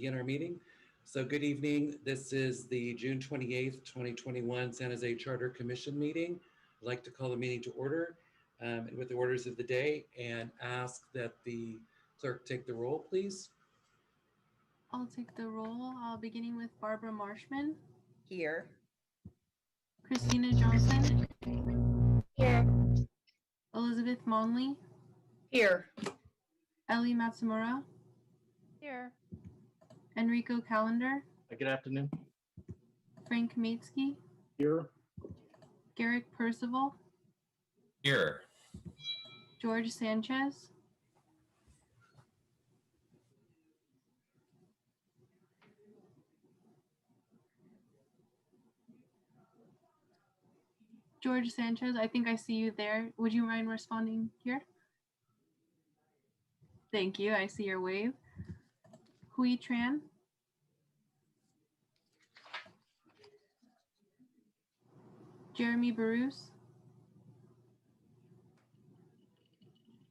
begin our meeting. So good evening. This is the June 28th, 2021 San Jose Charter Commission meeting. I'd like to call the meeting to order with the orders of the day and ask that the clerk take the roll, please. I'll take the roll, beginning with Barbara Marshman. Here. Christina Johnson. Here. Elizabeth Monley. Here. Ellie Matsumura. Here. Enrico Callender. Good afternoon. Frank Matesky. Here. Garrick Percival. Here. George Sanchez. George Sanchez, I think I see you there. Would you mind responding here? Thank you. I see your wave. Hui Tran. Jeremy Bruce.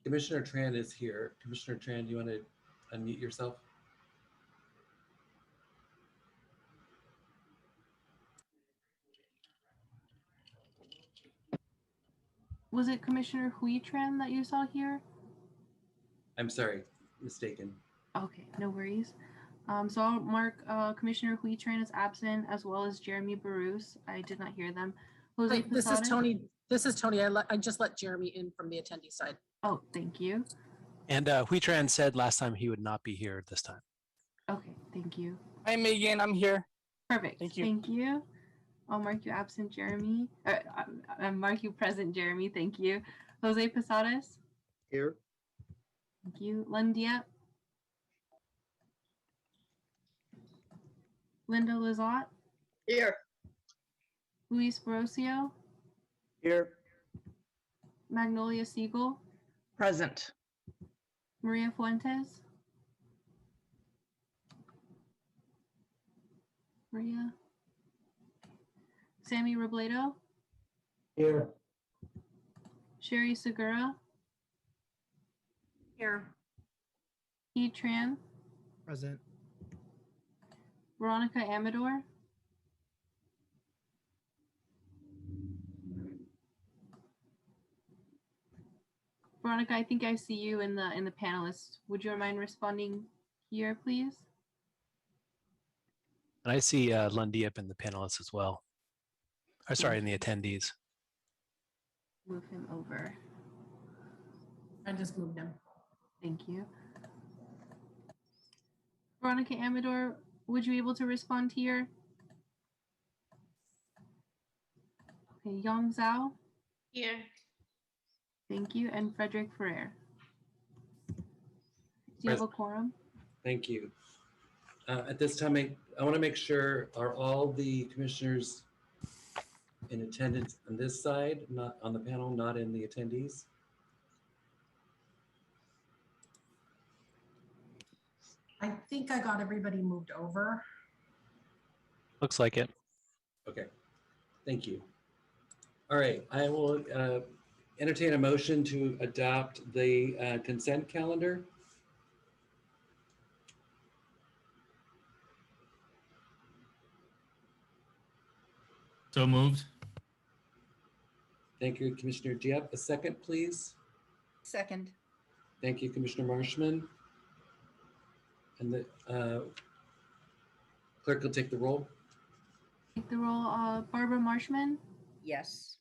Commissioner Tran is here. Commissioner Tran, do you want to unmute yourself? Was it Commissioner Hui Tran that you saw here? I'm sorry, mistaken. Okay, no worries. So I'll mark Commissioner Hui Tran as absent, as well as Jeremy Bruce. I did not hear them. Jose Hi, this is Posada? Tony. This is Tony. I just let Jeremy in from the attendee side. Oh, thank you. And Hui Tran said last time he would not be here this time. Okay, thank you. Hi, Megan. I'm here. Perfect. Thank you. Thank you. I'll mark you absent, Jeremy. I'll mark you present, Jeremy. Thank you. Jose Posadas. Here. Thank you. Lundia. Linda Lizotte. Here. Luis Borosio. Here. Magnolia Siegel. Present. Maria Fuentes. Maria. Sammy Robledo. Here. Sherry Segura. Here. E. Tran. Present. Veronica Amador. Veronica, I think I see you in the panelists. Would you mind responding here, please? And I see Lundiep in the panelists as well. Or sorry, in the attendees. Move him over. I just moved him. Thank you. Veronica Amador, would you be able to respond here? Okay, Yang Zhao. Here. Thank you. And Frederick Ferrer. Do you have a quorum? Thank you. At this time, I want to make sure, are all the commissioners in attendance on this side, not on the panel, not in the attendees? I think I got everybody moved over. Looks like it. Okay, thank you. All right, I will entertain a motion to adopt the consent calendar. So moved. Thank you, Commissioner Diep. A second, please. Second. Thank you, Commissioner Marshman. And the clerk will take the roll. Take the roll. Barbara Marshman. Yes.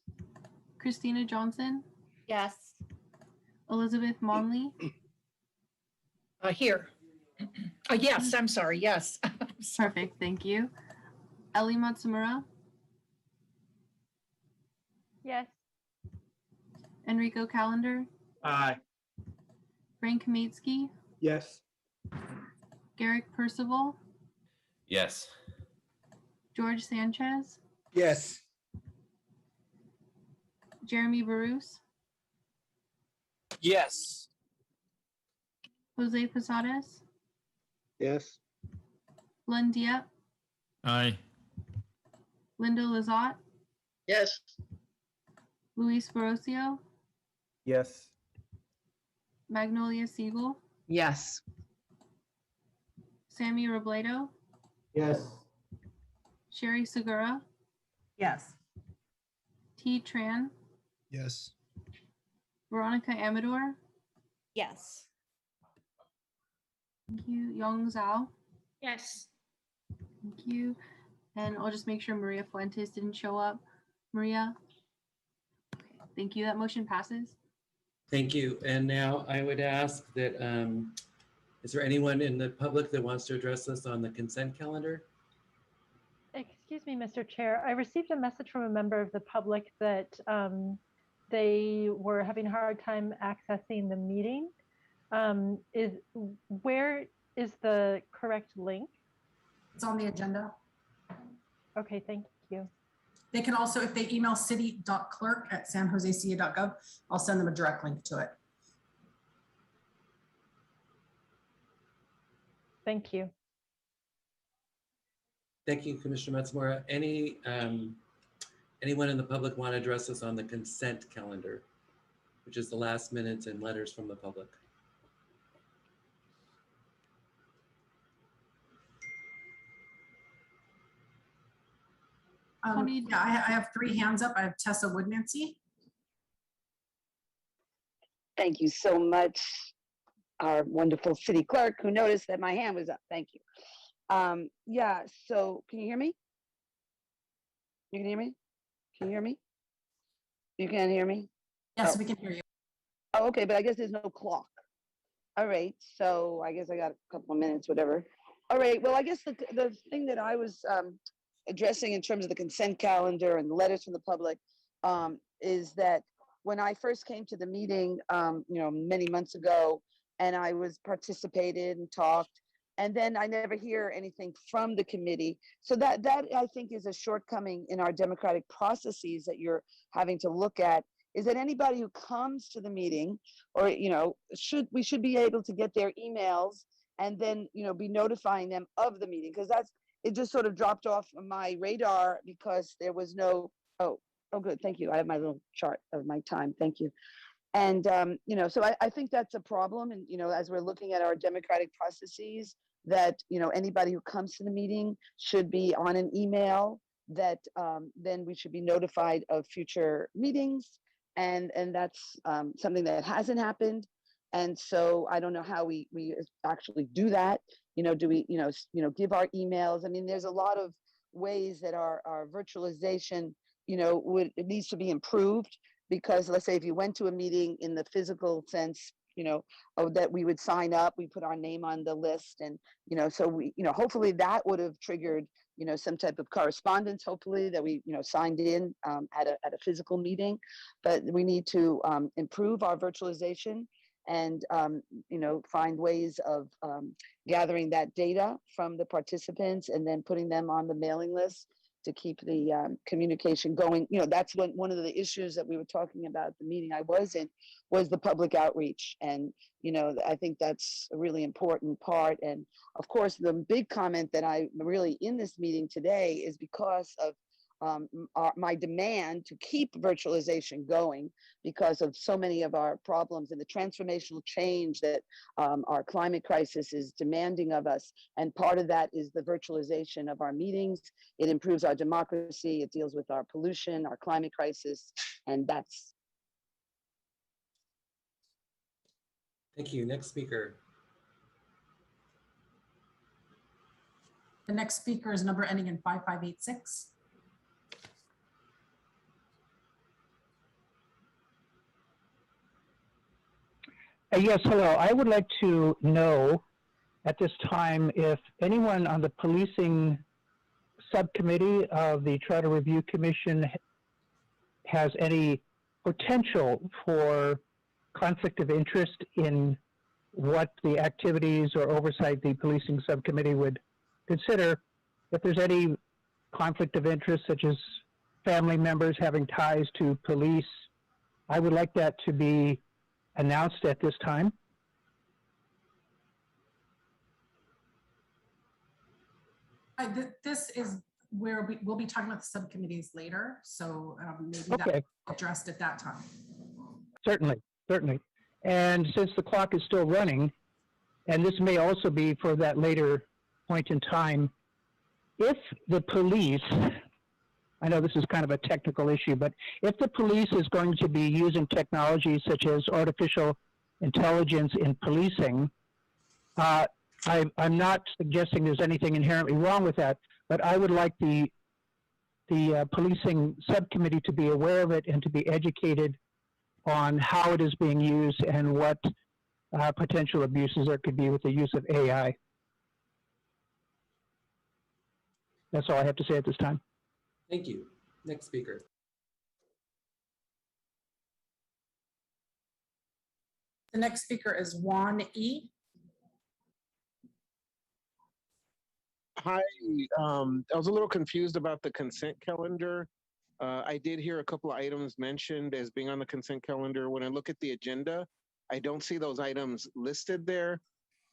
Christina Johnson. Yes. Elizabeth Monley. Here. Oh, yes. I'm sorry. Yes. Perfect. Thank you. Ellie Matsumura. Yes. Enrico Callender. Aye. Frank Matesky. Yes. Garrick Percival. Yes. George Sanchez. Yes. Jeremy Bruce. Yes. Jose Posadas. Yes. Lundia. Aye. Linda Lizotte. Yes. Luis Borosio. Yes. Magnolia Siegel. Yes. Sammy Robledo, Yes. Sherry Segura, Yes. T. Tran, Yes. Veronica Amador, Yes. thank you, Yong Zhao, Yes. thank you. And I'll just make sure Maria Fuentes didn't show up. Maria? Okay, thank you. That motion passes. Thank you. And now I would ask that, is there anyone in the public that wants to address us on the consent calendar? Excuse me, Mr. Chair. I received a message from a member of the public that they were having a hard time accessing the meeting. Where is the correct link? It's on the agenda. Okay, thank you. They can also, if they email city.clerk@sanjoseca.gov, I'll send them a direct link to it. Thank you. Thank you, Commissioner Matsumura. Anyone in the public want to address us on the consent calendar, which is the last minutes and letters from the public? Yeah, I have 3 hands up. I have Tessa Woodmancy. Thank you so much, our wonderful city clerk who noticed that my hand was up. Thank you. Yeah, so can you hear me? You can hear me? Can you hear me? You can't hear me? Yes, Oh. we can hear you. Oh, okay, but I guess there's no clock. All right, so I guess I got a couple of minutes, whatever. All right, well, I guess the thing that I was addressing in terms of the consent calendar and the letters from the public is that when I first came to the meeting, many months ago, and I was participated and talked, and then I never hear anything from the committee. So that I think is a shortcoming in our democratic processes that you're having to look at, is that anybody who comes to the meeting, or we should be able to get their emails and then be notifying them of the meeting, because it just sort of dropped off my radar because there was no, oh good, thank you. I have my little chart of my time, thank you. And, so I think that's a problem. And, as we're looking at our democratic processes, that, anybody who comes to the meeting should be on an email, that then we should be notified of future meetings. And that's something that hasn't happened. And so I don't know how we actually do that. Do we, give our emails? I mean, there's a lot of ways that our virtualization, it needs to be improved, because let's say if you went to a meeting in the physical sense, that we would sign up, we put our name on the list, and, so we, hopefully that would have triggered, some type of correspondence, hopefully that we, signed in at a physical meeting. But we need to improve our virtualization and, find ways of gathering that data from the participants and then putting them on the mailing list to keep the communication going. That's one of the issues that we were talking about at the meeting I was in, was the public outreach. And, I think that's a really important part. And of course, the big comment that I'm really in this meeting today is because of my demand to keep virtualization going, because of so many of our problems and the transformational change that our climate crisis is demanding of us. And part of that is the virtualization of our meetings. It improves our democracy. It deals with our pollution, our climate crisis, and that's. Thank you. Next speaker. The next speaker is number ending in 5586. Yes, hello. I would like to know at this time if anyone on the policing subcommittee of the Charter Review Commission has any potential for conflict of interest in what the activities or oversight the policing subcommittee would consider. If there's any conflict of interest, such as family members having ties to police, I would like that to be announced at this time. This is where we'll be talking about the subcommittees later, so maybe Okay. that's addressed at that time. Certainly. And since the clock is still running, and this may also be for that later point in time, if the police, I know this is kind of a technical issue, but if the police is going to be using technology such as artificial intelligence in policing, I'm not suggesting there's anything inherently wrong with that, but I would like the policing subcommittee to be aware of it and to be educated on how it is being used and what potential abuses there could be with the use of AI. That's all I have to say at this time. Thank you. Next speaker. The next speaker is Juan E. Hi, I was a little confused about the consent calendar. I did hear a couple of items mentioned as being on the consent calendar. When I look at the agenda, I don't see those items listed there.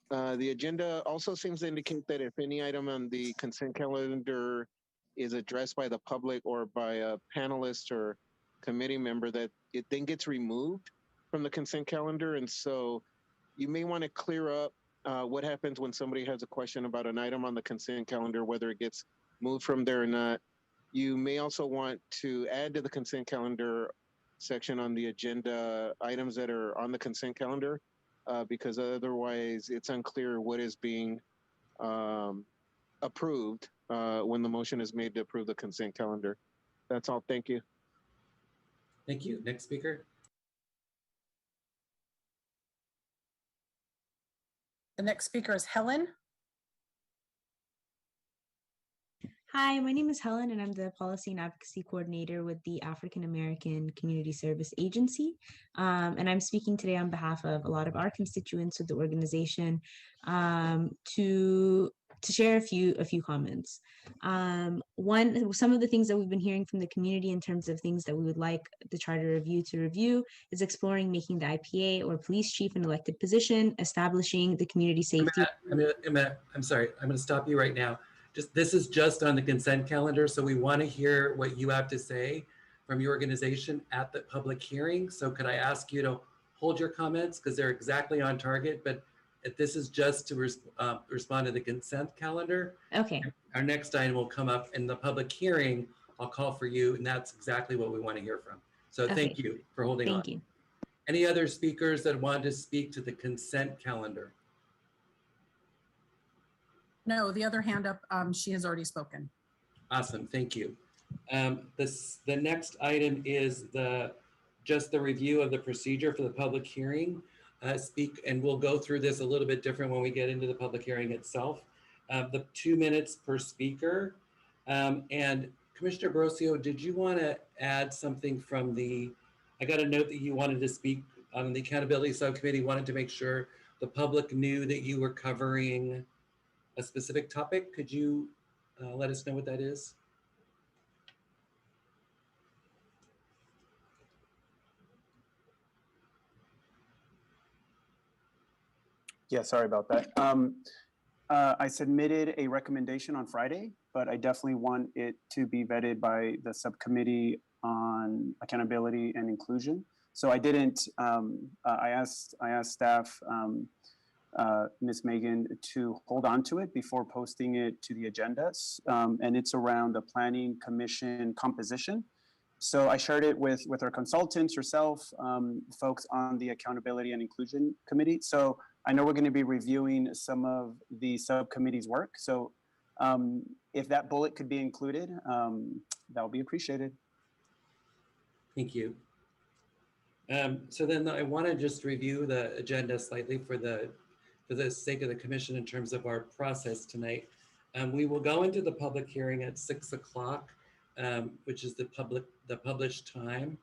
The agenda also seems to indicate that if any item on the consent calendar is addressed by the public or by a panelist or committee member, that it then gets removed from the consent calendar. And so you may want to clear up what happens when somebody has a question about an item on the consent calendar, whether it gets moved from there or not. You may also want to add to the consent calendar section on the agenda items that are on the consent calendar, because otherwise it's unclear what is being approved when the motion is made to approve the consent calendar. That's all. Thank you. Thank you. Next speaker. The next speaker is Helen. Hi, my name is Helen, and I'm the Policy and Advocacy Coordinator with the African American Community Service Agency. And I'm speaking today on behalf of a lot of our constituents with the organization to share a few comments. Some of the things that we've been hearing from the community in terms of things that we would like the Charter Review to review is exploring making the IPA or police chief an elected position, establishing the community safety. I'm sorry, I'm going to stop you right now. This is just on the consent calendar, so we want to hear what you have to say from your organization at the public hearing. So could I ask you to hold your comments because they're exactly on target, but if this is just to respond to the consent calendar. Okay. Our next item will come up in the public hearing. I'll call for you, and that's exactly what we want to hear from. So Okay. Thank you for holding on. Thank you. Any other speakers that want to speak to the consent calendar? No, the other hand up, she has already spoken. Awesome, thank you. The next item is just the review of the procedure for the public hearing. And we'll go through this a little bit different when we get into the public hearing itself. The 2 minutes per speaker. And Commissioner Brosio, did you want to add something from I got a note that you wanted to speak on the Accountability Subcommittee, wanted to make sure the public knew that you were covering a specific topic. Could you let us know what that is? Yeah, sorry about that. I submitted a recommendation on Friday, but I definitely want it to be vetted by the subcommittee on accountability and inclusion. So I didn't. I asked staff, Ms. Megan, to hold on to it before posting it to the agendas, and it's around the Planning Commission composition. So I shared it with our consultants, yourself, folks on the Accountability and Inclusion Committee. So I know we're going to be reviewing some of the subcommittee's work. So if that bullet could be included, that would be appreciated. Thank you. So then I want to just review the agenda slightly for the sake of the commission in terms of our process tonight. We will go into the public hearing at 6 o'clock, which is the published time.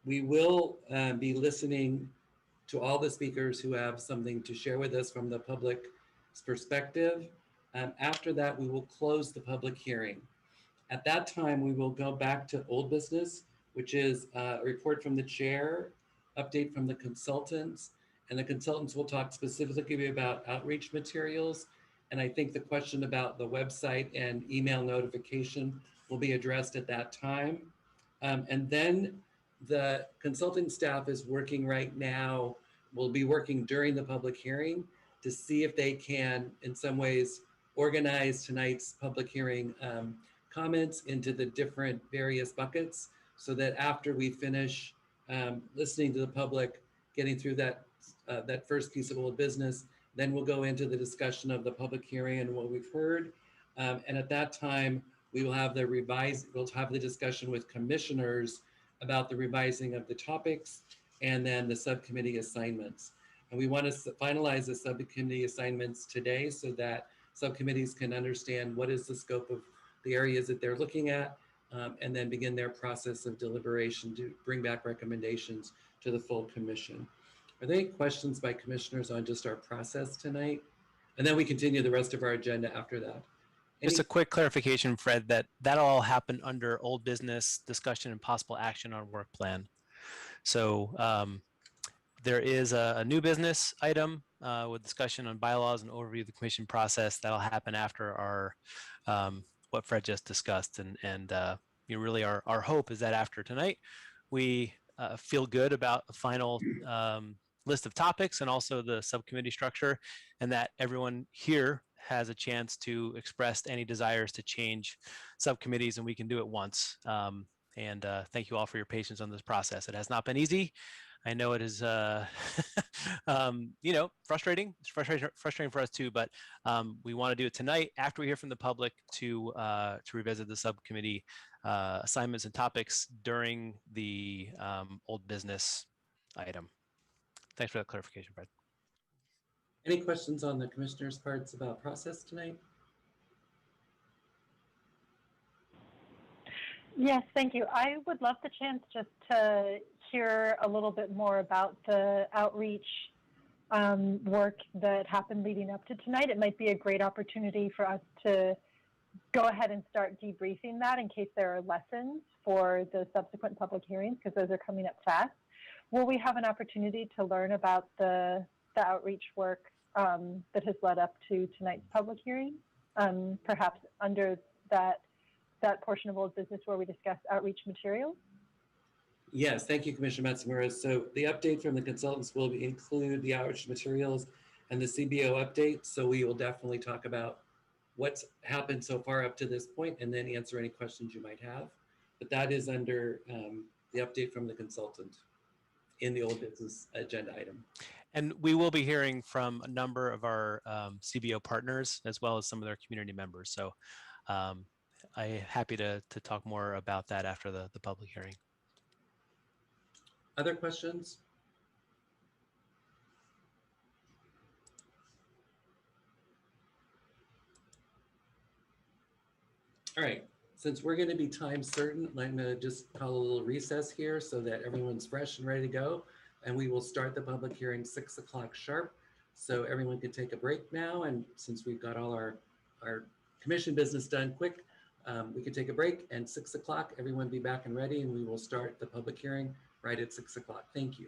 We will be listening to all the speakers who have something to share with us from the public's perspective. After that, we will close the public hearing. At that time, we will go back to old business, which is a report from the chair, update from the consultants, and the consultants will talk specifically about outreach materials. And I think the question about the website and email notification will be addressed at that time. And then the consulting staff is working right now, will be working during the public hearing to see if they can, in some ways, organize tonight's public hearing comments into the different various buckets, so that after we finish listening to the public, getting through that first piece of old business, then we'll go into the discussion of the public hearing and what we've heard. And at that time, we will have we'll have the discussion with commissioners about the revising of the topics and then the subcommittee assignments. And we want to finalize the subcommittee assignments today so that subcommittees can understand what is the scope of the areas that they're looking at, and then begin their process of deliberation to bring back recommendations to the full commission. Are there any questions by commissioners on just our process tonight? And then we continue the rest of our agenda after that. Just a quick clarification, Fred, that all happened under old business discussion and possible action on work plan. So there is a new business item with discussion on bylaws and overview of the commission process that'll happen after our what Fred just discussed. And really our hope is that after tonight, we feel good about the final list of topics and also the subcommittee structure, and that everyone here has a chance to express any desires to change subcommittees, and we can do it once. Thank you all for your patience on this process. It has not been easy. I know it is, frustrating. It's frustrating for us too, but we want to do it tonight after we hear from the public to revisit the subcommittee assignments and topics during the old business item. Thanks for that clarification, Fred. Any questions on the commissioners' parts about process tonight? Yes, thank you. I would love the chance just to hear a little bit more about the outreach work that happened leading up to tonight. It might be a great opportunity for us to go ahead and start debriefing that in case there are lessons for the subsequent public hearings, because those are coming up fast. Will we have an opportunity to learn about the outreach work that has led up to tonight's public hearing, perhaps under that portion of old business where we discuss outreach materials? Yes, thank you, Commissioner Matsumura. So the update from the consultants will include the outreach materials and the CBO update. So we will definitely talk about what's happened so far up to this point and then answer any questions you might have. But that is under the update from the consultant in the old business agenda item. And we will be hearing from a number of our CBO partners as well as some of their community members. So I'm happy to talk more about that after the public hearing. Other questions? All right, since we're going to be time certain, I'm going to just call a little recess here so that everyone's fresh and ready to go. And we will start the public hearing 6 o'clock sharp. So everyone can take a break now. And since we've got all our commission business done quick, we can take a break, and 6 o'clock, everyone be back and ready, and we will start the public hearing right at 6 o'clock. Thank you.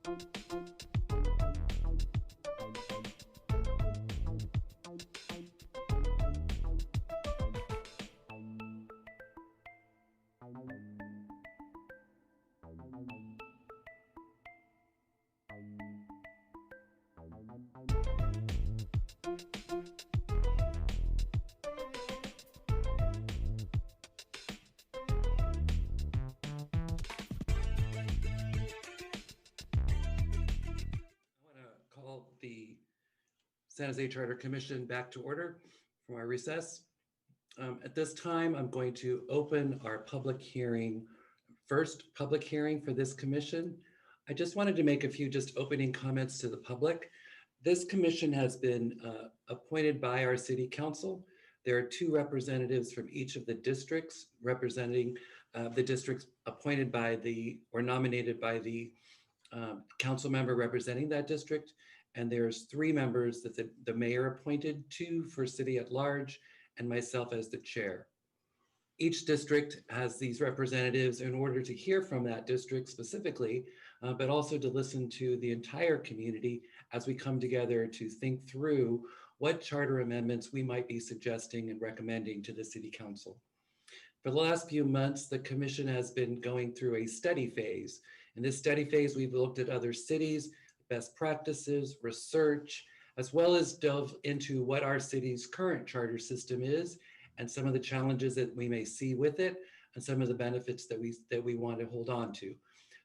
Call the San Jose Charter Commission back to order from our recess. At this time, I'm going to open our public hearing, first public hearing for this commission. I just wanted to make a few just opening comments to the public. This commission has been appointed by our city council. There are 2 representatives from each of the districts representing the districts appointed by the, or nominated by the council member representing that district. And there's 3 members that the mayor appointed, 2 for city at large, and myself as the chair. Each district has these representatives in order to hear from that district specifically, but also to listen to the entire community as we come together to think through what charter amendments we might be suggesting and recommending to the city council. For the last few months, the commission has been going through a study phase. In this study phase, we've looked at other cities, best practices, research, as well as delve into what our city's current charter system is and some of the challenges that we may see with it and some of the benefits that we want to hold on to.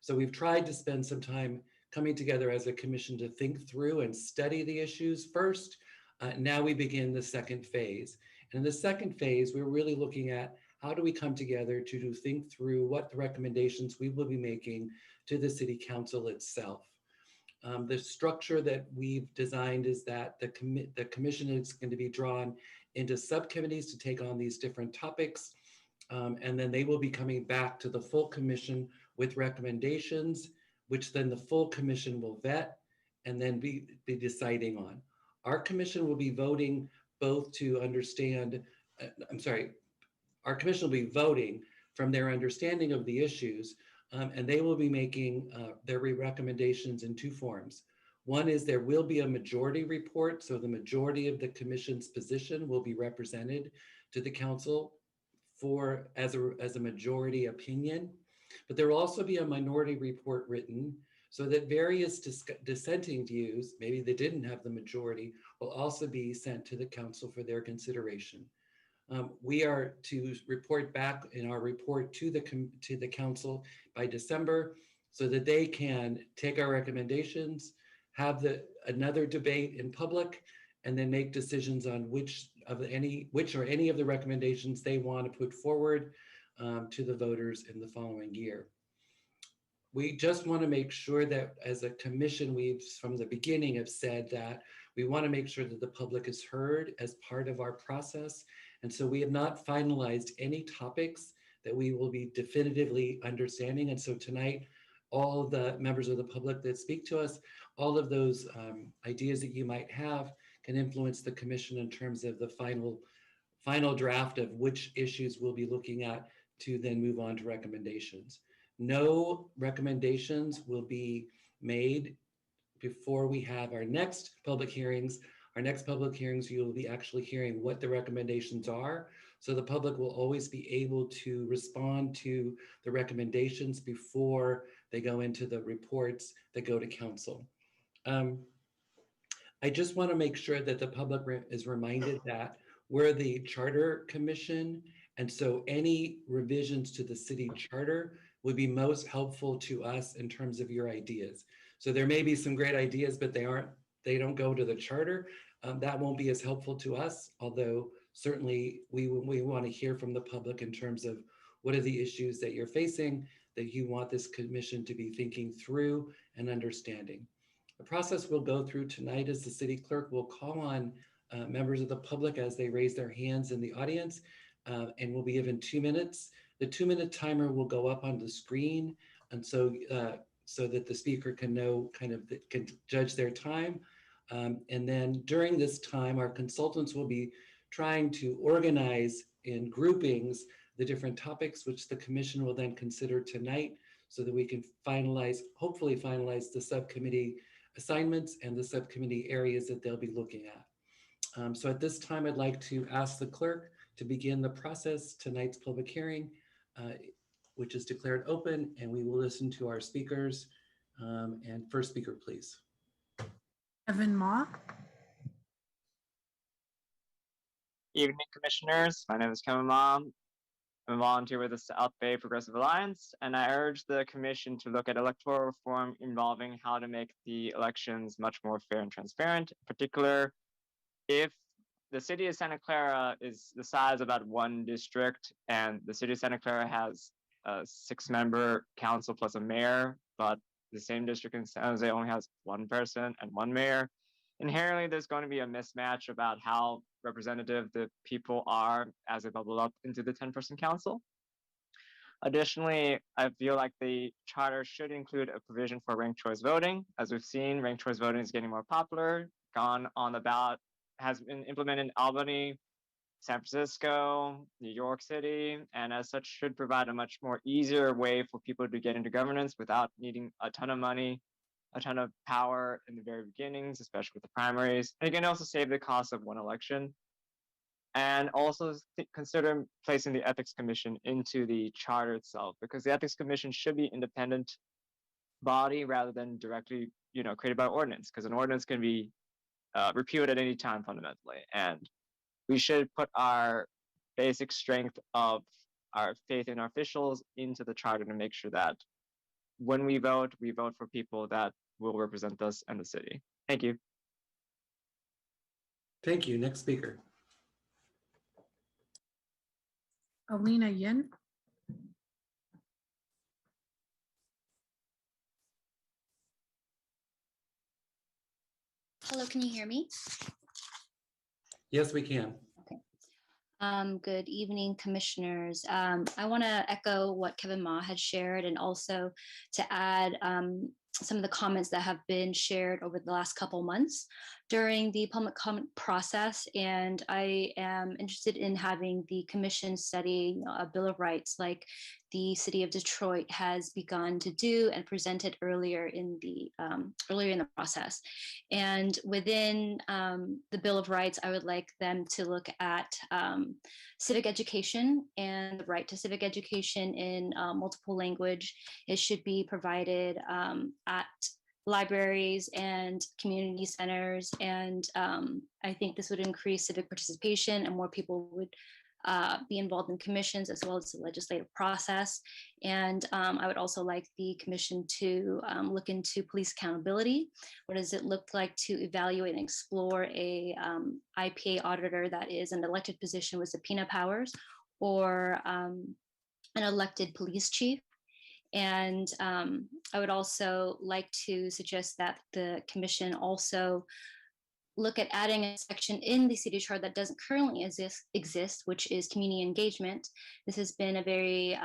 So we've tried to spend some time coming together as a commission to think through and study the issues first. Now we begin the second phase. And in the second phase, we're really looking at how do we come together to think through what the recommendations we will be making to the city council itself. The structure that we've designed is that the commission is going to be drawn into subcommittees to take on these different topics. And then they will be coming back to the full commission with recommendations, which then the full commission will vet and then be deciding on. Our commission will be voting both to understand, our commission will be voting from their understanding of the issues, and they will be making their recommendations in 2 forms. One is there will be a majority report, so the majority of the commission's position will be represented to the council as a majority opinion, but there will also be a minority report written so that various dissenting views, maybe they didn't have the majority, will also be sent to the council for their consideration. We are to report back in our report to the council by December so that they can take our recommendations, have another debate in public, and then make decisions on which or any of the recommendations they want to put forward to the voters in the following year. We just want to make sure that as a commission, we've from the beginning have said that we want to make sure that the public is heard as part of our process. And so we have not finalized any topics that we will be definitively understanding. And so tonight, all the members of the public that speak to us, all of those ideas that you might have can influence the commission in terms of the final draft of which issues we'll be looking at to then move on to recommendations. No recommendations will be made before we have our next public hearings. Our next public hearings, you will be actually hearing what the recommendations are. So the public will always be able to respond to the recommendations before they go into the reports that go to council. I just want to make sure that the public is reminded that we're the Charter Commission. And so any revisions to the city charter would be most helpful to us in terms of your ideas. So there may be some great ideas, but they don't go to the charter. That won't be as helpful to us, although certainly we want to hear from the public in terms of what are the issues that you're facing that you want this commission to be thinking through and understanding. The process we'll go through tonight is the city clerk will call on members of the public as they raise their hands in the audience, and will be given 2 minutes. The 2-minute timer will go up on the screen, and so that the speaker can know can judge their time. And then during this time, our consultants will be trying to organize in groupings the different topics which the commission will then consider tonight so that we can hopefully finalize the subcommittee assignments and the subcommittee areas that they'll be looking at. So at this time, I'd like to ask the clerk to begin the process, tonight's public hearing, which is declared open, and we will listen to our speakers. And first speaker, please. Kevin Ma. Evening, commissioners. My name is Kevin Ma. I'm a volunteer with the South Bay Progressive Alliance, and I urge the commission to look at electoral reform involving how to make the elections much more fair and transparent. In particular, if the city of Santa Clara is the size of about one district, and the city of Santa Clara has a 6-member council plus a mayor, but the same district in San Jose only has one person and one mayor, inherently there's going to be a mismatch about how representative the people are as they bubble up into the 10-person council. Additionally, I feel like the charter should include a provision for ranked choice voting. As we've seen, ranked choice voting is getting more popular, gone on the ballot, has been implemented in Albany, San Francisco, New York City, and as such should provide a much more easier way for people to get into governance without needing a ton of money, a ton of power in the very beginnings, especially with the primaries. And it can also save the cost of one election. And also consider placing the Ethics Commission into the charter itself, because the Ethics Commission should be independent body rather than directly, created by ordinance, because an ordinance can be repealed at any time fundamentally. And we should put our basic strength of our faith in our officials into the charter to make sure that when we vote for people that will represent us and the city. Thank you. Thank you. Next speaker. Alina Yin. Hello, can you hear me? Yes, we can. Good evening, commissioners. I want to echo what Kevin Ma had shared, and also to add some of the comments that have been shared over the last couple months during the public comment process. And I am interested in having the commission study a Bill of Rights like the city of Detroit has begun to do and presented earlier in the process. And within the Bill of Rights, I would like them to look at civic education and the right to civic education in multiple language. It should be provided at libraries and community centers. And I think this would increase civic participation, and more people would be involved in commissions as well as the legislative process. And I would also like the commission to look into police accountability. What does it look like to evaluate and explore a IPA auditor that is an elected position with subpoena powers, or an elected police chief? And I would also like to suggest that the commission also look at adding a section in the city charter that doesn't currently exist, which is community engagement. This has been a very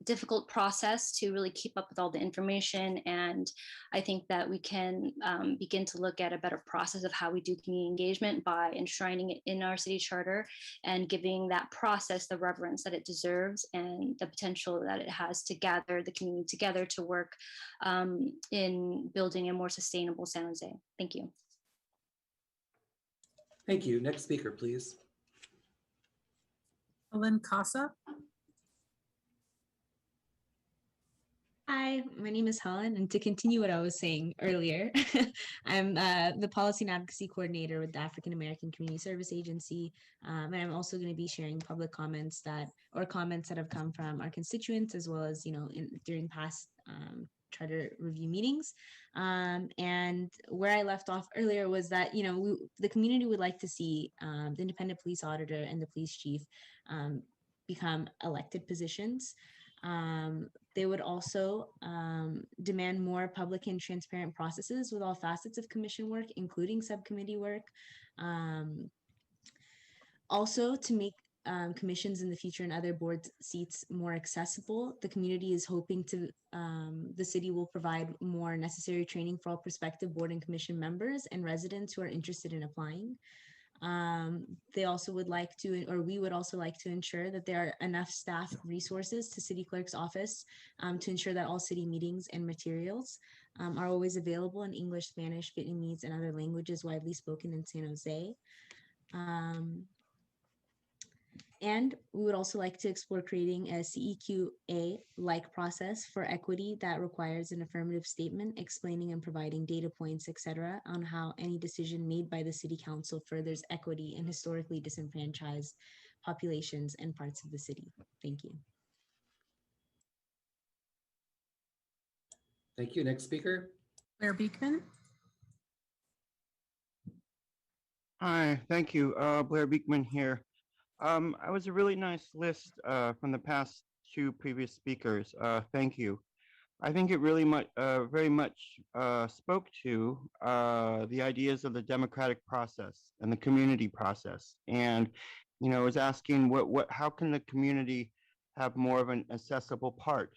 difficult process to really keep up with all the information. And I think that we can begin to look at a better process of how we do community engagement by enshrining it in our city charter and giving that process the reverence that it deserves and the potential that it has to gather the community together to work in building a more sustainable San Jose. Thank you. Thank you. Next speaker, please. Helen Casa. Hi, my name is Helen, and to continue what I was saying earlier, I'm the Policy and Advocacy Coordinator with the African American Community Service Agency, and I'm also going to be sharing public comments that have come from our constituents, as well as during past charter review meetings. And where I left off earlier was that the community would like to see the independent police auditor and the police chief become elected positions. They would also demand more public and transparent processes with all facets of commission work, including subcommittee work. Also, to make commissions in the future and other board seats more accessible, the community is hoping the city will provide more necessary training for all prospective board and commission members and residents who are interested in applying. They also would like to, or we would also like to ensure that there are enough staff resources to City Clerk's office to ensure that all city meetings and materials are always available in English, Spanish, Vietnamese, and other languages widely spoken in San Jose. And we would also like to explore creating a CEQA-like process for equity that requires an affirmative statement explaining and providing data points, etc., on how any decision made by the City Council furthers equity in historically disenfranchised populations and parts of the city. Thank you. Thank you. Next speaker. Blair Beekman. Hi, thank you. Blair Beekman here. I was a really nice list from the past two previous speakers. Thank you. I think it really very much spoke to the ideas of the democratic process and the community process. And, you know, I was asking how can the community have more of an accessible part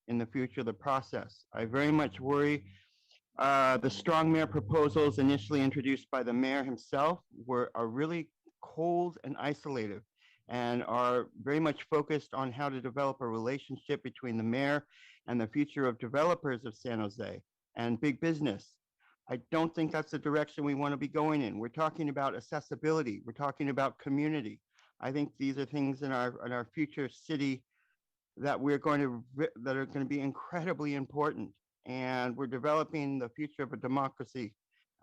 in the future of the process? I very much worry the strong mayor proposals initially introduced by the mayor himself are really cold and isolated and are very much focused on how to develop a relationship between the mayor and the future of developers of San Jose and big business. I don't think that's the direction we want to be going in. We're talking about accessibility. We're talking about community. I think these are things in our future city that are going to be incredibly important. And we're developing the future of a democracy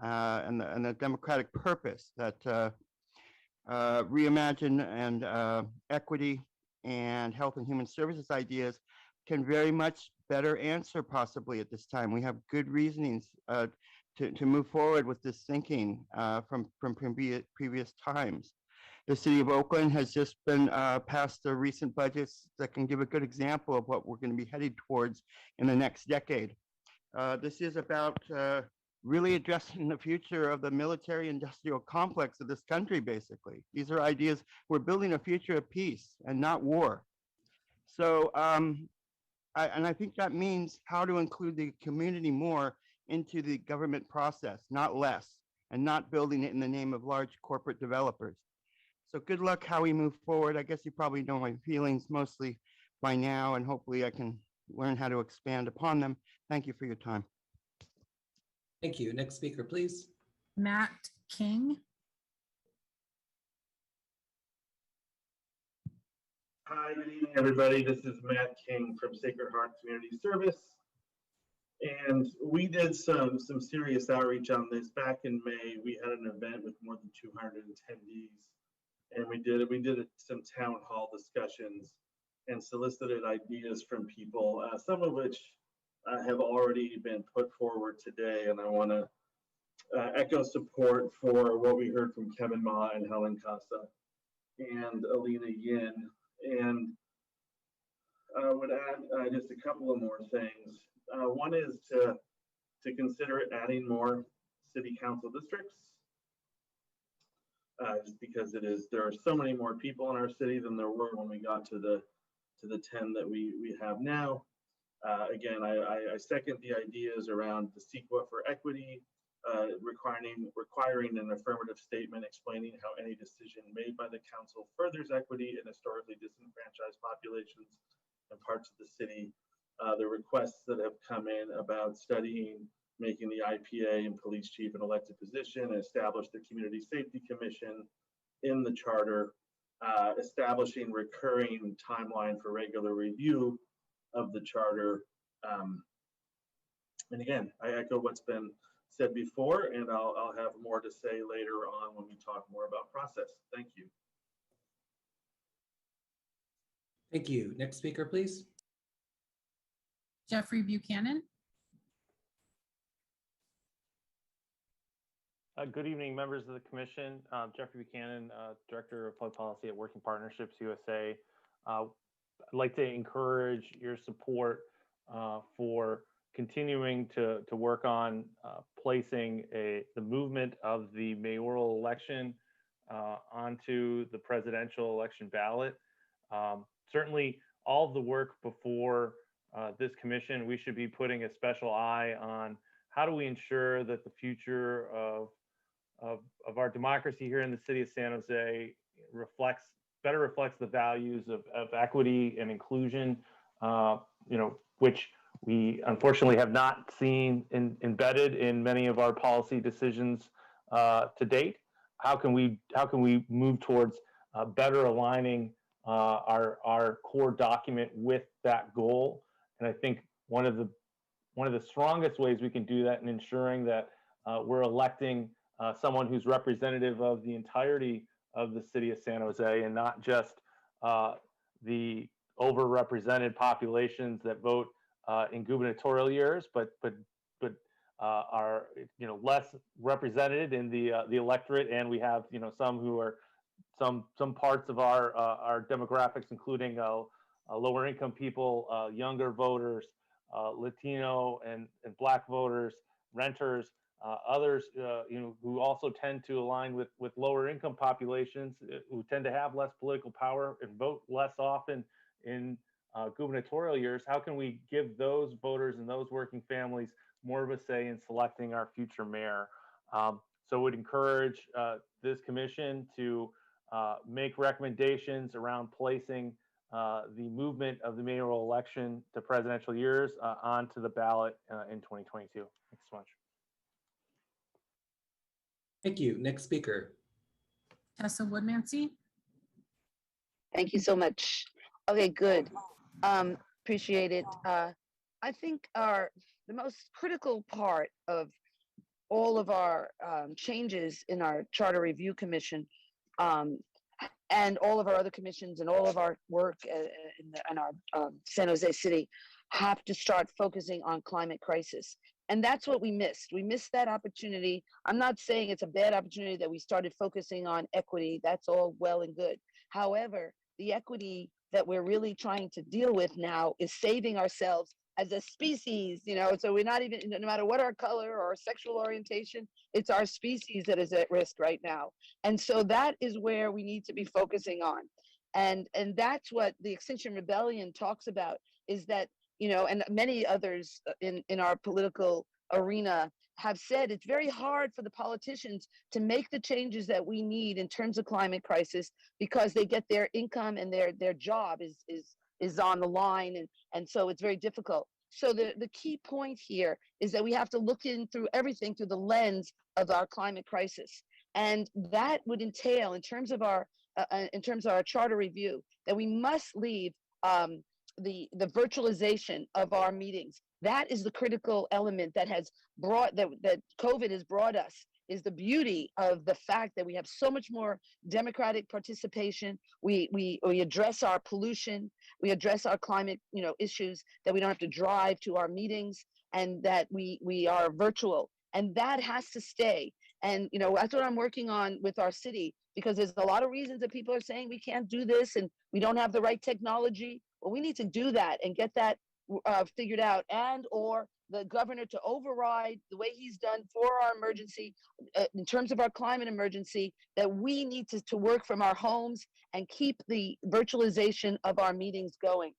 and the democratic purpose that reimagine and equity and health and human services ideas can very much better answer possibly at this time. We have good reasonings to move forward with this thinking from previous times. The city of Oakland has just been passed the recent budgets that can give a good example of what we're going to be headed towards in the next decade. This is about really addressing the future of the military industrial complex of this country, basically. These are ideas, we're building a future of peace and not war. So, I think that means how to include the community more into the government process, not less, and not building it in the name of large corporate developers. So good luck how we move forward. I guess you probably know my feelings mostly by now, and hopefully I can learn how to expand upon them. Thank you for your time. Thank you. Next speaker, please. Matt King. Hi, good evening, everybody. This is Matt King from Sacred Heart Community Service. And we did some serious outreach on this. Back in May, we had an event with more than 200 attendees. And we did some town hall discussions and solicited ideas from people, some of which have already been put forward today. And I want to echo support for what we heard from Kevin Ma and Helen Casa and Alina Yin. And I would add just a couple of more things. One is to consider adding more city council districts. Just because there are so many more people in our city than there were when we got to the 10 that we have now. Again, I second the ideas around the CEQA for equity, requiring an affirmative statement explaining how any decision made by the council furthers equity in historically disenfranchised populations and parts of the city. The requests that have come in about studying making the IPA and police chief an elected position, establish the Community Safety Commission in the charter, establishing recurring timeline for regular review of the charter. And again, I echo what's been said before, and I'll have more to say later on when we talk more about process. Thank you. Thank you. Next speaker, please. Jeffrey Buchanan. Good evening, members of the commission. Jeffrey Buchanan, Director of Public Policy at Working Partnerships USA. I'd like to encourage your support for continuing to work on placing the movement of the mayoral election onto the presidential election ballot. Certainly, all of the work before this commission, we should be putting a special eye on how do we ensure that the future of of our democracy here in the city of San Jose better reflects the values of equity and inclusion, which we unfortunately have not seen embedded in many of our policy decisions to date. How can we move towards better aligning our core document with that goal? And I think one of the strongest ways we can do that in ensuring that we're electing someone who's representative of the entirety of the city of San Jose and not just the overrepresented populations that vote in gubernatorial years, but are less represented in the electorate, and we have some who are some parts of our demographics, including lower income people, younger voters, Latino and Black voters, renters, others who also tend to align with lower income populations who tend to have less political power and vote less often in gubernatorial years. How can we give those voters and those working families more of a say in selecting our future mayor? So would encourage this commission to make recommendations around placing the movement of the mayoral election to presidential years onto the ballot in 2022. Thanks so much. Thank you. Next speaker. Tessa Woodmansey. Thank you so much. Okay, good. Appreciate it. I think the most critical part of all of our changes in our Charter Review Commission and all of our other commissions and all of our work in our San Jose City have to start focusing on climate crisis. And that's what we missed. We missed that opportunity. I'm not saying it's a bad opportunity that we started focusing on equity. That's all well and good. However, the equity that we're really trying to deal with now is saving ourselves as a species, so we're not even, no matter what our color or our sexual orientation, it's our species that is at risk right now. And so that is where we need to be focusing on. And that's what the Extinction Rebellion talks about, is that, and many others in our political arena have said it's very hard for the politicians to make the changes that we need in terms of climate crisis because they get their income and their job is on the line, and so it's very difficult. So the key point here is that we have to look through everything through the lens of our climate crisis, and that would entail, in terms of our charter review, that we must leave the virtualization of our meetings. That is the critical element that has brought that COVID has brought us, is the beauty of the fact that we have so much more democratic participation. We address our pollution, we address our climate issues, that we don't have to drive to our meetings, and that we are virtual, and that has to stay. And that's what I'm working on with our city, because there's a lot of reasons that people are saying we can't do this and we don't have the right technology. Well, we need to do that and get that figured out, and or the governor to override the way he's done for our emergency, in terms of our climate emergency, that we need to work from our homes and keep the virtualization of our meetings going.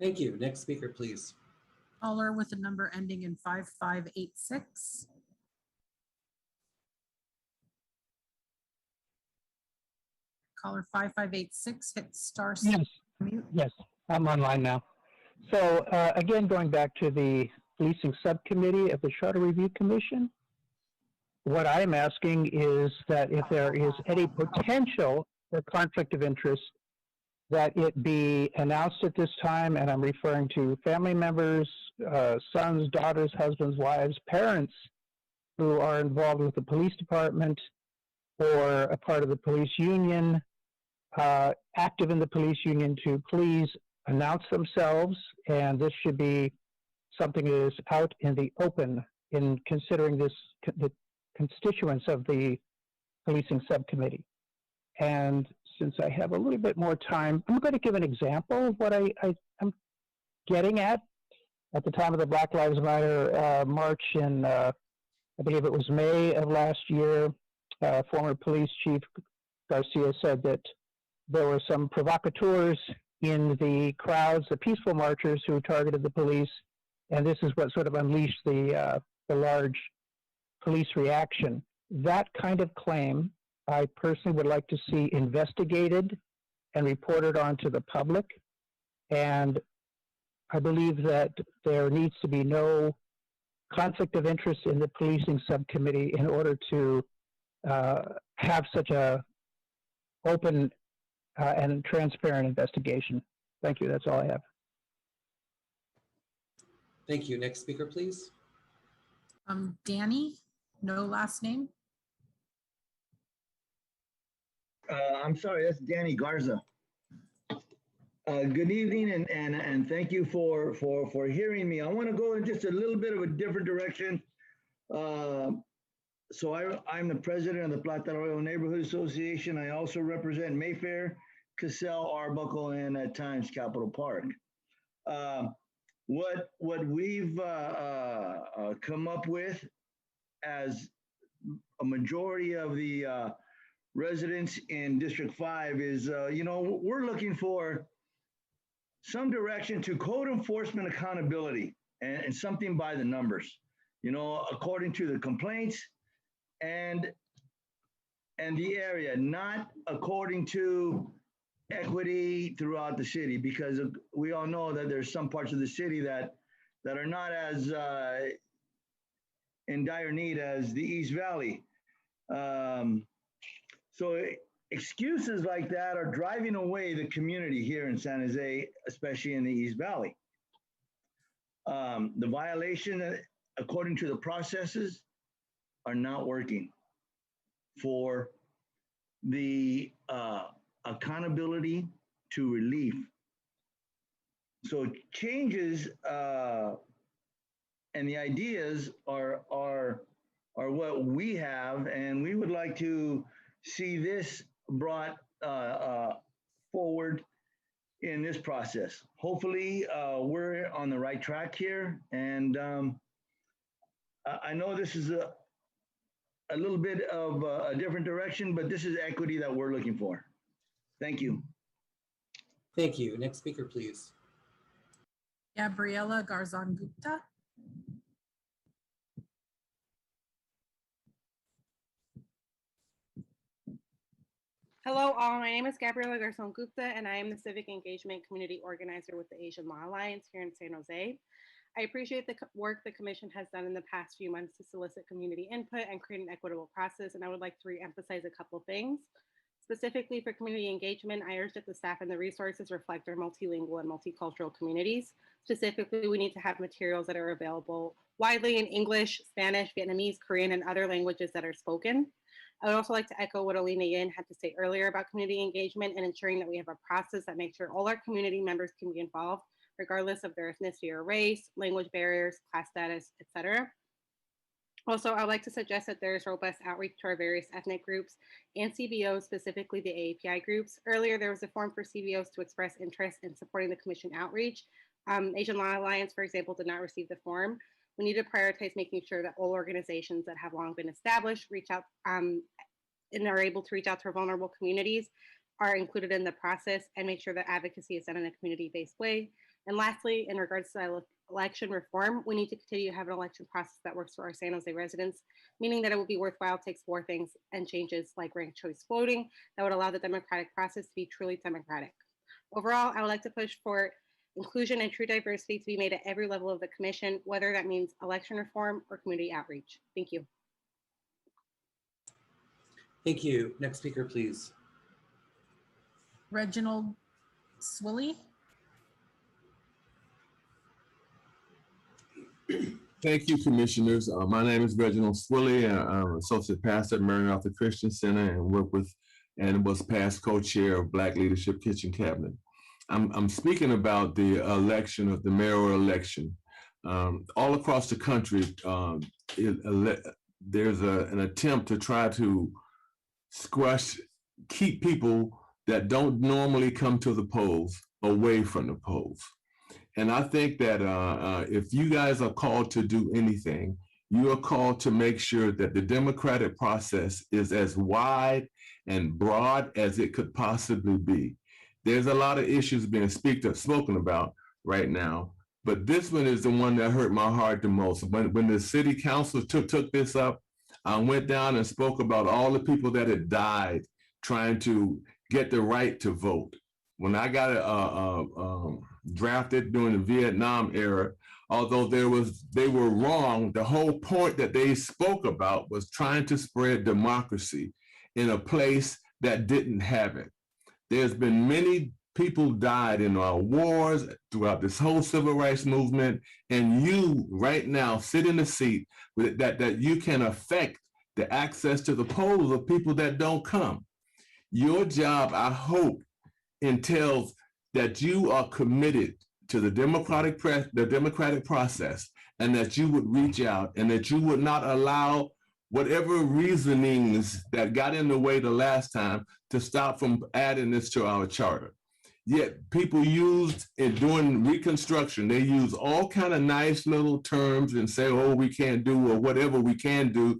Thank you. Next speaker, please. Caller with a number ending in 5586. Caller 5586, hit star six. Yes. Mute. Yes, I'm online now. So again, going back to the policing subcommittee of the Charter Review Commission, what I'm asking is that if there is any potential for conflict of interest, that it be announced at this time, and I'm referring to family members, sons, daughters, husbands, wives, parents who are involved with the police department or a part of the police union, active in the police union, to please announce themselves. And this should be something that is out in the open in considering this, the constituents of the policing subcommittee. And since I have a little bit more time, I'm going to give an example of what I'm getting at the time of the Black Lives Matter march in, I believe it was May of last year. Former police chief Garza said that there were some provocateurs in the crowds, the peaceful marchers who targeted the police, and this is what sort of unleashed the the large police reaction. That kind of claim, I personally would like to see investigated and reported on to the public. And I believe that there needs to be no conflict of interest in the policing subcommittee in order to have such a open and transparent investigation. Thank you. That's all I have. Thank you. Next speaker, please. Danny, no last name. I'm sorry, that's Danny Garza. Good evening, and thank you for hearing me. I want to go in just a little bit of a different direction. So I'm the president of the Plata Arroyo Neighborhood Association. I also represent Mayfair, Cassell, Arbuckle, and at times Capitol Park. What we've come up with as a majority of the residents in District 5 is, we're looking for some direction to code enforcement accountability and something by the numbers, according to the complaints and the area, not according to equity throughout the city, because we all know that there's some parts of the city that are not as in dire need as the East Valley. So excuses like that are driving away the community here in San Jose, especially in the East Valley. The violation, according to the processes, are not working for the accountability to relief. So changes and the ideas are what we have, and we would like to see this brought forward in this process. Hopefully, we're on the right track here, and I know this is a little bit of a different direction, but this is equity that we're looking for. Thank you. Thank you. Next speaker, please. Gabriela Garzon Gupta. Hello, all. My name is Gabriela Garzon Gupta, and I am the Civic Engagement Community Organizer with the Asian Law Alliance here in San Jose. I appreciate the work the Commission has done in the past few months to solicit community input and create an equitable process, and I would like to re-emphasize a couple things. Specifically for community engagement, I urge that the staff and the resources reflect our multilingual and multicultural communities. Specifically, we need to have materials that are available widely in English, Spanish, Vietnamese, Korean, and other languages that are spoken. I would also like to echo what Alina Yin had to say earlier about community engagement and ensuring that we have a process that makes sure all our community members can be involved, regardless of their ethnicity or race, language barriers, class status, etc. Also, I would like to suggest that there is robust outreach to our various ethnic groups and CBOs, specifically the AAPI groups. Earlier, there was a form for CBOs to express interest in supporting the Commission outreach. Asian Law Alliance, for example, did not receive the form. We need to prioritize making sure that all organizations that have long been established reach out and are able to reach out to vulnerable communities are included in the process, and make sure that advocacy is done in a community-based way. And lastly, in regards to election reform, we need to continue to have an election process that works for our San Jose residents, meaning that it would be worthwhile to explore things and changes like ranked choice voting that would allow the democratic process to be truly democratic. Overall, I would like to push for inclusion and true diversity to be made at every level of the Commission, whether that means election reform or community outreach. Thank you. Thank you. Next speaker, please. Reginald Swilly. Thank you, Commissioners. My name is Reginald Swilly. I'm Associate Pastor at Mary Arthur Christian Center and work with and was past co-chair of Black Leadership Kitchen Cabinet. I'm speaking about the election of the mayoral election. All across the country, there's an attempt to try to keep people that don't normally come to the polls away from the polls. And I think that if you guys are called to do anything, you are called to make sure that the democratic process is as wide and broad as it could possibly be. There's a lot of issues being spoken about right now, but this one is the one that hurt my heart the most. When the city council took this up, I went down and spoke about all the people that had died trying to get the right to vote. When I got drafted during the Vietnam era, although they were wrong, the whole point that they spoke about was trying to spread democracy in a place that didn't have it. There's been many people died in our wars throughout this whole civil rights movement, and you right now sit in the seat that you can affect the access to the polls of people that don't come. Your job, I hope, entails that you are committed to the democratic process, and that you would reach out and that you would not allow whatever reasonings that got in the way the last time to stop from adding this to our charter. Yet people used in doing Reconstruction, they use all kind of nice little terms and say, oh, we can't do, or whatever we can do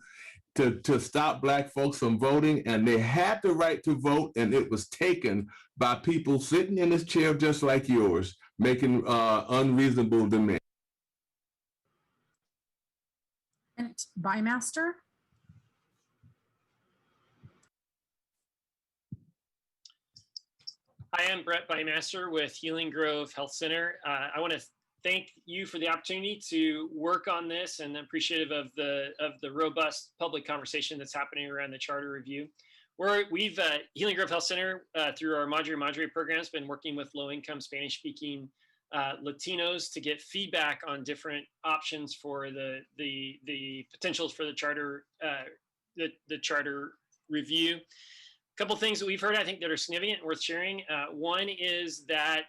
to stop Black folks from voting. And they had the right to vote, and it was taken by people sitting in this chair just like yours, making unreasonable demands. Bymaster. Hi, I'm Brett Bymaster with Healing Grove Health Center. I want to thank you for the opportunity to work on this, and appreciative of the robust public conversation that's happening around the charter review. We've Healing Grove Health Center through our Madre program has been working with low-income Spanish-speaking Latinos to get feedback on different options for the potentials for the charter charter review. Couple things that we've heard, I think, that are significant and worth sharing. One is that,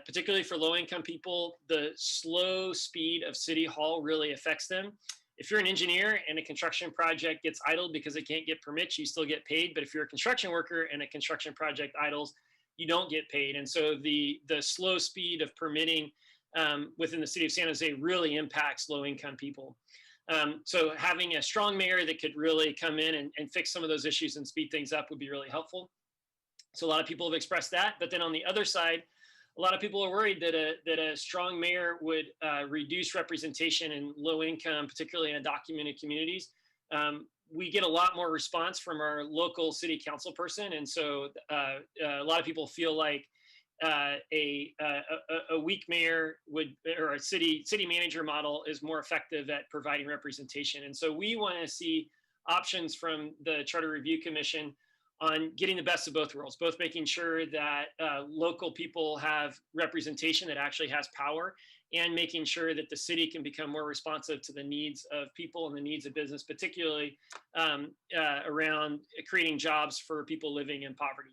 particularly for low-income people, the slow speed of City Hall really affects them. If you're an engineer and a construction project gets idled because it can't get permits, you still get paid. But if you're a construction worker and a construction project idles, you don't get paid. And so the slow speed of permitting within the city of San Jose really impacts low-income people. So having a strong mayor that could really come in and fix some of those issues and speed things up would be really helpful. So a lot of people have expressed that. But then on the other side, a lot of people are worried that a strong mayor would reduce representation in low income, particularly in undocumented communities. We get a lot more response from our local city council person. And so a lot of people feel like a weak mayor or a city manager model is more effective at providing representation. And so we want to see options from the Charter Review Commission on getting the best of both worlds, both making sure that local people have representation that actually has power, and making sure that the city can become more responsive to the needs of people and the needs of business, particularly around creating jobs for people living in poverty.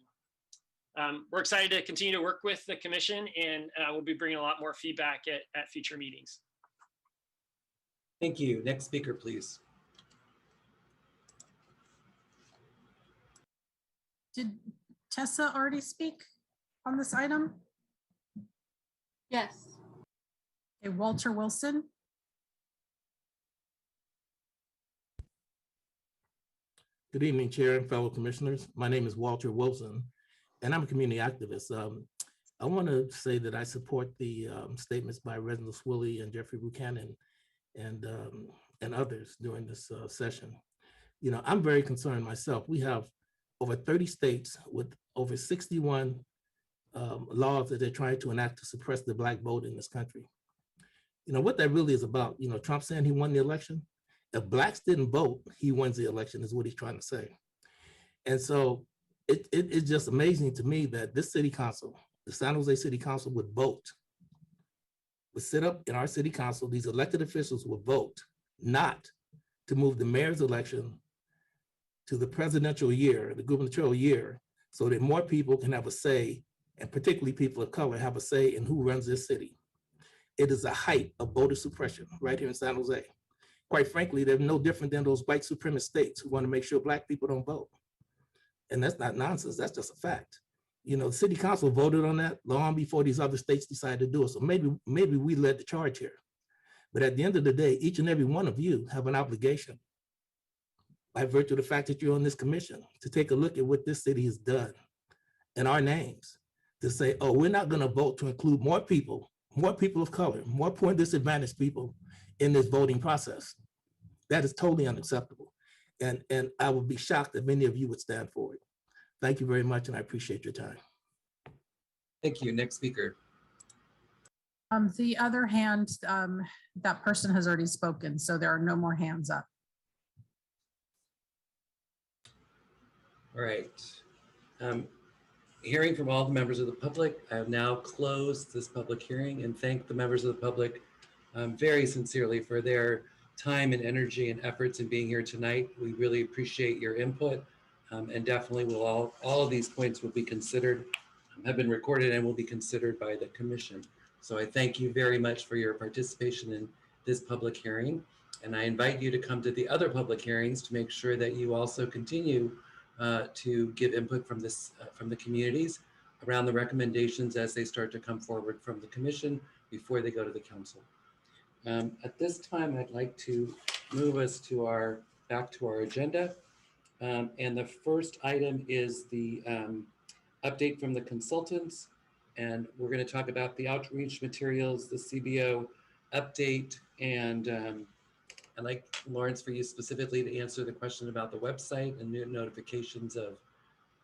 We're excited to continue to work with the commission, and we'll be bringing a lot more feedback at future meetings. Thank you. Next speaker, please. Did Tessa already speak on this item? Yes. Okay, Walter Wilson. Good evening, Chair and fellow commissioners. My name is Walter Wilson, and I'm a community activist. I want to say that I support the statements by Reginald Swilley and Jeffrey Buchanan and others during this session. You know, I'm very concerned myself. We have over 30 states with over 61 laws that they're trying to enact to suppress the Black vote in this country. You know, what that really is about, you know, Trump saying he won the election. If Blacks didn't vote, he wins the election is what he's trying to say. And so it's just amazing to me that this city council, the San Jose City Council, would vote, would sit up in our city council, these elected officials would vote not to move the mayor's election to the presidential year, the gubernatorial year, so that more people can have a say, and particularly people of color have a say in who runs this city. It is a height of voter suppression right here in San Jose. Quite frankly, they're no different than those white supremacist states who want to make sure Black people don't vote. And that's not nonsense, that's just a fact. You know, the city council voted on that long before these other states decided to do it. So maybe we led the charge here. But at the end of the day, each and every one of you have an obligation, by virtue of the fact that you're on this commission, to take a look at what this city has done in our names, to say, oh, we're not going to vote to include more people more people of color, more poor and disadvantaged people in this voting process. That is totally unacceptable. And I would be shocked if many of you would stand for it. Thank you very much, and I appreciate your time. Thank you. Next speaker. The other hand, that person has already spoken, so there are no more hands up. All right. Hearing from all the members of the public, I have now closed this public hearing and thank the members of the public very sincerely for their time and energy and efforts in being here tonight. We really appreciate your input, and definitely will all of these points will be considered, have been recorded and will be considered by the commission. So I thank you very much for your participation in this public hearing. And I invite you to come to the other public hearings to make sure that you also continue to give input from the communities around the recommendations as they start to come forward from the commission before they go to the council. At this time, I'd like to move us to back to our agenda. And the first item is the update from the consultants. And we're going to talk about the outreach materials, the CBO update, and I'd like, Lawrence, for you specifically to answer the question about the website and new notifications of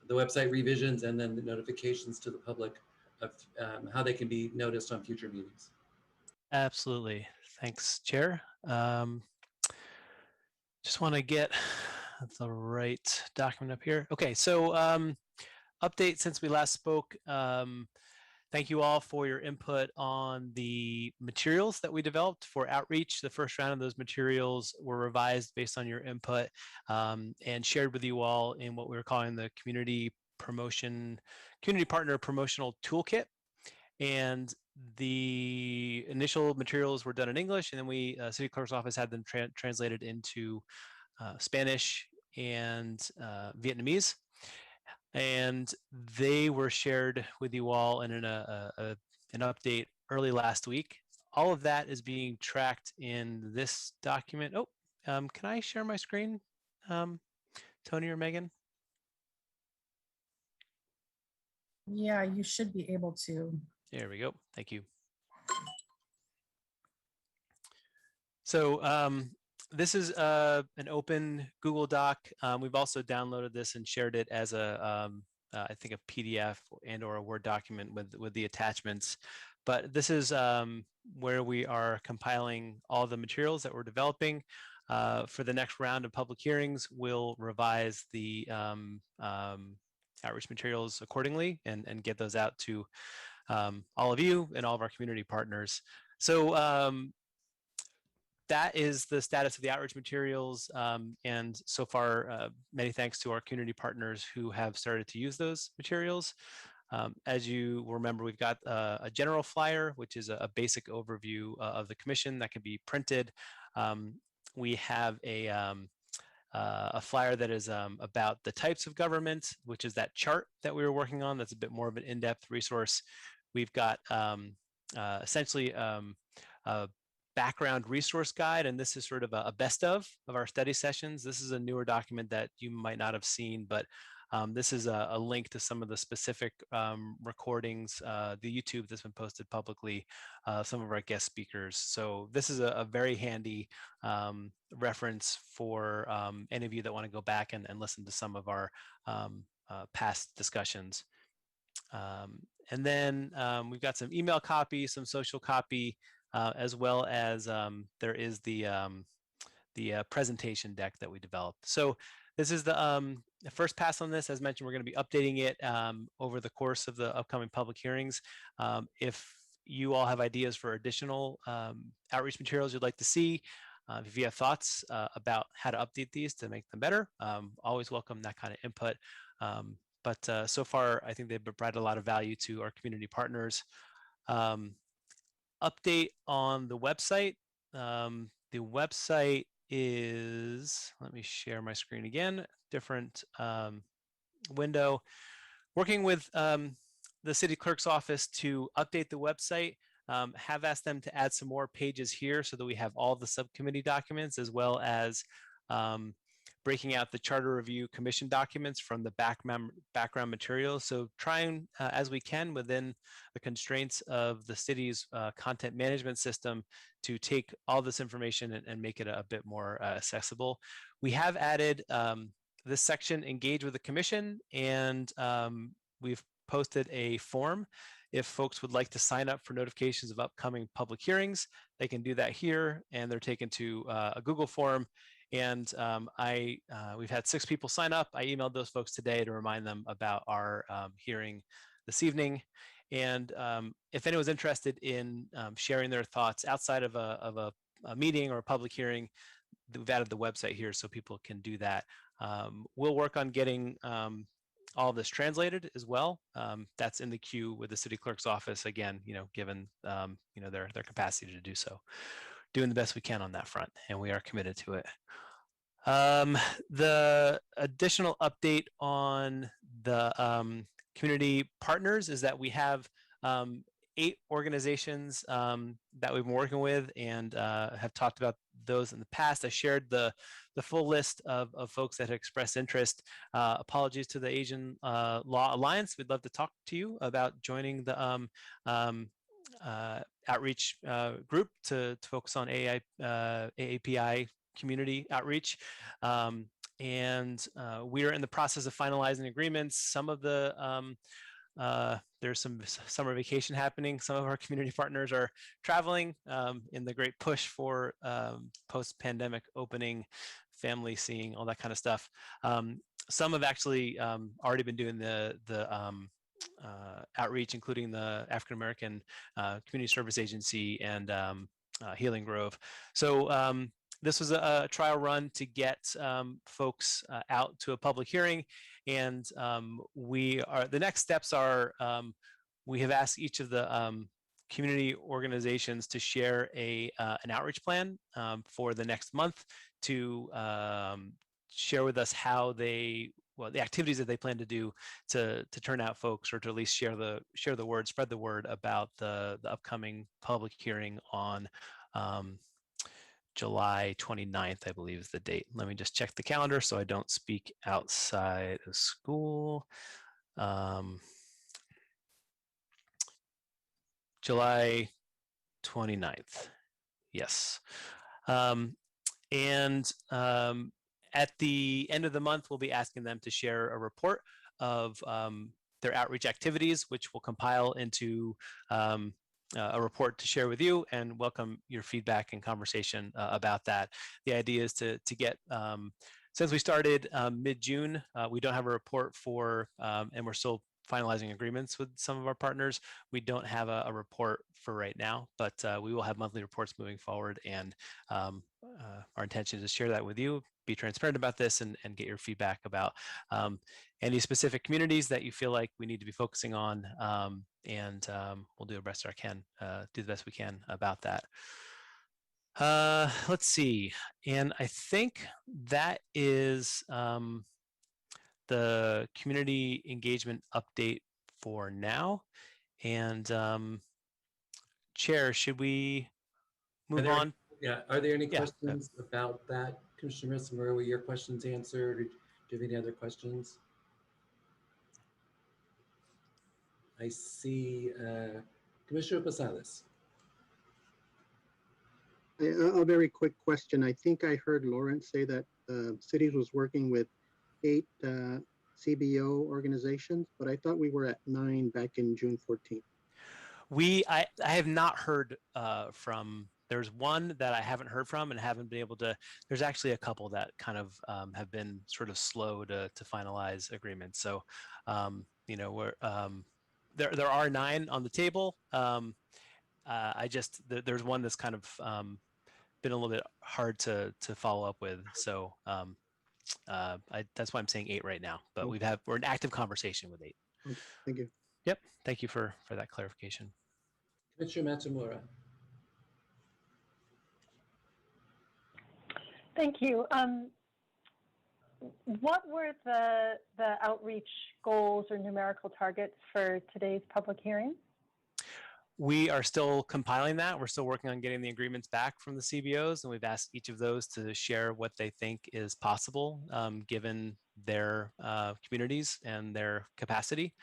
the website revisions, and then the notifications to the public of how they can be noticed on future meetings. Absolutely. Thanks, Chair. Just want to get the right document up here. Okay, so update since we last spoke. Thank you all for your input on the materials that we developed for outreach. The first round of those materials were revised based on your input and shared with you all in what we were calling the community partner promotional toolkit. And the initial materials were done in English, and then we, City Clerk's Office, had them translated into Spanish and Vietnamese. And they were shared with you all in an update early last week. All of that is being tracked in this document. Oh, can I share my screen, Tony or Megan? Yeah, you should be able to. There we go. Thank you. So this is an open Google Doc. We've also downloaded this and shared it as I think a PDF and/or a Word document with the attachments. But this is where we are compiling all the materials that we're developing. For the next round of public hearings, we'll revise the outreach materials accordingly and get those out to all of you and all of our community partners. So that is the status of the outreach materials. And so far, many thanks to our community partners who have started to use those materials. As you remember, we've got a general flyer, which is a basic overview of the commission that can be printed. We have a flyer that is about the types of government, which is that chart that we were working on. That's a bit more of an in-depth resource. We've got essentially a background resource guide, and this is sort of a best of our study sessions. This is a newer document that you might not have seen, but this is a link to some of the specific recordings, the YouTube that's been posted publicly, some of our guest speakers. So this is a very handy reference for any of you that want to go back and listen to some of our past discussions. And then we've got some email copy, some social copy, as well as there is the presentation deck that we developed. So this is the first pass on this. As mentioned, we're going to be updating it over the course of the upcoming public hearings. If you all have ideas for additional outreach materials you'd like to see, if you have thoughts about how to update these to make them better, always welcome that kind of input. But so far, I think they've provided a lot of value to our community partners. Update on the website. The website is, let me share my screen again, different window. Working with the City Clerk's Office to update the website. Have asked them to add some more pages here so that we have all the subcommittee documents, as well as breaking out the Charter Review Commission documents from the background materials. So trying as we can within the constraints of the city's content management system to take all this information and make it a bit more accessible. We have added this section, engage with the commission, and we've posted a form. If folks would like to sign up for notifications of upcoming public hearings, they can do that here, and they're taken to a Google form. And we've had 6 people sign up. I emailed those folks today to remind them about our hearing this evening. And if anyone's interested in sharing their thoughts outside of a meeting or a public hearing, we've added the website here so people can do that. We'll work on getting all of this translated as well. That's in the queue with the city clerk's office, again, given their capacity to do so. Doing the best we can on that front, and we are committed to it. The additional update on the community partners is that we have 8 organizations that we've been working with and have talked about those in the past. I shared the full list of folks that have expressed interest. Apologies to the Asian Law Alliance. We'd love to talk to you about joining the outreach group to focus on AAPI community outreach. And we are in the process of finalizing agreements. Some of the there's some summer vacation happening. Some of our community partners are traveling in the great push for post-pandemic opening, family seeing, all that kind of stuff. Some have actually already been doing the outreach, including the African American Community Service Agency and Healing Grove. So this was a trial run to get folks out to a public hearing, and the next steps are we have asked each of the community organizations to share an outreach plan for the next month to share with us how the activities that they plan to do to turn out folks, or to at least share the word, spread the word about the upcoming public hearing on July 29th, I believe is the date. Let me just check the calendar so I don't speak outside of school. July 29th, yes. At the end of the month, we'll be asking them to share a report of their outreach activities, which will compile into a report to share with you, and welcome your feedback and conversation about that. The idea is to get, since we started mid-June, we don't have a report for, and we're still finalizing agreements with some of our partners. We don't have a report for right now, but we will have monthly reports moving forward, and our intention is to share that with you, be transparent about this, and get your feedback about any specific communities that you feel like we need to be focusing on, and we'll do the best we can about that. Let's see, and I think that is the community engagement update for now. And Chair, should we move on? Yeah, are there any questions about that? Commissioner Missimura, were your questions answered? Or do you have any other questions? I see Commissioner Posades. A very quick question. I think I heard Lawrence say that cities was working with 8 CBO organizations, but I thought we were at 9 back in June 14th. I have not heard from, there's one that I haven't heard from and haven't been able to, there's actually a couple that kind of have been sort of slow to finalize agreements. So, we're, there are 9 on the table. There's one that's kind of been a little bit hard to follow up with. So that's why I'm saying 8 right now, but we're in active conversation with 8. Okay, thank you. Yep, thank you for that clarification. Commissioner Matsumura. Thank you. What were the outreach goals or numerical targets for today's public hearing? We are still compiling that. We're still working on getting the agreements back from the CBOs, and we've asked each of those to share what they think is possible given their communities and their capacity.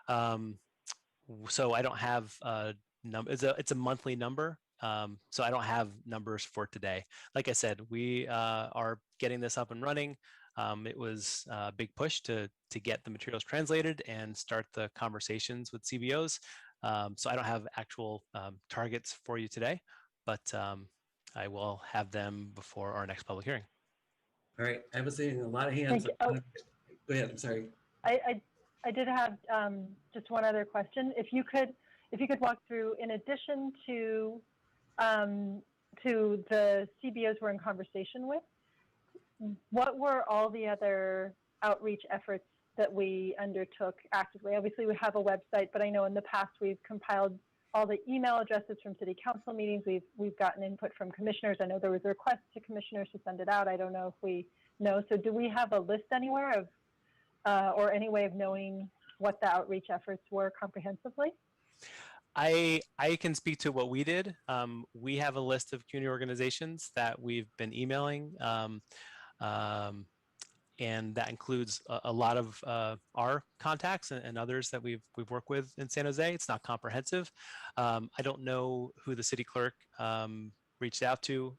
So I don't have a number. It's a monthly number. So I don't have numbers for today. Like I said, we are getting this up and running. It was a big push to get the materials translated and start the conversations with CBOs. So I don't have actual targets for you today, but I will have them before our next public hearing. All right, I was seeing a lot of hands. Oh, go ahead, I'm sorry. I did have just one other question. If you could walk through, in addition to the CBOs we're in conversation with, what were all the other outreach efforts that we undertook actively? Obviously, we have a website, but I know in the past we've compiled all the email addresses from city council meetings. We've gotten input from commissioners. I know there was a request to commissioners to send it out. I don't know if we know. So do we have a list anywhere of, or any way of knowing what the outreach efforts were comprehensively? I can speak to what we did. We have a list of community organizations that we've been emailing. And that includes a lot of our contacts and others that we've worked with in San Jose. It's not comprehensive. I don't know who the city clerk reached out to,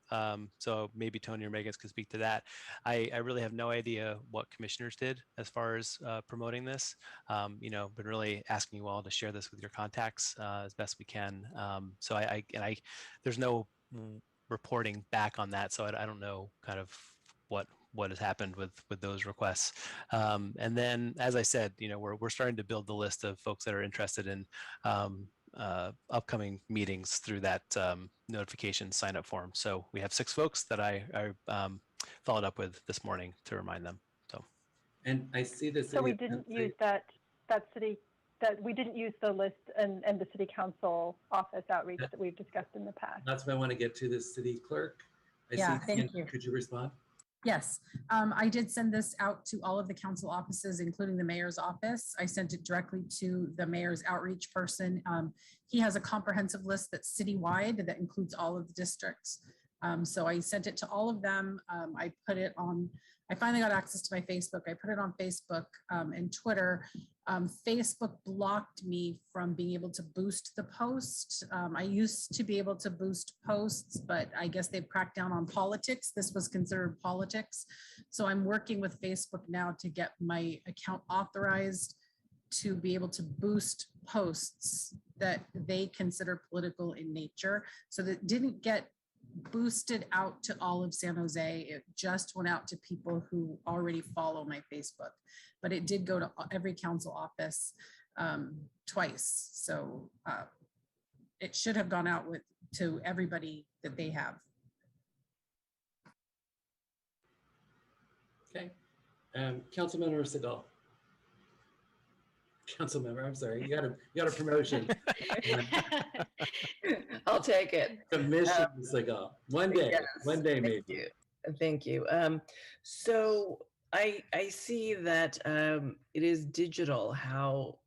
so maybe Tony or Megan could speak to that. I really have no idea what commissioners did as far as promoting this. Been really asking you all to share this with your contacts as best we can. So there's no reporting back on that, so I don't know kind of what has happened with those requests. And then, as I said, we're starting to build the list of folks that are interested in upcoming meetings through that notification sign up form. So we have 6 folks that I followed up with this morning to remind them. So, and I see this. So we didn't use we didn't use the list and the city council office outreach that we've discussed in the past. That's what I want to get to the city clerk. Thank you. Could you respond? Yes, I did send this out to all of the council offices, including the mayor's office. I sent it directly to the mayor's outreach person. He has a comprehensive list that's citywide that includes all of the districts. So I sent it to all of them. I put it on, I finally got access to my Facebook. I put it on Facebook and Twitter. Facebook blocked me from being able to boost the post. I used to be able to boost posts, but I guess they've cracked down on politics. This was considered politics. So I'm working with Facebook now to get my account authorized to be able to boost posts that they consider political in nature. So that didn't get boosted out to all of San Jose. It just went out to people who already follow my Facebook, but it did go to every council office twice. So it should have gone out to everybody that they have. Okay, Councilmember Segal. Councilmember, I'm sorry, you got a promotion. I'll take it. Commissioner Segal. One day maybe. Thank you. So I see that it is digital how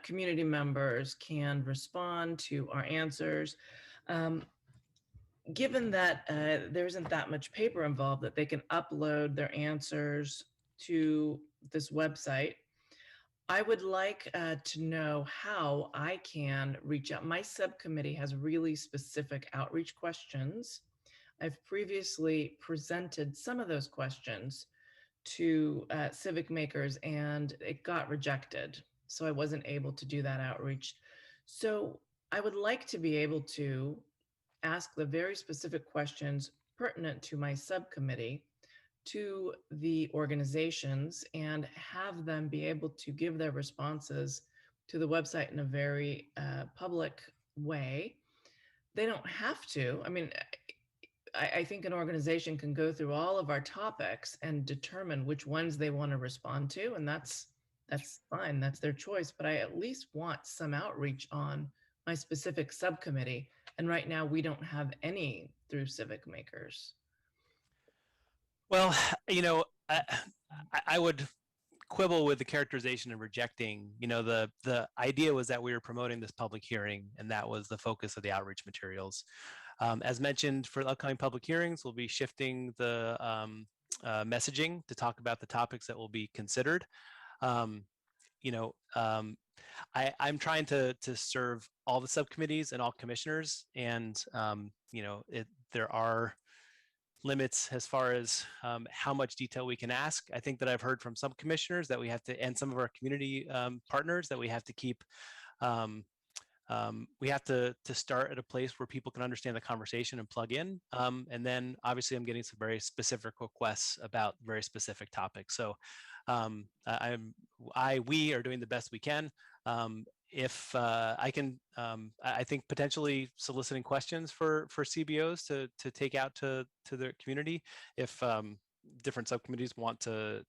community members can respond to our answers. Given that there isn't that much paper involved, that they can upload their answers to this website, I would like to know how I can reach out. My subcommittee has really specific outreach questions. I've previously presented some of those questions to civic makers and it got rejected. So I wasn't able to do that outreach. So I would like to be able to ask the very specific questions pertinent to my subcommittee to the organizations and have them be able to give their responses to the website in a very public way. They don't have to. I mean, I think an organization can go through all of our topics and determine which ones they want to respond to, and that's fine, that's their choice, but I at least want some outreach on my specific subcommittee. And right now we don't have any through civic makers. Well, I would quibble with the characterization of rejecting. You know, the idea was that we were promoting this public hearing, and that was the focus of the outreach materials. As mentioned, for upcoming public hearings, we'll be shifting the messaging to talk about the topics that will be considered. You know, I'm trying to serve all the subcommittees and all commissioners, and you know, there are limits as far as how much detail we can ask. I think that I've heard from some commissioners that we have to, and some of our community partners, that we have to keep, we have to start at a place where people can understand the conversation and plug in. And then obviously I'm getting some very specific requests about very specific topics. So we are doing the best we can. If I can, I think potentially soliciting questions for CBOs to take out to the community, if different subcommittees want to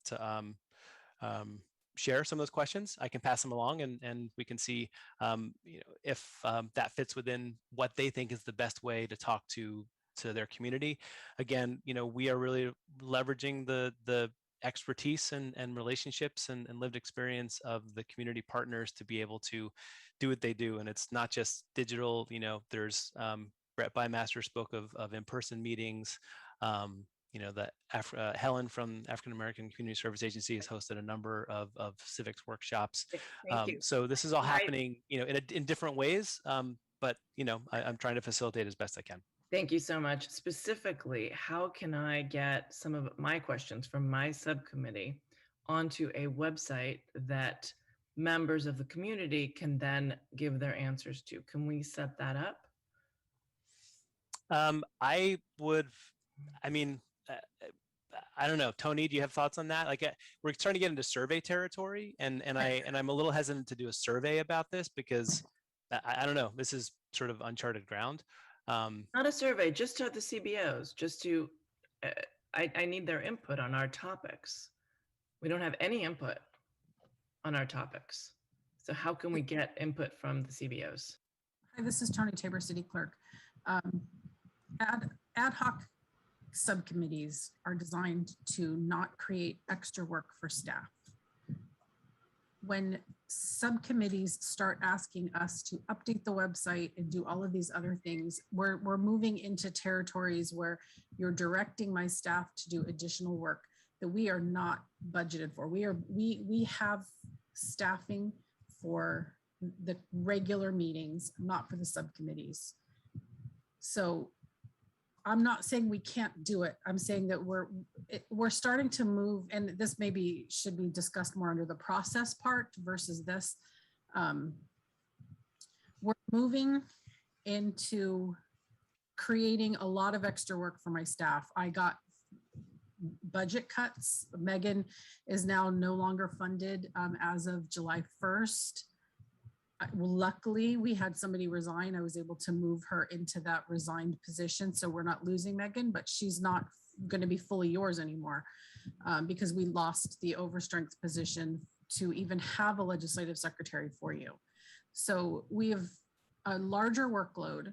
share some of those questions, I can pass them along, and we can see, you know, if that fits within what they think is the best way to talk to their community. Again, you know, we are really leveraging the expertise and relationships and lived experience of the community partners to be able to do what they do. And it's not just digital. You know, there's Brett Bymaster spoke of in-person meetings. You know, that Helen from African American Community Service Agency has hosted a number of civics workshops. Thank you. So this is all happening, you know, in different ways. But you know, I'm trying to facilitate as best I can. Thank you so much. Specifically, how can I get some of my questions from my subcommittee onto a website that members of the community can then give their answers to? Can we set that up? I mean, I don't know. Tony, do you have thoughts on that? Like, we're starting to get into survey territory, and I'm a little hesitant to do a survey about this because I don't know. This is sort of uncharted ground. Not a survey, just to the CBOs, just to, I need their input on our topics. We don't have any input on our topics. So how can we get input from the CBOs? Hi, this is Tony Tabor, City Clerk. Ad hoc subcommittees are designed to not create extra work for staff. When subcommittees start asking us to update the website and do all of these other things, we're moving into territories where you're directing my staff to do additional work that we are not budgeted for. We have staffing for the regular meetings, not for the subcommittees. So I'm not saying we can't do it. I'm saying that we're starting to move, and this maybe should be discussed more under the process part versus this. We're moving into creating a lot of extra work for my staff. I got budget cuts. Megan is now no longer funded as of July 1st. Luckily, we had somebody resign. I was able to move her into that resigned position. So we're not losing Megan, but she's not going to be fully yours anymore because we lost the overstrength position to even have a legislative secretary for you. So we have a larger workload.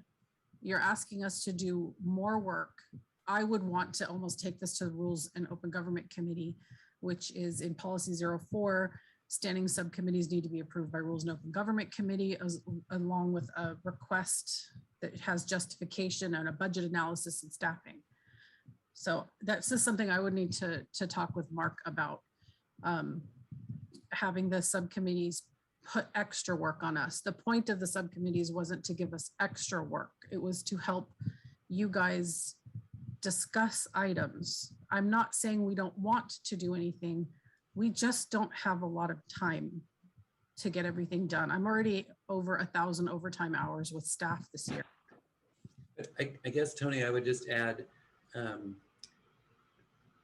You're asking us to do more work. I would want to almost take this to the Rules and Open Government Committee, which is in Policy 04. Standing subcommittees need to be approved by Rules and Open Government Committee, along with a request that has justification and a budget analysis and staffing. So that's just something I would need to talk with Mark about, having the subcommittees put extra work on us. The point of the subcommittees wasn't to give us extra work. It was to help you guys discuss items. I'm not saying we don't want to do anything. We just don't have a lot of time to get everything done. I'm already over 1,000 overtime hours with staff this year. I guess, Tony, I would just add,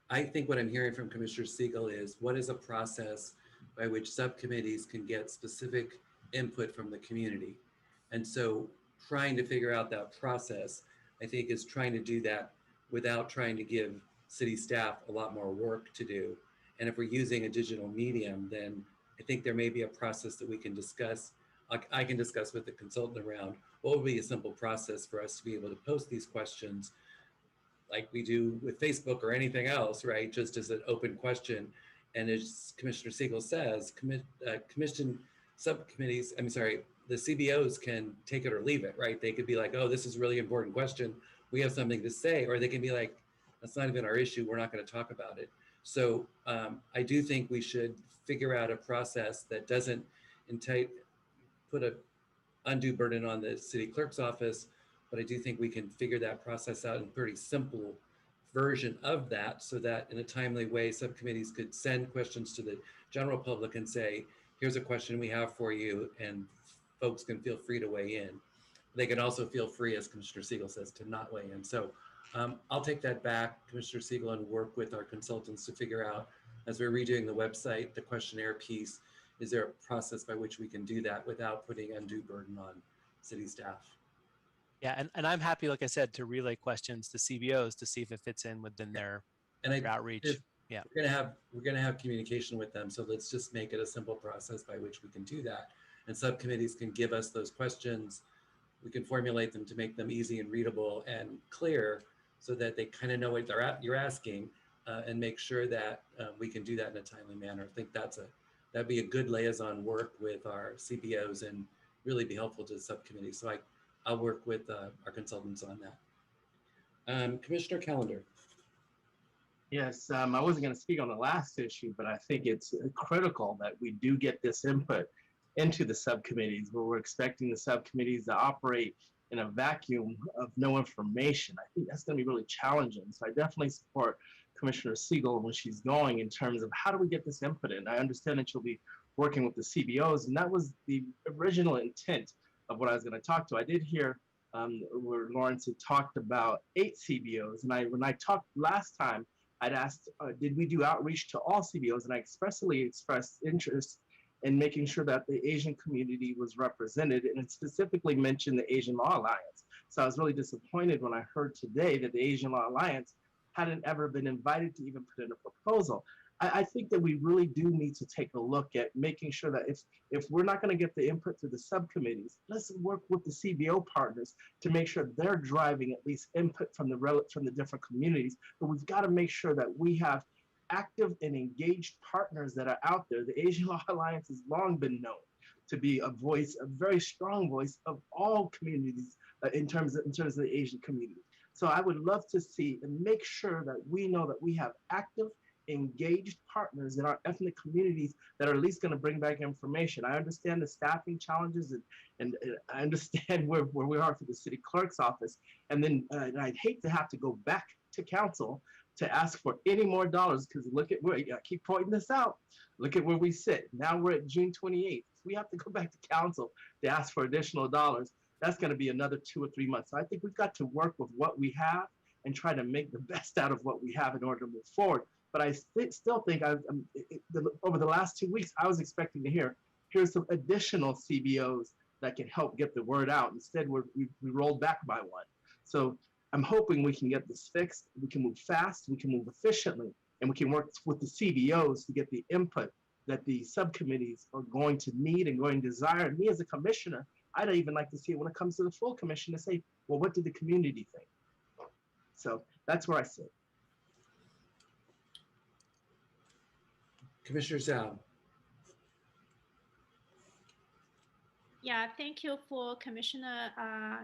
I think what I'm hearing from Commissioner Siegel is what is a process by which subcommittees can get specific input from the community. And so trying to figure out that process, I think, is trying to do that without trying to give city staff a lot more work to do. And if we're using a digital medium, then I think there may be a process that we can discuss. I can discuss with the consultant around what would be a simple process for us to be able to post these questions like we do with Facebook or anything else, right? Just as an open question And as Commissioner Siegel says, commission subcommittees, the CBOs can take it or leave it, right? They could be like, oh, this is a really important question. We have something to say, or they can be like, that's not even our issue. We're not going to talk about it. So I do think we should figure out a process that doesn't put an undue burden on the city clerk's office, but I do think we can figure that process out in a pretty simple version of that, so that in a timely way, subcommittees could send questions to the general public and say, here's a question we have for you, and folks can feel free to weigh in. They can also feel free, as Commissioner Siegel says, to not weigh in. So I'll take that back, Commissioner Siegel, and work with our consultants to figure out, as we're redoing the website, the questionnaire piece, is there a process by which we can do that without putting undue burden on city staff? Yeah, and I'm happy, like I said, to relay questions to CBOs to see if it fits in within their outreach. Yeah, we're gonna have communication with them, so let's just make it a simple process by which we can do that. And subcommittees can give us those questions. We can formulate them to make them easy and readable and clear, so that they kind of know what you're asking, and make sure that we can do that in a timely manner. I think that'd be a good liaison work with our CBOs and really be helpful to the subcommittee. So I'll work with our consultants on that. Commissioner Callender. Yes, I wasn't going to speak on the last issue, but I think it's critical that we do get this input into the subcommittees, where we're expecting the subcommittees to operate in a vacuum of no information. I think that's going to be really challenging. So I definitely support Commissioner Siegel when she's going in terms of how do we get this input in. I understand that you'll be working with the CBOs, and that was the original intent of what I was going to talk to. I did hear where Lawrence had talked about 8 CBOs, and when I talked last time, I'd asked, did we do outreach to all CBOs? And I expressly expressed interest in making sure that the Asian community was represented, and it specifically mentioned the Asian Law Alliance. So I was really disappointed when I heard today that the Asian Law Alliance hadn't ever been invited to even put in a proposal. I think that we really do need to take a look at making sure that if we're not going to get the input through the subcommittees, let's work with the CBO partners to make sure they're driving at least input from the different communities. But we've got to make sure that we have active and engaged partners that are out there. The Asian Law Alliance has long been known to be a voice, a very strong voice of all communities in terms of the Asian community. So I would love to see and make sure that we know that we have active, engaged partners in our ethnic communities that are at least going to bring back information. I understand the staffing challenges, and I understand where we are for the city clerk's office. And then and I'd hate to have to go back to council to ask for any more dollars, because look at where, I keep pointing this out, look at where we sit. Now we're at June 28th. We have to go back to council to ask for additional dollars. That's going to be another 2 or 3 months. So I think we've got to work with what we have and try to make the best out of what we have in order to move forward. But I still think over the last 2 weeks, I was expecting to here's some additional CBOs that can help get the word out. Instead, we rolled back by one. So I'm hoping we can get this fixed. We can move fast, we can move efficiently, and we can work with the CBOs to get the input that the subcommittees are going to need and going to desire. And me as a commissioner, I'd even like to see it when it comes to the full commission to say, well, what did the community think? So that's where I sit. Commissioner Zhao. Yeah, thank you for Commissioner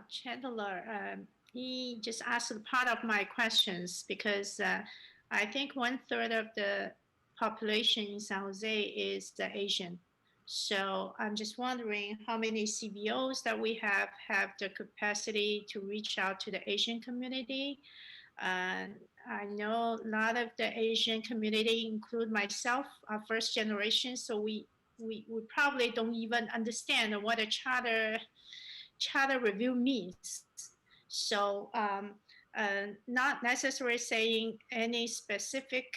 Chandler. He just asked part of my questions, because I think 1/3 of the population in San Jose is the Asian. So I'm just wondering how many CBOs that we have the capacity to reach out to the Asian community. I know a lot of the Asian community, include myself, are first generation, so we probably don't even understand what a charter review means. So not necessarily saying any specific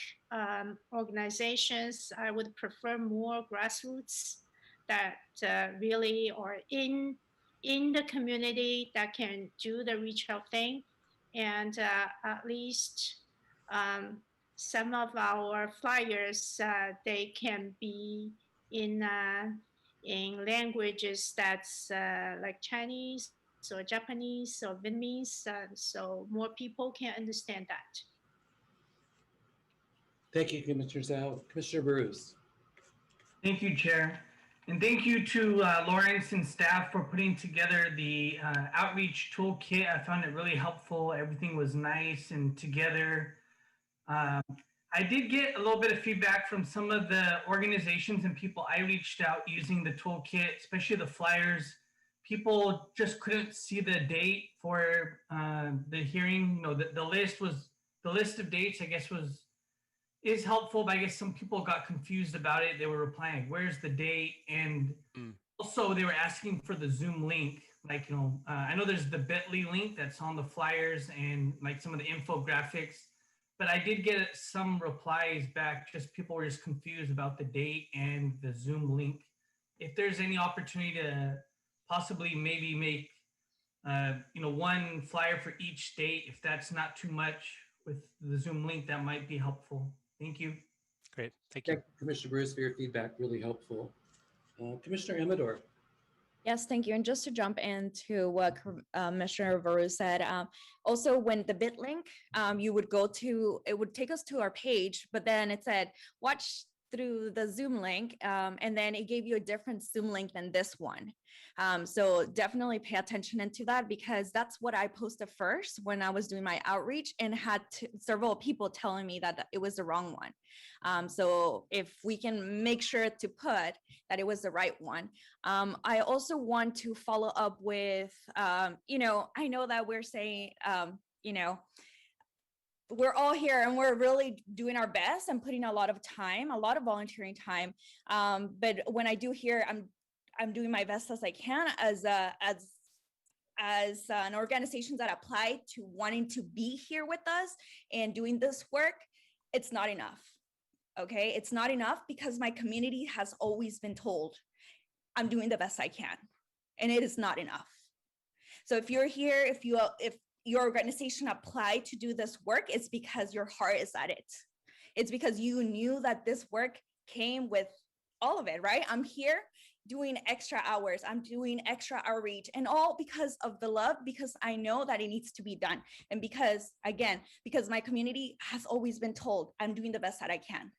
organizations. I would prefer more grassroots that really are in the community that can do the reach out thing. And at least some of our flyers, they can be in languages that's like Chinese or Japanese or Vietnamese, so more people can understand that. Thank you, Commissioner Zhao. Commissioner Bruce. Thank you, Chair. And thank you to Lawrence and staff for putting together the outreach toolkit. I found it really helpful. Everything was nice and together. I did get a little bit of feedback from some of the organizations and people I reached out using the toolkit, especially the flyers. People just couldn't see the date for the hearing. You know, the list of dates, I guess, is helpful, but I guess some people got confused about it. They were replying, where's the date? And also they were asking for the Zoom link. Like, you know, I know there's the bit.ly link that's on the flyers and like some of the infographics, but I did get some replies back. Just people were just confused about the date and the Zoom link. If there's any opportunity to possibly maybe make, you know, one flyer for each state, if that's not too much with the Zoom link, that might be helpful. Thank you. Great. Thank you. Thank you, Commissioner Bruce, for your feedback. Really helpful. Commissioner Amador. Yes, thank you. And just to jump into what Commissioner Veru said, also when the bit link, you would go to, it would take us to our page, but then it said, watch through the Zoom link, and then it gave you a different Zoom link than this one. So definitely pay attention into that, because that's what I posted first when I was doing my outreach, and had several people telling me that it was the wrong one. So if we can make sure to put that it was the right one. I also want to follow up with, you know, I know that we're saying, you know, we're all here and we're really doing our best and putting a lot of time, a lot of volunteering time. But when I do hear, I'm doing my best as I can as an organization that applied to wanting to be here with us and doing this work, it's not enough. Okay, it's not enough, because my community has always been told I'm doing the best I can, and it is not enough. So if you're here, if your organization applied to do this work, it's because your heart is at it. It's because you knew that this work came with all of it, right? I'm here doing extra hours, I'm doing extra outreach, and all because of the love, because I know that it needs to be done. And because, again, because my community has always been told I'm doing the best that I can,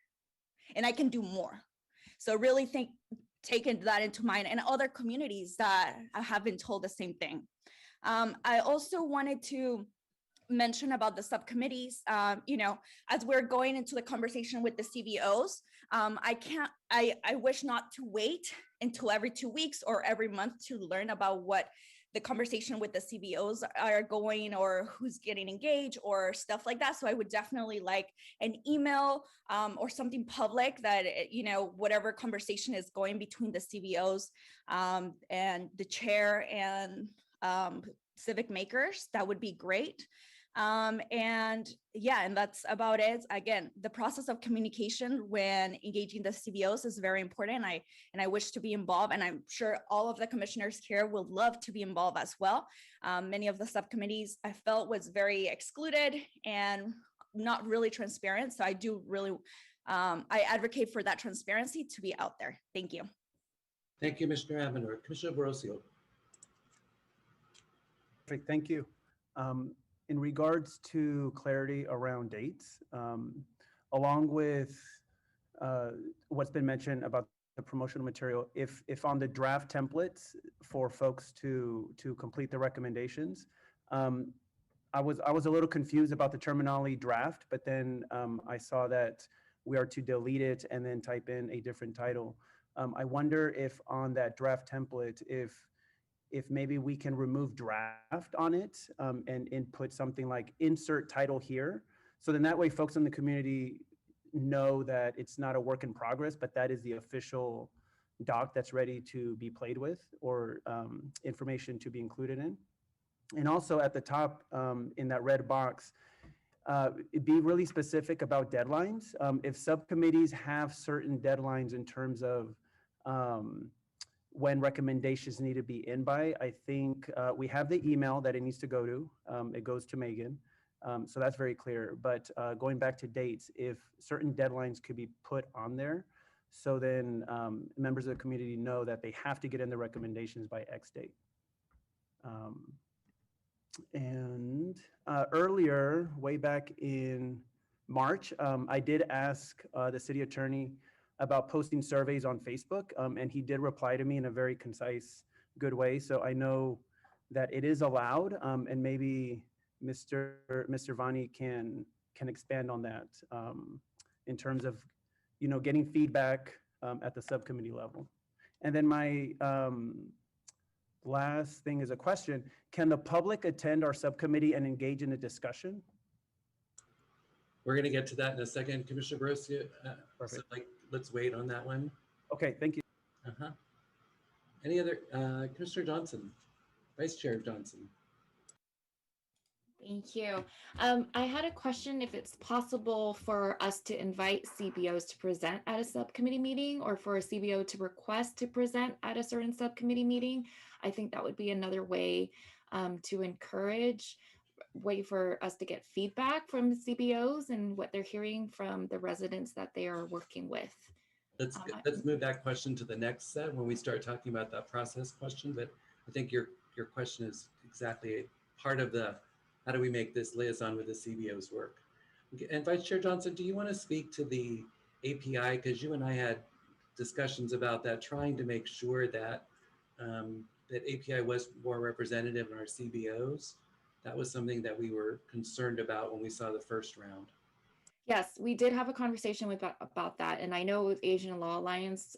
and I can do more. So really taking that into mind, and other communities that have been told the same thing. I also wanted to mention about the subcommittees. You know, as we're going into the conversation with the CBOs, I wish not to wait until every 2 weeks or every month to learn about what the conversation with the CBOs are going, or who's getting engaged or stuff like that. So I would definitely like an email or something public that, you know, whatever conversation is going between the CBOs and the chair and civic makers, that would be great. And yeah, and that's about it. Again, the process of communication when engaging the CBOs is very important. And I wish to be involved, and I'm sure all of the commissioners here would love to be involved as well. Many of the subcommittees I felt was very excluded and not really transparent. So I do really, I advocate for that transparency to be out there. Thank you. Thank you, Mr. Amador. Commissioner Borosio. Perfect, thank you. In regards to clarity around dates, along with what's been mentioned about the promotional material, if on the draft templates for folks to complete the recommendations, I was a little confused about the terminology draft, but then I saw that we are to delete it and then type in a different title. I wonder if on that draft template, if maybe we can remove draft on it and input something like insert title here. So then that way folks in the community know that it's not a work in progress, but that is the official doc that's ready to be played with, or information to be included in. And also at the top in that red box, be really specific about deadlines. If subcommittees have certain deadlines in terms of when recommendations need to be in by, I think we have the email that it needs to go to. It goes to Megan. So that's very clear. But going back to dates, if certain deadlines could be put on there, so then members of the community know that they have to get in the recommendations by X date. And earlier, way back in March, I did ask the city attorney about posting surveys on Facebook, and he did reply to me in a very concise, good way. So I know that it is allowed, and maybe Mr. Vani can expand on that in terms of, getting feedback at the subcommittee level. And then my last thing is a question: can the public attend our subcommittee and engage in a discussion? We're going to get to that in a second, Commissioner Borosio. So let's wait on that one. Okay, thank you. Any other, Commissioner Johnson, Vice Chair Johnson. Thank you. I had a question if it's possible for us to invite CBOs to present at a subcommittee meeting, or for a CBO to request to present at a certain subcommittee meeting. I think that would be another way to encourage, way for us to get feedback from CBOs and what they're hearing from the residents that they are working with. Let's move that question to the next set when we start talking about that process question. But I think your question is exactly part of the, how do we make this liaison with the CBOs work? And Vice Chair Johnson, do you want to speak to the API? Because you and I had discussions about that, trying to make sure that that API was more representative in our CBOs. That was something that we were concerned about when we saw the first round. Yes, we did have a conversation about that. And I know with Asian Law Alliance,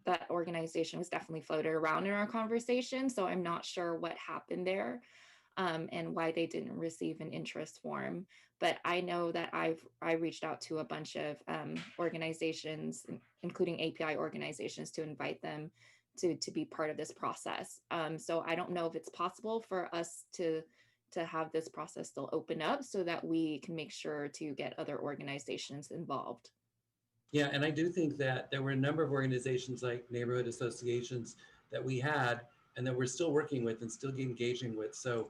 that organization was definitely floated around in our conversation. So I'm not sure what happened there and why they didn't receive an interest form. But I know that I reached out to a bunch of organizations, including API organizations, to invite them to be part of this process. So I don't know if it's possible for us to have this process still open up so that we can make sure to get other organizations involved. Yeah, and I do think that there were a number of organizations like neighborhood associations that we had and that we're still working with and still engaging with. So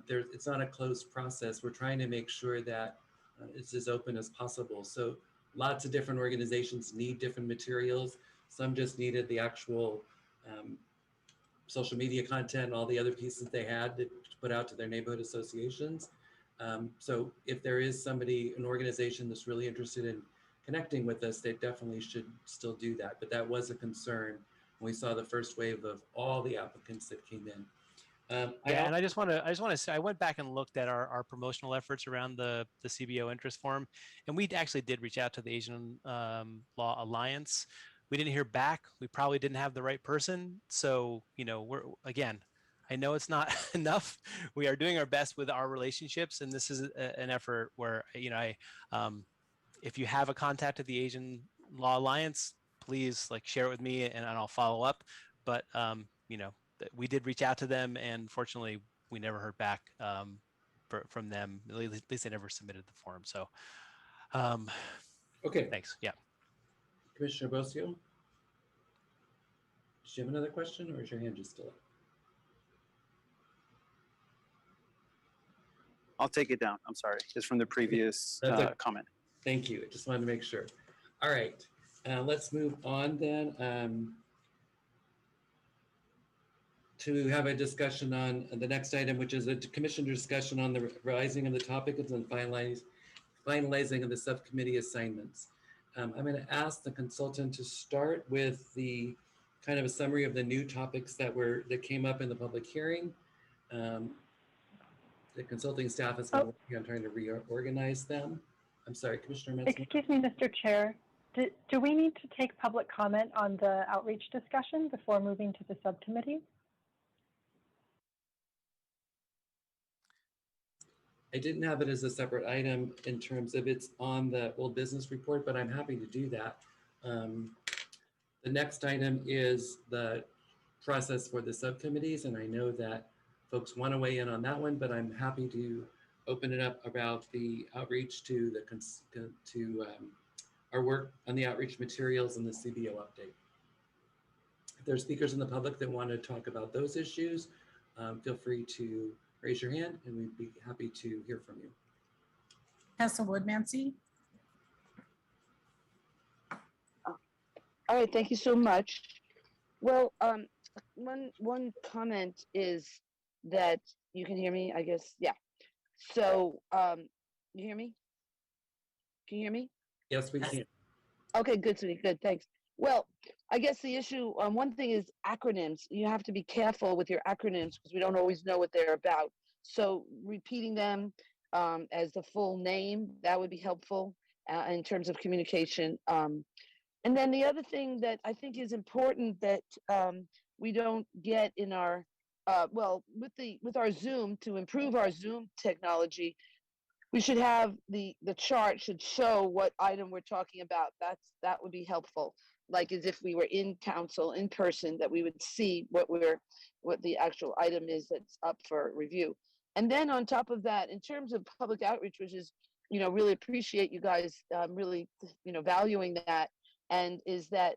it's not a closed process. We're trying to make sure that it's as open as possible. So lots of different organizations need different materials. Some just needed the actual social media content, all the other pieces they had to put out to their neighborhood associations. So if there is somebody, an organization that's really interested in connecting with us, they definitely should still do that. But that was a concern when we saw the first wave of all the applicants that came in. And I just want to say, I went back and looked at our promotional efforts around the CBO interest form, and we actually did reach out to the Asian Law Alliance. We didn't hear back. We probably didn't have the right person. So, again, I know it's not enough. We are doing our best with our relationships, and this is an effort where, if you have a contact at the Asian Law Alliance, please share it with me and I'll follow up. But, we did reach out to them, and fortunately we never heard back from them. At least they never submitted the form. So, okay. Thanks. Yeah. Commissioner Bosio, do you have another question, or is your hand just still up? I'll take it down. I'm sorry. Just from the previous comment. Thank you. I just wanted to make sure. All right. Let's move on then to have a discussion on the next item, which is a commission discussion on the revising of the topics and finalizing of the subcommittee assignments. I'm going to ask the consultant to start with the kind of a summary of the new topics that came up in the public hearing. The consulting staff has been working on trying to reorganize them. I'm sorry, Commissioner Metzger. Excuse me, Mr. Chair. Do we need to take public comment on the outreach discussion before moving to the subcommittee? I didn't have it as a separate item in terms of it's on the old business report, but I'm happy to do that. The next item is the process for the subcommittees, and I know that folks want to weigh in on that one, but I'm happy to open it up about the outreach to our work on the outreach materials and the CBO update. If there are speakers in the public that want to talk about those issues, feel free to raise your hand and we'd be happy to hear from you. Tessa Woodmansey. All right, thank you so much. Well, one comment is that you can hear me, I guess. Yeah. So you hear me? Can you hear me? Yes, we can. Okay, good, sweetie, good, thanks. Well, I guess the issue, one thing is acronyms. You have to be careful with your acronyms because we don't always know what they're about. So repeating them as the full name, that would be helpful in terms of communication. And then the other thing that I think is important that we don't get in our, well, with our Zoom, to improve our Zoom technology, we should have the chart should show what item we're talking about. That would be helpful. Like as if we were in council in person, that we would see what the actual item is that's up for review. And then on top of that, in terms of public outreach, which is, really appreciate you guys really, valuing that, and is that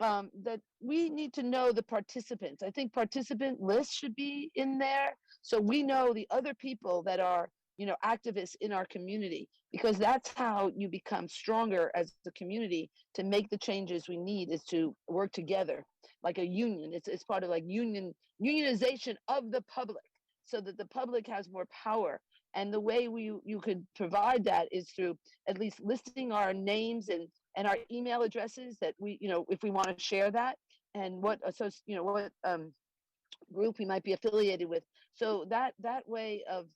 that we need to know the participants. I think participant lists should be in there so we know the other people that are activists in our community, because that's how you become stronger as a community to make the changes we need, is to work together like a union. It's part of like unionization of the public so that the public has more power. And the way you could provide that is through at least listing our names and our email addresses that we, if we want to share that, and what group we might be affiliated with. So that way of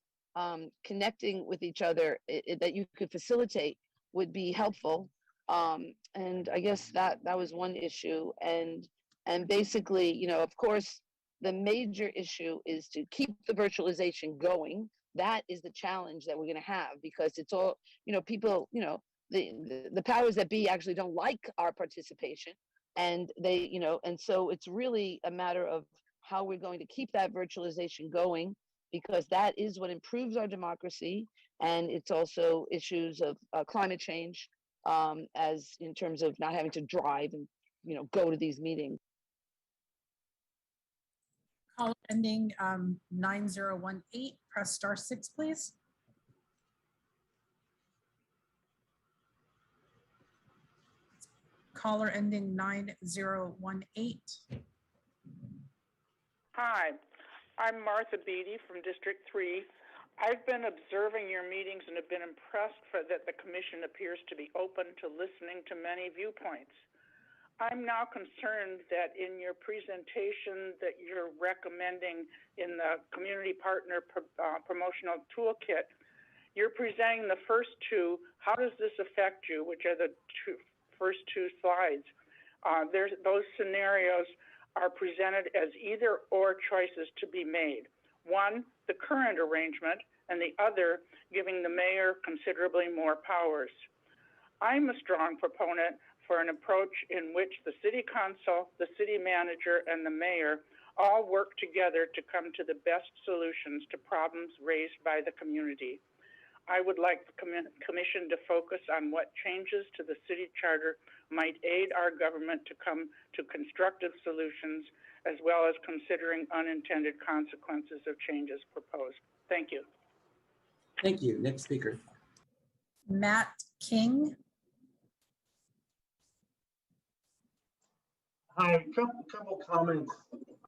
connecting with each other that you could facilitate would be helpful. And I guess that was one issue. And basically, of course, the major issue is to keep the virtualization going. That is the challenge that we're going to have, because it's all, people, the powers that be actually don't like our participation, and they, and so it's really a matter of how we're going to keep that virtualization going, because that is what improves our democracy. And it's also issues of climate change, as in terms of not having to drive and, go to these meetings. Call ending 9018, press *6, please. Caller ending 9018. Hi, I'm Martha Beatty from District 3. I've been observing your meetings and have been impressed that the commission appears to be open to listening to many viewpoints. I'm now concerned that in your presentation that you're recommending in the Community Partner Promotional Toolkit, you're presenting the first two. How does this affect you, which are the first two slides? Those scenarios are presented as either or choices to be made. One, the current arrangement, and the other, giving the mayor considerably more powers. I'm a strong proponent for an approach in which the city council, the city manager, and the mayor all work together to come to the best solutions to problems raised by the community. I would like the commission to focus on what changes to the city charter might aid our government to come to constructive solutions, as well as considering unintended consequences of changes proposed. Thank you. Thank you. Next speaker. Matt King. Hi, a couple comments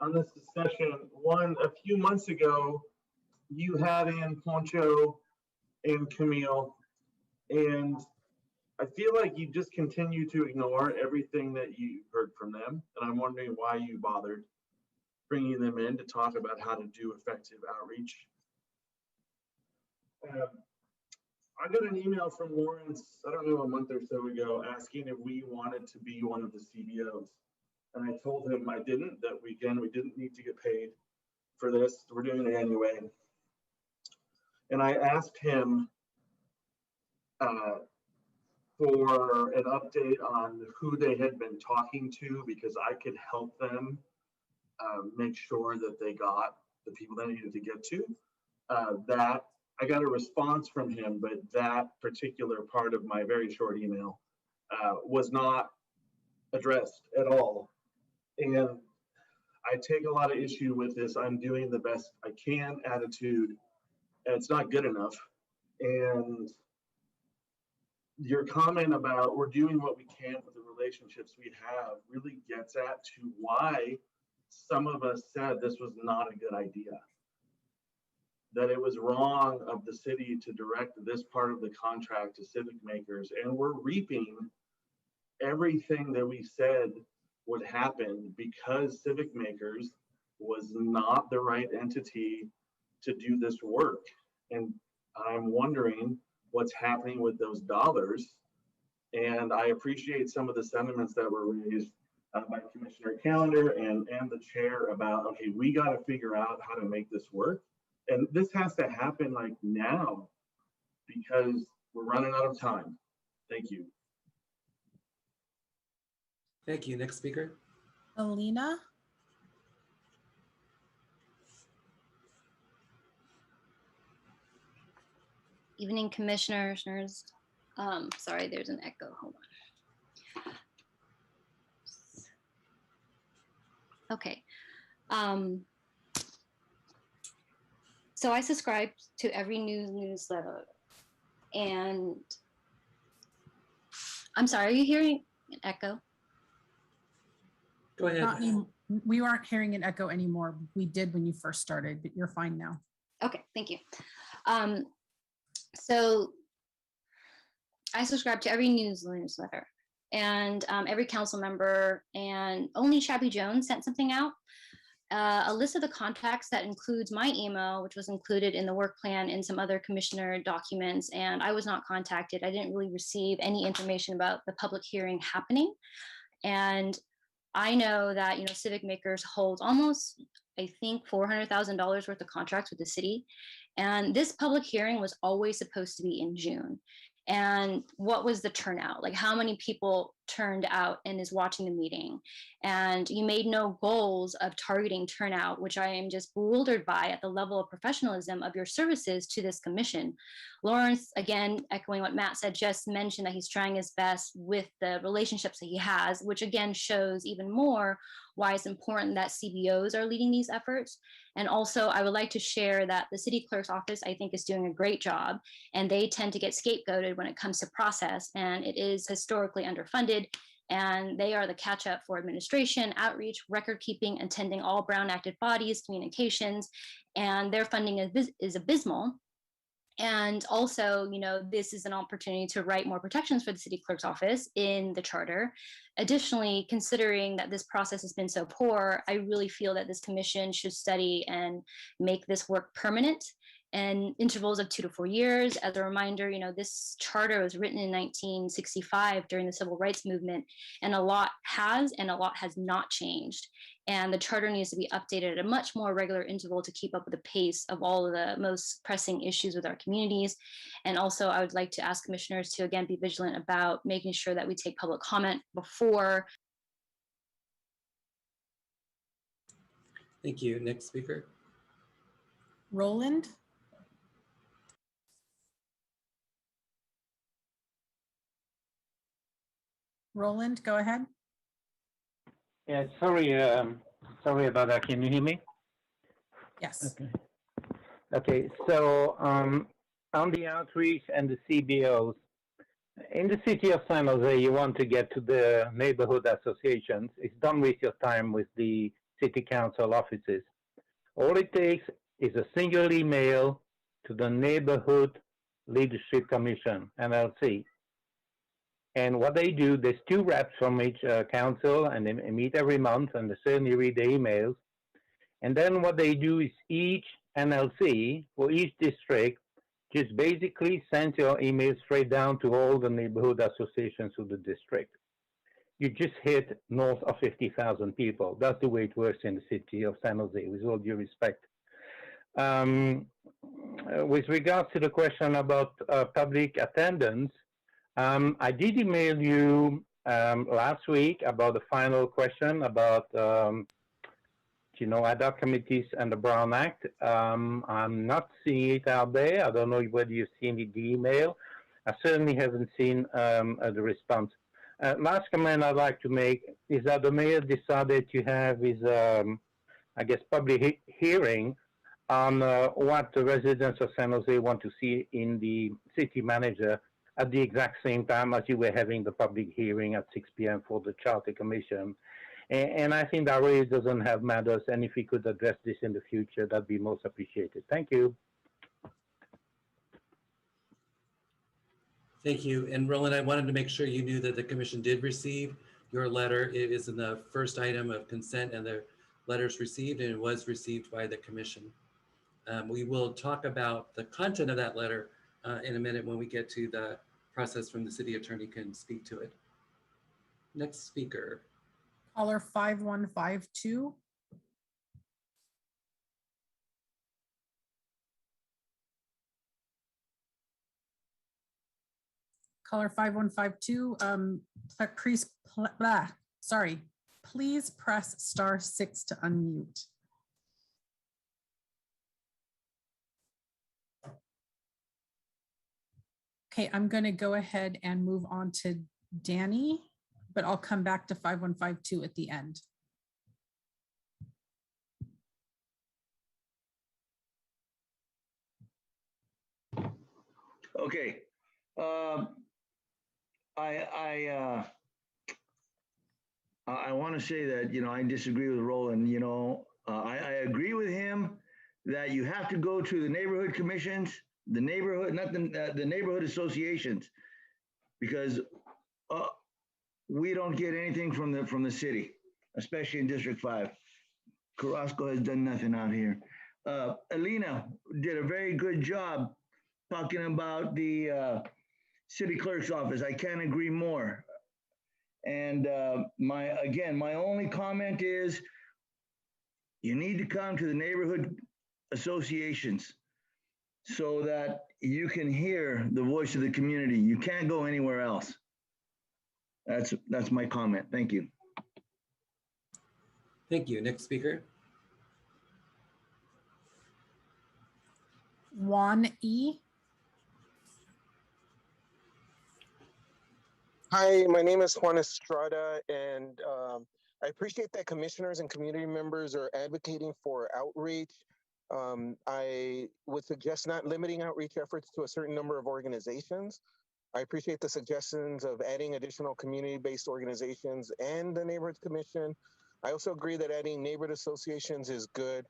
on this discussion. One, a few months ago, you had in Poncho and Camille, and I feel like you just continue to ignore everything that you heard from them, and I'm wondering why you bothered bringing them in to talk about how to do effective outreach. I got an email from Lawrence, I don't know, a month or so ago, asking if we wanted to be one of the CBOs. And I told him I didn't, that we didn't need to get paid for this. We're doing it anyway. And I asked him for an update on who they had been talking to, because I could help them make sure that they got the people they needed to get to. That I got a response from him, but that particular part of my very short email was not addressed at all. And I take a lot of issue with this "I'm doing the best I can" attitude, and it's not good enough. And your comment about we're doing what we can with the relationships we have really gets at to why some of us said this was not a good idea. that it was wrong of the city to direct this part of the contract to civic makers, and we're reaping everything that we said would happen because civic makers was not the right entity to do this work. And I'm wondering what's happening with those dollars. And I appreciate some of the sentiments that were raised by Commissioner Calendar and the chair about, okay, we got to figure out how to make this work. And this has to happen like now because we're running out of time. Thank you. Thank you. Next speaker. Alina. Evening, commissioners. Sorry, there's an echo. Hold on. Okay. So I subscribe to every newsletter, and I'm sorry, are you hearing an echo? Go ahead. We aren't hearing an echo anymore. We did when you first started, but you're fine now. Okay, thank you. So I subscribe to every newsletter and every council member, and only Shabby Jones sent something out. A list of the contacts that includes my email, which was included in the work plan and some other commissioner documents, and I was not contacted. I didn't really receive any information about the public hearing happening. And I know that, you know, Civic Makers holds almost, I think, $400,000 worth of contracts with the city. And this public hearing was always supposed to be in June. And what was the turnout? Like, how many people turned out and is watching the meeting? And you made no goals of targeting turnout, which I am just bewildered by at the level of professionalism of your services to this commission. Lawrence, again, echoing what Matt said, just mentioned that he's trying his best with the relationships that he has, which again shows even more why it's important that CBOs are leading these efforts. And also, I would like to share that the city clerk's office, I think, is doing a great job, and they tend to get scapegoated when it comes to process, and it is historically underfunded, and they are the catch-up for administration, outreach, record keeping, attending all Brown-acted bodies, communications, and their funding is abysmal. And also, you know, this is an opportunity to write more protections for the city clerk's office in the charter. Additionally, considering that this process has been so poor, I really feel that this commission should study and make this work permanent and intervals of 2 to 4 years. As a reminder, you know, this charter was written in 1965 during the civil rights movement, and a lot has and a lot has not changed. And the charter needs to be updated at a much more regular interval to keep up with the pace of all of the most pressing issues with our communities. And also, I would like to ask commissioners to, again, be vigilant about making sure that we take public comment before. Thank you. Next speaker. Roland. Roland, go ahead. Yeah, sorry about that. Can you hear me? Yes. Okay. So on the outreach and the CBOs, in the city of San Jose, you want to get to the neighborhood associations. It's don't waste your time with the city council offices. All it takes is a single email to the Neighborhood Leadership Commission, NLC. And what they do, there's 2 reps from each council, and they meet every month, and they certainly read the emails. And then what they do is each NLC for each district just basically sends your email straight down to all the neighborhood associations of the district. You just hit north of 50,000 people. That's the way it works in the city of San Jose, with all due respect. With regards to the question about public attendance, I did email you last week about the final question about, you know, ad hoc committees and the Brown Act. I'm not seeing it out there. I don't know whether you've seen the email. I certainly haven't seen the response. Last comment I'd like to make is that the mayor decided to have his, I guess, public hearing on what the residents of San Jose want to see in the city manager at the exact same time as you were having the public hearing at 6 p.m. for the Charter Commission. And I think that really doesn't have matters. And if we could address this in the future, that'd be most appreciated. Thank you. Thank you. And Roland, I wanted to make sure you knew that the commission did receive your letter. It is in the first item of consent and the letters received, and it was received by the commission. We will talk about the content of that letter in a minute when we get to the process from the city attorney can speak to it. Next speaker. Caller 5152. Caller 5152, please press *6 to unmute. Okay, I'm going to go ahead and move on to Danny, but I'll come back to 5152 at the end. Okay. I want to say that, I disagree with Roland. I agree with him that you have to go to the neighborhood commissions, the neighborhood, not the neighborhood associations, because we don't get anything from the city, especially in District 5. Carrasco has done nothing out here. Alina did a very good job talking about the city clerk's office. I can't agree more. And my only comment is you need to come to the neighborhood associations so that you can hear the voice of the community. You can't go anywhere else. That's my comment. Thank you. Thank you. Next speaker. Juan E. Hi, my name is Juan Estrada, and I appreciate that commissioners and community members are advocating for outreach. I would suggest not limiting outreach efforts to a certain number of organizations. I appreciate the suggestions of adding additional community-based organizations and the Neighborhood Commission. I also agree that adding neighborhood associations is good.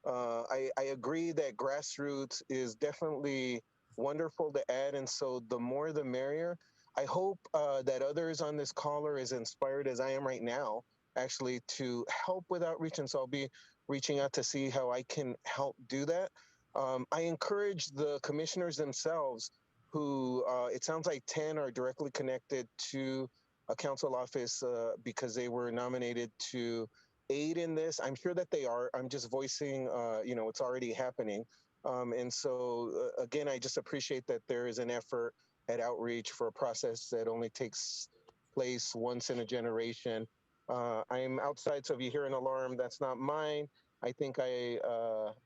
I agree that grassroots is definitely wonderful to add, and so the more the merrier. I hope that others on this call are as inspired as I am right now, actually, to help with outreach. And so I'll be reaching out to see how I can help do that. I encourage the commissioners themselves who, it sounds like 10 are directly connected to a council office because they were nominated to aid in this. I'm sure that they are. I'm just voicing, it's already happening. And so, again, I just appreciate that there is an effort at outreach for a process that only takes place once in a generation. I'm outside, so if you hear an alarm, that's not mine. I think I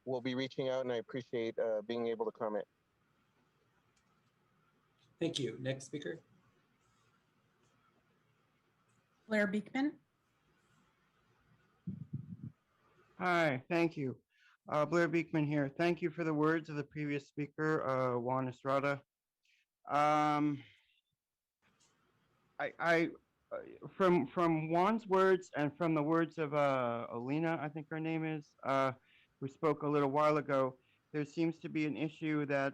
will be reaching out, and I appreciate being able to comment. Thank you. Next speaker. Blair Beekman. Hi, thank you. Blair Beekman here. Thank you for the words of the previous speaker, Juan Estrada. From Juan's words and from the words of Alina, I think her name is, who spoke a little while ago, there seems to be an issue that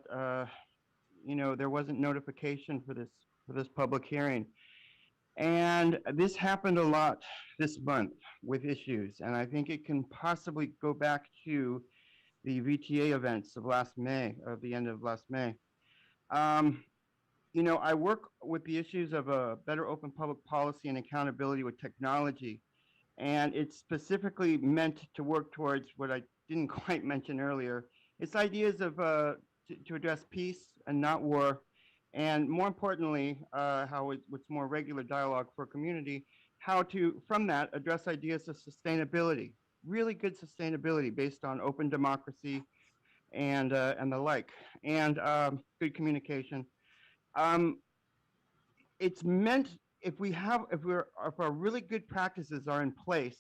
there wasn't notification for this public hearing, and this happened a lot this month with issues, and I think it can possibly go back to the VTA events of the end of last May. I work with the issues of a better open public policy and accountability with technology. And it's specifically meant to work towards what I didn't quite mention earlier. It's ideas of to address peace and not war. And more importantly, what's more regular dialogue for a community, how to, from that, address ideas of sustainability, really good sustainability based on open democracy and the like, and good communication. It's meant if our really good practices are in place,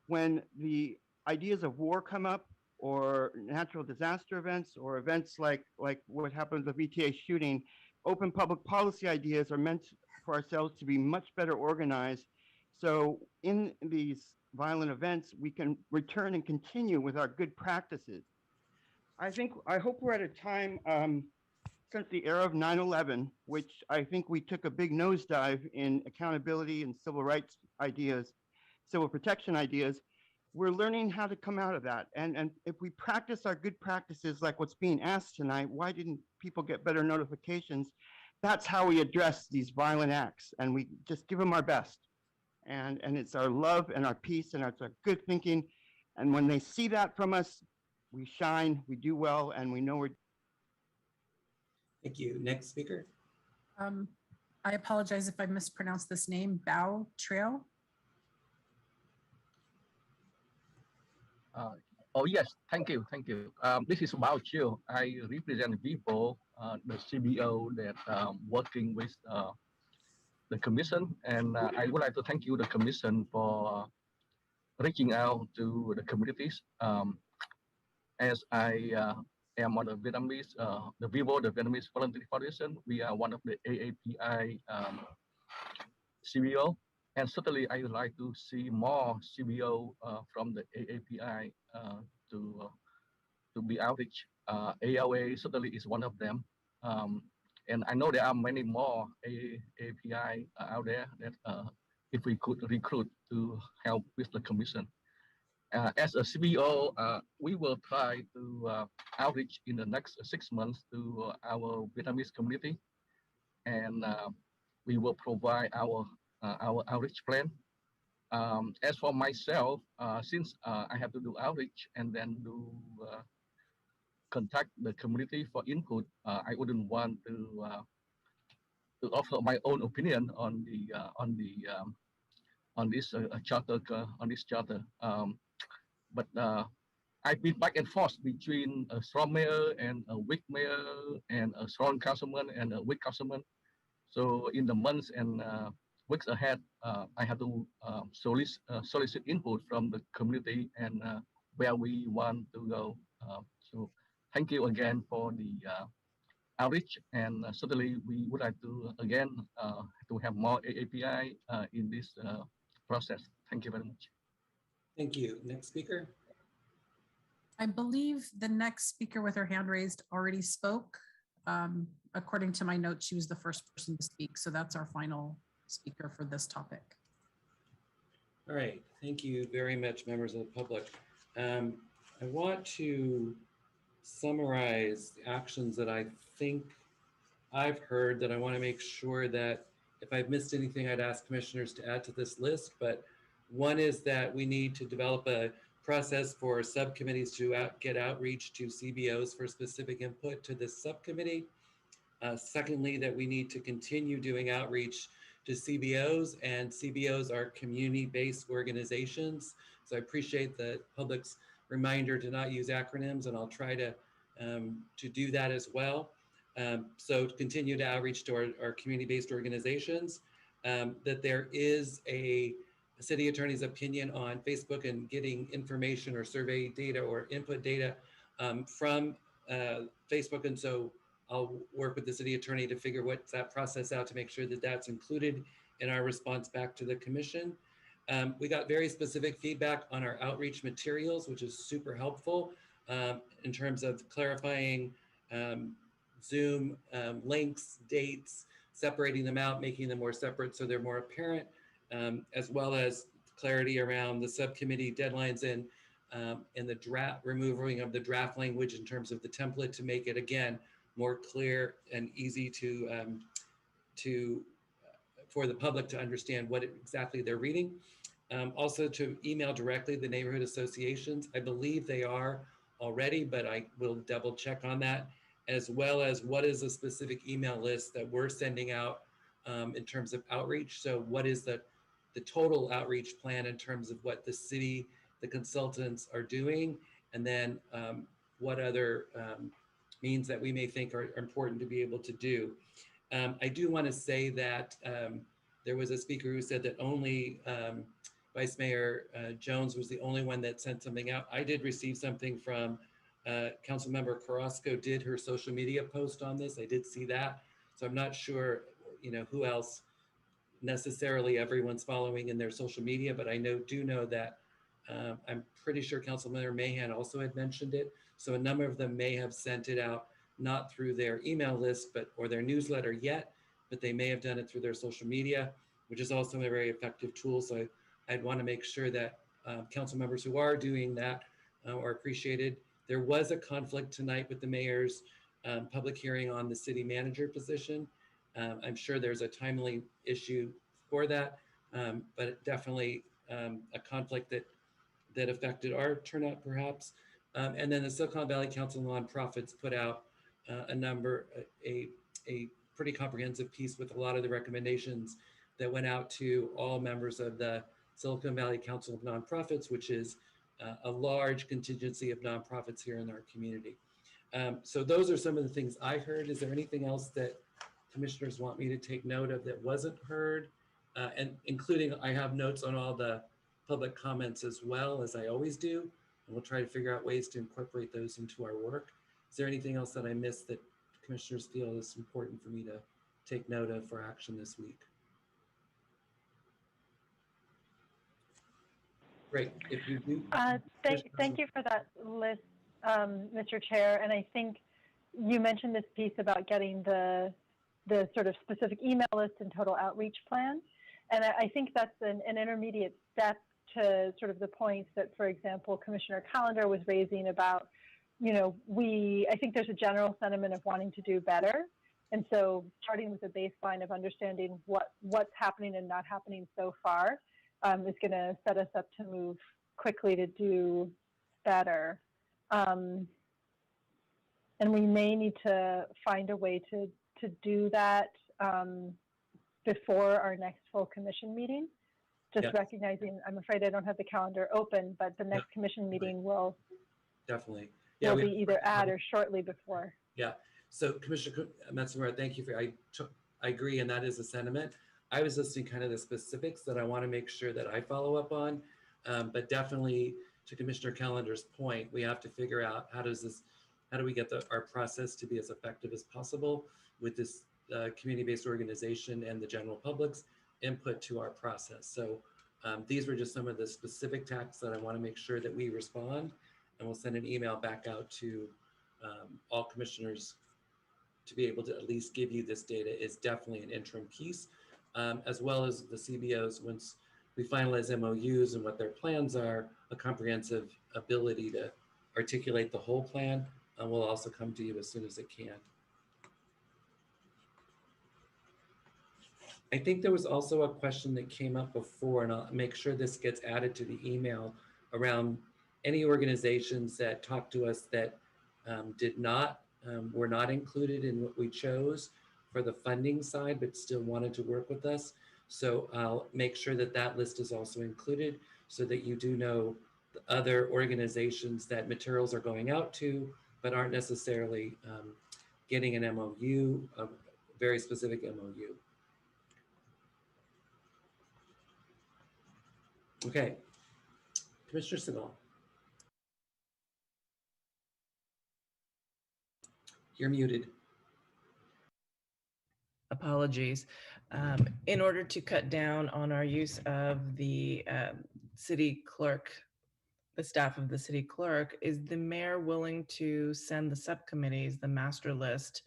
when the ideas of war come up or natural disaster events or events like what happened with the VTA shooting, open public policy ideas are meant for ourselves to be much better organized. So in these violent events, we can return and continue with our good practices. I hope we're at a time since the era of 9/11, which I think we took a big nosedive in accountability and civil rights ideas, civil protection ideas, we're learning how to come out of that. And if we practice our good practices like what's being asked tonight, why didn't people get better notifications? That's how we address these violent acts, and we just give them our best. And it's our love and our peace and it's our good thinking. And when they see that from us, we shine, we do well, and we know we're. Thank you. Next speaker. I apologize if I mispronounced this name, Bao Trail. Oh yes, thank you. This is Bao Chiu. I represent people, the CBO that working with the commission, and I would like to thank you, the commission, for reaching out to the communities. As I am on the Vietnamese, the Vietnamese Voluntary Foundation, we are one of the AAPI CBO. And certainly, I would like to see more CBO from the AAPI to be outreach. ALA certainly is one of them. And I know there are many more AAPI out there that if we could recruit to help with the commission. As a CBO, we will try to outreach in the next 6 months to our Vietnamese community. And we will provide our outreach plan. As for myself, since I have to do outreach and then do contact the community for input, I wouldn't want to offer my own opinion on this charter. But I've been back and forth between a strong mayor and a weak mayor and a strong councilman and a weak councilman. So in the months and weeks ahead, I have to solicit input from the community and where we want to go. So thank you again for the outreach, and certainly we would like to again to have more AAPI in this process. Thank you very much. Thank you. Next speaker. I believe the next speaker with her hand raised already spoke. According to my notes, she was the first person to speak. So that's our final speaker for this topic. All right. Thank you very much, members of the public. I want to summarize the actions that I think I've heard that I want to make sure that if I've missed anything, I'd ask commissioners to add to this list. But one is that we need to develop a process for subcommittees to get outreach to CBOs for specific input to this subcommittee. Secondly, that we need to continue doing outreach to CBOs, and CBOs are community-based organizations. So I appreciate the public's reminder to not use acronyms, and I'll try to do that as well. So to continue to outreach to our community-based organizations, that there is a city attorney's opinion on Facebook and getting information or survey data or input data from Facebook. And so I'll work with the city attorney to figure what's that process out to make sure that that's included in our response back to the commission. We got very specific feedback on our outreach materials, which is super helpful in terms of clarifying Zoom links, dates, separating them out, making them more separate so they're more apparent, as well as clarity around the subcommittee deadlines and the draft, removing of the draft language in terms of the template to make it, again, more clear and easy for the public to understand what exactly they're reading. Also to email directly the neighborhood associations. I believe they are already, but I will double check on that, as well as what is a specific email list that we're sending out in terms of outreach. So what is the total outreach plan in terms of what the city, the consultants are doing, and then what other means that we may think are important to be able to do. I do want to say that there was a speaker who said that only Vice Mayor Jones was the only one that sent something out. I did receive something from Councilmember Carrasco did her social media post on this. I did see that. So I'm not sure, who else necessarily everyone's following in their social media, but I do know that I'm pretty sure Councilmember Mahan also had mentioned it. So a number of them may have sent it out not through their email list, or their newsletter yet, but they may have done it through their social media, which is also a very effective tool. So I'd want to make sure that council members who are doing that are appreciated. There was a conflict tonight with the mayor's public hearing on the city manager position. I'm sure there's a timely issue for that, but definitely a conflict that affected our turnout perhaps. And then the Silicon Valley Council of Nonprofits put out a pretty comprehensive piece with a lot of the recommendations that went out to all members of the Silicon Valley Council of Nonprofits, which is a large contingency of nonprofits here in our community. So those are some of the things I heard. Is there anything else that commissioners want me to take note of that wasn't heard? And including, I have notes on all the public comments as well, as I always do, and we'll try to figure out ways to incorporate those into our work. Is there anything else that I missed that commissioners feel is important for me to take note of for action this week? Great. If you do. Thank you for that list, Mr. Chair. And I think you mentioned this piece about getting the sort of specific email list and total outreach plan. And I think that's an intermediate step to sort of the points that, for example, Commissioner Callender was raising about, I think there's a general sentiment of wanting to do better. And so starting with a baseline of understanding what's happening and not happening so far is going to set us up to move quickly to do better. And we may need to find a way to do that before our next full commission meeting. Just recognizing, I'm afraid I don't have the calendar open, but the next commission meeting will definitely will be either at or shortly before. Yeah. So Commissioner Matsumura, thank you for, I agree, and that is a sentiment. I was listing kind of the specifics that I want to make sure that I follow up on, but definitely to Commissioner Callender's point, we have to figure out how do we get our process to be as effective as possible with this community-based organization and the general public's input to our process. So these were just some of the specific tasks that I want to make sure that we respond, and we'll send an email back out to all commissioners to be able to at least give you this data is definitely an interim piece, as well as the CBOs once we finalize MOUs and what their plans are, a comprehensive ability to articulate the whole plan, and we'll also come to you as soon as it can. I think there was also a question that came up before, and I'll make sure this gets added to the email, around any organizations that talked to us that were not included in what we chose for the funding side, but still wanted to work with us. So I'll make sure that that list is also included so that you do know the other organizations that materials are going out to, but aren't necessarily getting an MOU, a very specific MOU. Okay, Commissioner Sinal. You're muted. Apologies. In order to cut down on our use of the city clerk, the staff of the city clerk, is the mayor willing to send the subcommittees the master list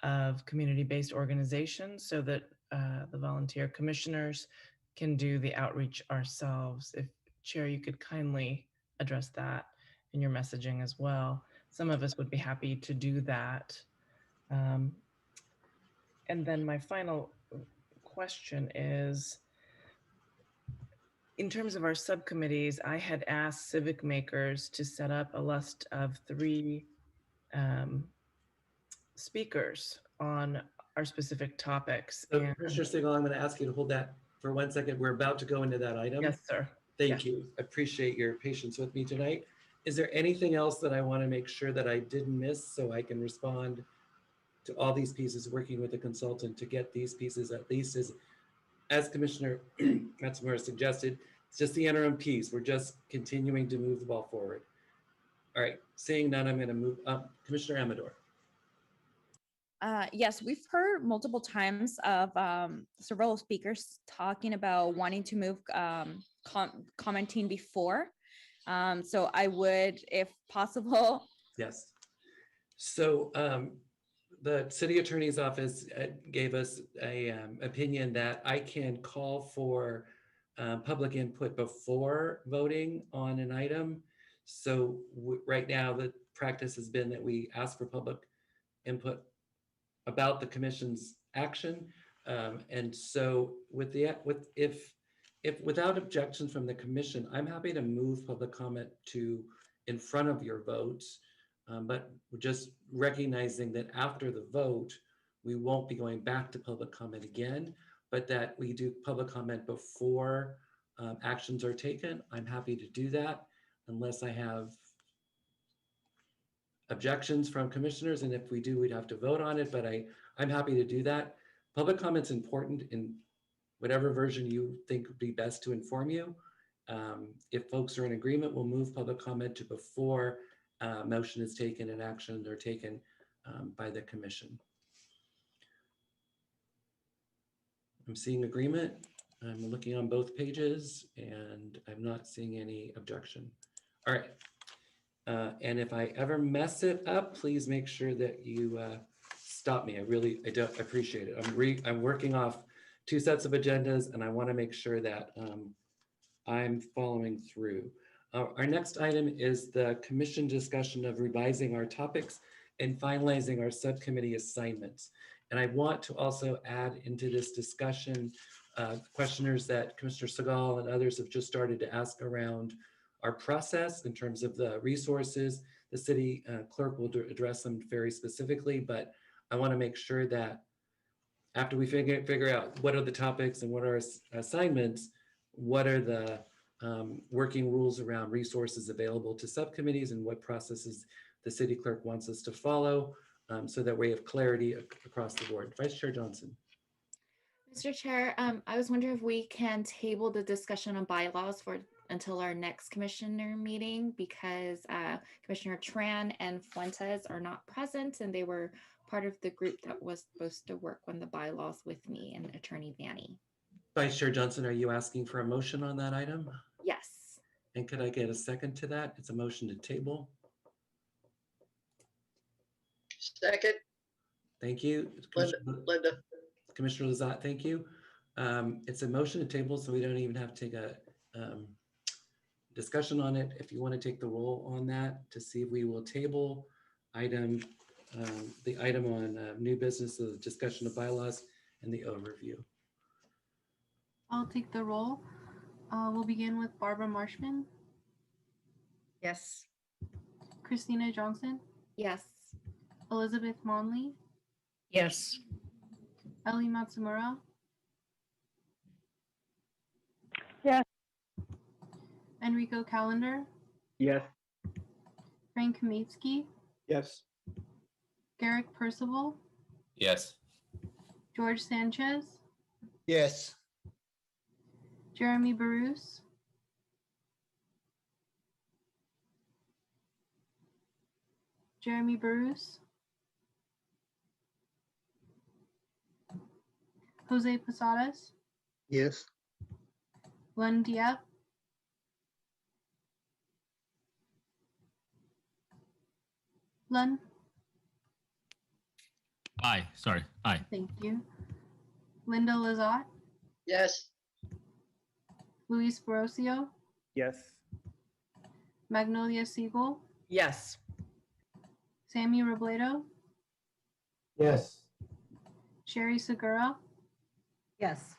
of community-based organizations so that the volunteer commissioners can do the outreach ourselves? If Chair, you could kindly address that in your messaging as well. Some of us would be happy to do that. And then my final question is, in terms of our subcommittees, I had asked Civic Makers to set up a list of 3 speakers on our specific topics. So, Commissioner Singal, I'm going to ask you to hold that for 1 second. We're about to go into that item. Yes, sir. Thank you. I appreciate your patience with me tonight. Is there anything else that I want to make sure that I didn't miss so I can respond to all these pieces, working with the consultant to get these pieces at least as Commissioner Matsumura suggested? It's just the interim piece. We're just continuing to move the ball forward. All right, seeing none, I'm going to move up. Commissioner Amador. Yes, we've heard multiple times of several speakers talking about wanting to move commenting before. So I would, if possible. Yes. So the city attorney's office gave us a opinion that I can call for public input before voting on an item. So right now, the practice has been that we ask for public input about the commission's action. And so if without objections from the commission, I'm happy to move public comment to in front of your votes. But just recognizing that after the vote, we won't be going back to public comment again, but that we do public comment before actions are taken. I'm happy to do that unless I have objections from commissioners. And if we do, we'd have to vote on it, but I'm happy to do that. Public comment's important in whatever version you think would be best to inform you. If folks are in agreement, we'll move public comment to before motion is taken and actions are taken by the commission. I'm seeing agreement. I'm looking on both pages and I'm not seeing any objection. All right. And if I ever mess it up, please make sure that you stop me. I don't appreciate it. I'm working off 2 sets of agendas and I want to make sure that I'm following through. Our next item is the commission discussion of revising our topics and finalizing our subcommittee assignments. And I want to also add into this discussion questioners that Commissioner Segal and others have just started to ask around our process in terms of the resources. The city clerk will address them very specifically, but I want to make sure that after we figure out what are the topics and what are assignments, what are the working rules around resources available to subcommittees and what processes the city clerk wants us to follow so that we have clarity across the board. Vice Chair Johnson. Mr. Chair, I was wondering if we can table the discussion on bylaws until our next commissioner meeting because Commissioner Tran and Fuentes are not present and they were part of the group that was supposed to work on the bylaws with me and Attorney Vanny. Vice Chair Johnson, are you asking for a motion on that item? Yes. And could I get a second to that? It's a motion to table. Second. Thank you. Linda. Commissioner Lazat, thank you. It's a motion to table, so we don't even have to take a discussion on it. If you want to take the roll on that to see if we will table the item on new business, the discussion of bylaws and the overview. I'll take the roll. We'll begin with Barbara Marshman. Yes. Christina Johnson. Yes. Elizabeth Monley. Yes. Ellie Matsumura. Yes. Enrico Calendar. Yes. Frank Kamitsky. Yes. Garrick Percival. Yes. George Sanchez. Yes. Jeremy Bruce. Jeremy Bruce. Jose Posadas. Yes. Len Diep. Len. Aye. Sorry. Aye. Thank you. Linda Lazat. Yes. Luis Borosio. Yes. Magnolia Siegel. Yes. Sammy Robledo. Yes. Sherry Segura. Yes.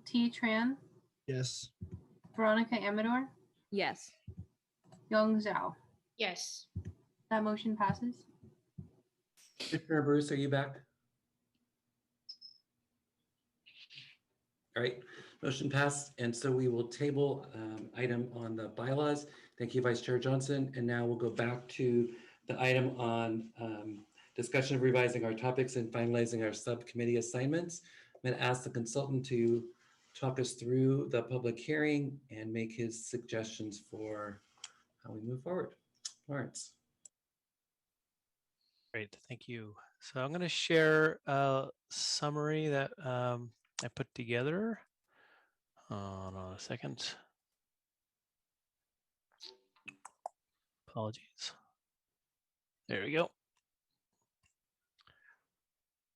T. Tran. Yes. Veronica Amador. Yes. Young Zhao. Yes. That motion passes. Commissioner Bruce, are you back? All right, motion passed. And so we will table item on the bylaws. Thank you, Vice Chair Johnson. And now we'll go back to the item on discussion of revising our topics and finalizing our subcommittee assignments. I'm going to ask the consultant to talk us through the public hearing and make his suggestions for how we move forward. Lawrence. Great, thank you. So I'm going to share a summary that I put together. Hold on a second. Apologies. There we go.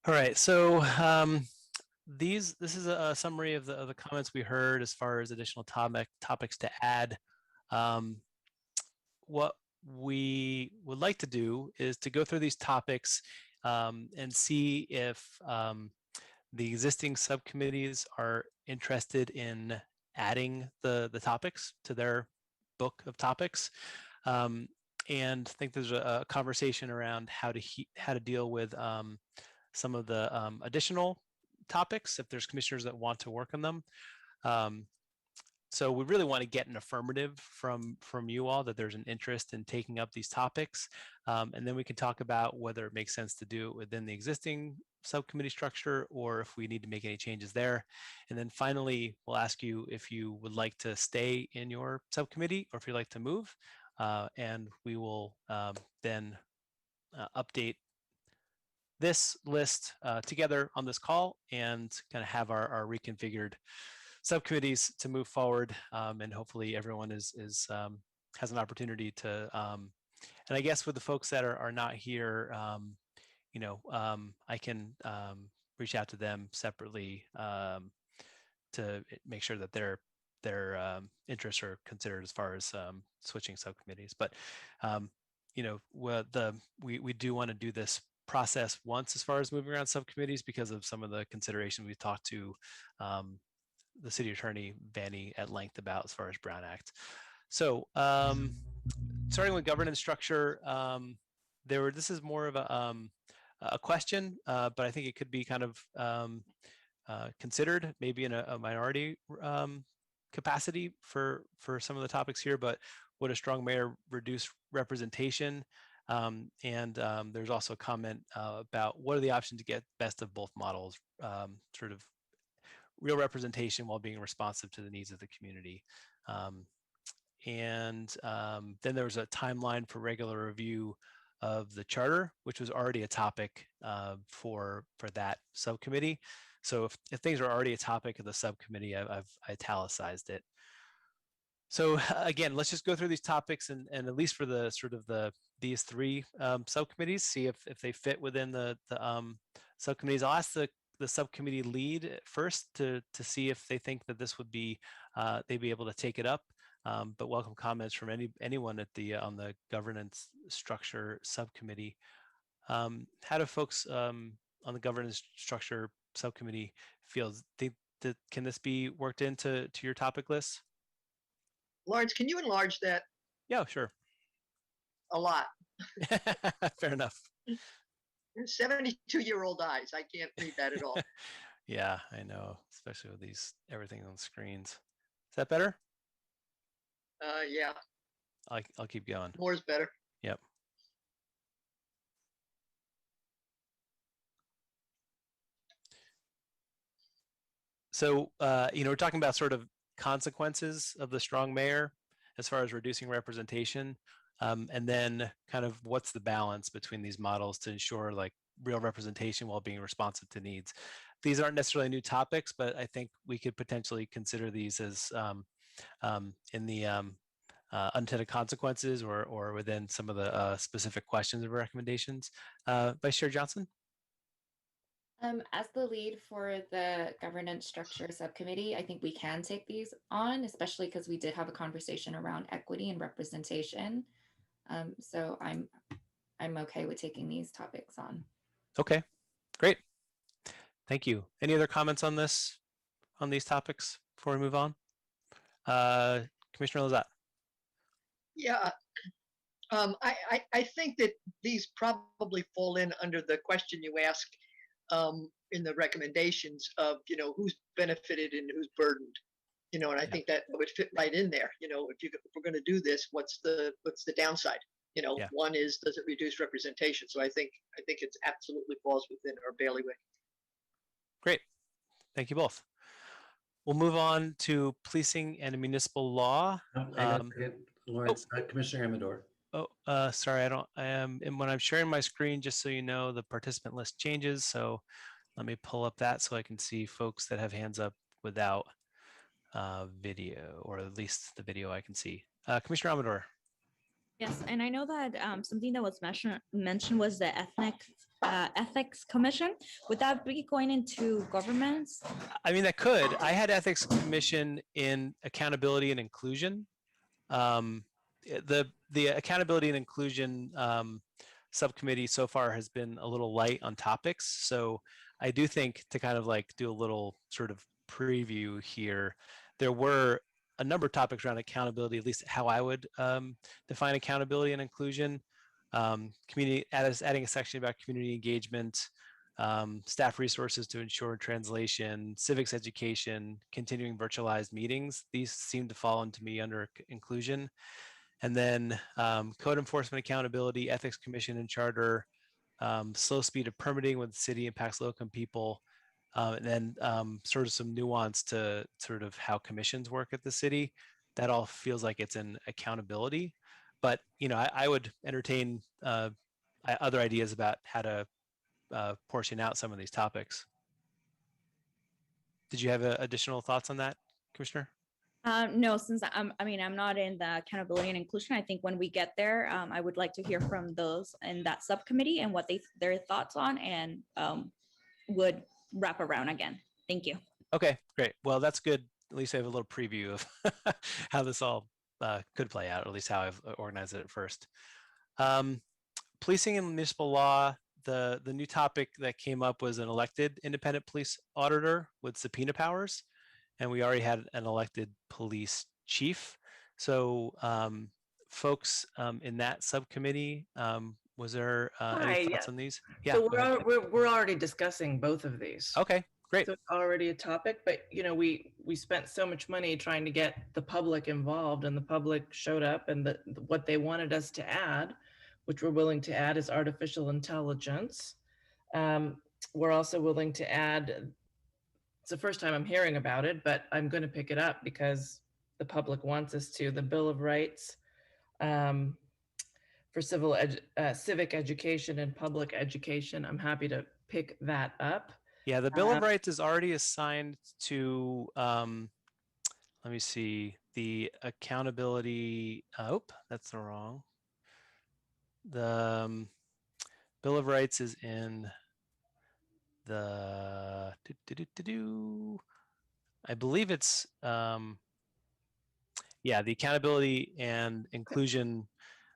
All right, so this is a summary of the comments we heard as far as additional topics to add. What we would like to do is to go through these topics and see if the existing subcommittees are interested in adding the topics to their book of topics. And I think there's a conversation around how to deal with some of the additional topics if there's commissioners that want to work on them. So we really want to get an affirmative from you all that there's an interest in taking up these topics. And then we can talk about whether it makes sense to do it within the existing subcommittee structure or if we need to make any changes there. And then finally, we'll ask you if you would like to stay in your subcommittee or if you'd like to move. And we will then update this list together on this call and kind of have our reconfigured subcommittees to move forward, and hopefully everyone has an opportunity to. And I guess with the folks that are not here, I can reach out to them separately to make sure that their interests are considered as far as switching subcommittees. But we do want to do this process once as far as moving around subcommittees because of some of the consideration we've talked to the city attorney Vanny at length about as far as Brown Act. So starting with governance structure, this is more of a question, but I think it could be kind of considered maybe in a minority capacity for some of the topics here. But would a strong mayor reduce representation? And there's also a comment about what are the options to get best of both models, sort of real representation while being responsive to the needs of the community. And then there was a timeline for regular review of the charter, which was already a topic for that subcommittee. So if things are already a topic of the subcommittee, I've italicized it. So again, let's just go through these topics and at least for the sort of these three subcommittees, see if they fit within the subcommittees. I'll ask the subcommittee lead first to see if they think that this would be they'd be able to take it up. But welcome comments from anyone at on the governance structure subcommittee. How do folks on the governance structure subcommittee feel? Think that can this be worked into your topic list? Lawrence, can you enlarge that? Yeah, sure. A lot. Fair enough. 72-year-old eyes. I can't read that at all. Yeah, I know, especially with everything on screens. Is that better? Yeah. I'll keep going. More is better. Yep. So, we're talking about sort of consequences of the strong mayor as far as reducing representation, and then kind of what's the balance between these models to ensure like real representation while being responsive to needs. These aren't necessarily new topics, but I think we could potentially consider these as in the unintended consequences or within some of the specific questions and recommendations. Vice Chair Johnson? As the lead for the governance structure subcommittee, I think we can take these on, especially because we did have a conversation around equity and representation. So I'm okay with taking these topics on. Okay, great. Thank you. Any other comments on these topics before we move on? Commissioner Lazat. Yeah, I think that these probably fall in under the question you asked in the recommendations of, who's benefited and who's burdened, and I think that would fit right in there. If we're going to do this, what's the downside? One is, does it reduce representation? So I think it absolutely falls within our bailiwick. Great, thank you both. We'll move on to policing and municipal law. Lawrence, Commissioner Amador. Oh, sorry, I am, and when I'm sharing my screen, just so you know, the participant list changes. So let me pull up that so I can see folks that have hands up without video, or at least the video I can see. Commissioner Amador. Yes, and I know that something that was mentioned was the ethics commission. Would that be going into governments? I mean, that could. I had ethics commission in accountability and inclusion. The accountability and inclusion subcommittee so far has been a little light on topics. So I do think, to kind of like do a little sort of preview here, there were a number of topics around accountability, at least how I would define accountability and inclusion. Community, adding a section about community engagement, staff resources to ensure translation, civics education, continuing virtualized meetings. These seem to fall into me under inclusion. And then code enforcement accountability, ethics commission and charter, slow speed of permitting when the city impacts low-income people, and then sort of some nuance to sort of how commissions work at the city. That all feels like it's an accountability. But I would entertain other ideas about how to portion out some of these topics. Did you have additional thoughts on that, Commissioner? No, since I'm not in the accountability and inclusion. I think when we get there, I would like to hear from those in that subcommittee and what their thoughts on, and would wrap around again. Thank you. Okay, great. Well, that's good. At least I have a little preview of how this all could play out, or at least how I've organized it at first. Policing and municipal law. The new topic that came up was an elected independent police auditor with subpoena powers. And we already had an elected police chief. So folks in that subcommittee, was there any thoughts on these? Yeah. So we're already discussing both of these. Okay, great. So it's already a topic, but we spent so much money trying to get the public involved, and the public showed up, and what they wanted us to add, which we're willing to add, is artificial intelligence. We're also willing to add, it's the first time I'm hearing about it, but I'm going to pick it up because the public wants us to, the Bill of Rights for civic education and public education. I'm happy to pick that up. Yeah, the Bill of Rights is already assigned to, let me see, the accountability, that's the wrong. The Bill of Rights is in the, I believe it's, the Accountability and Inclusion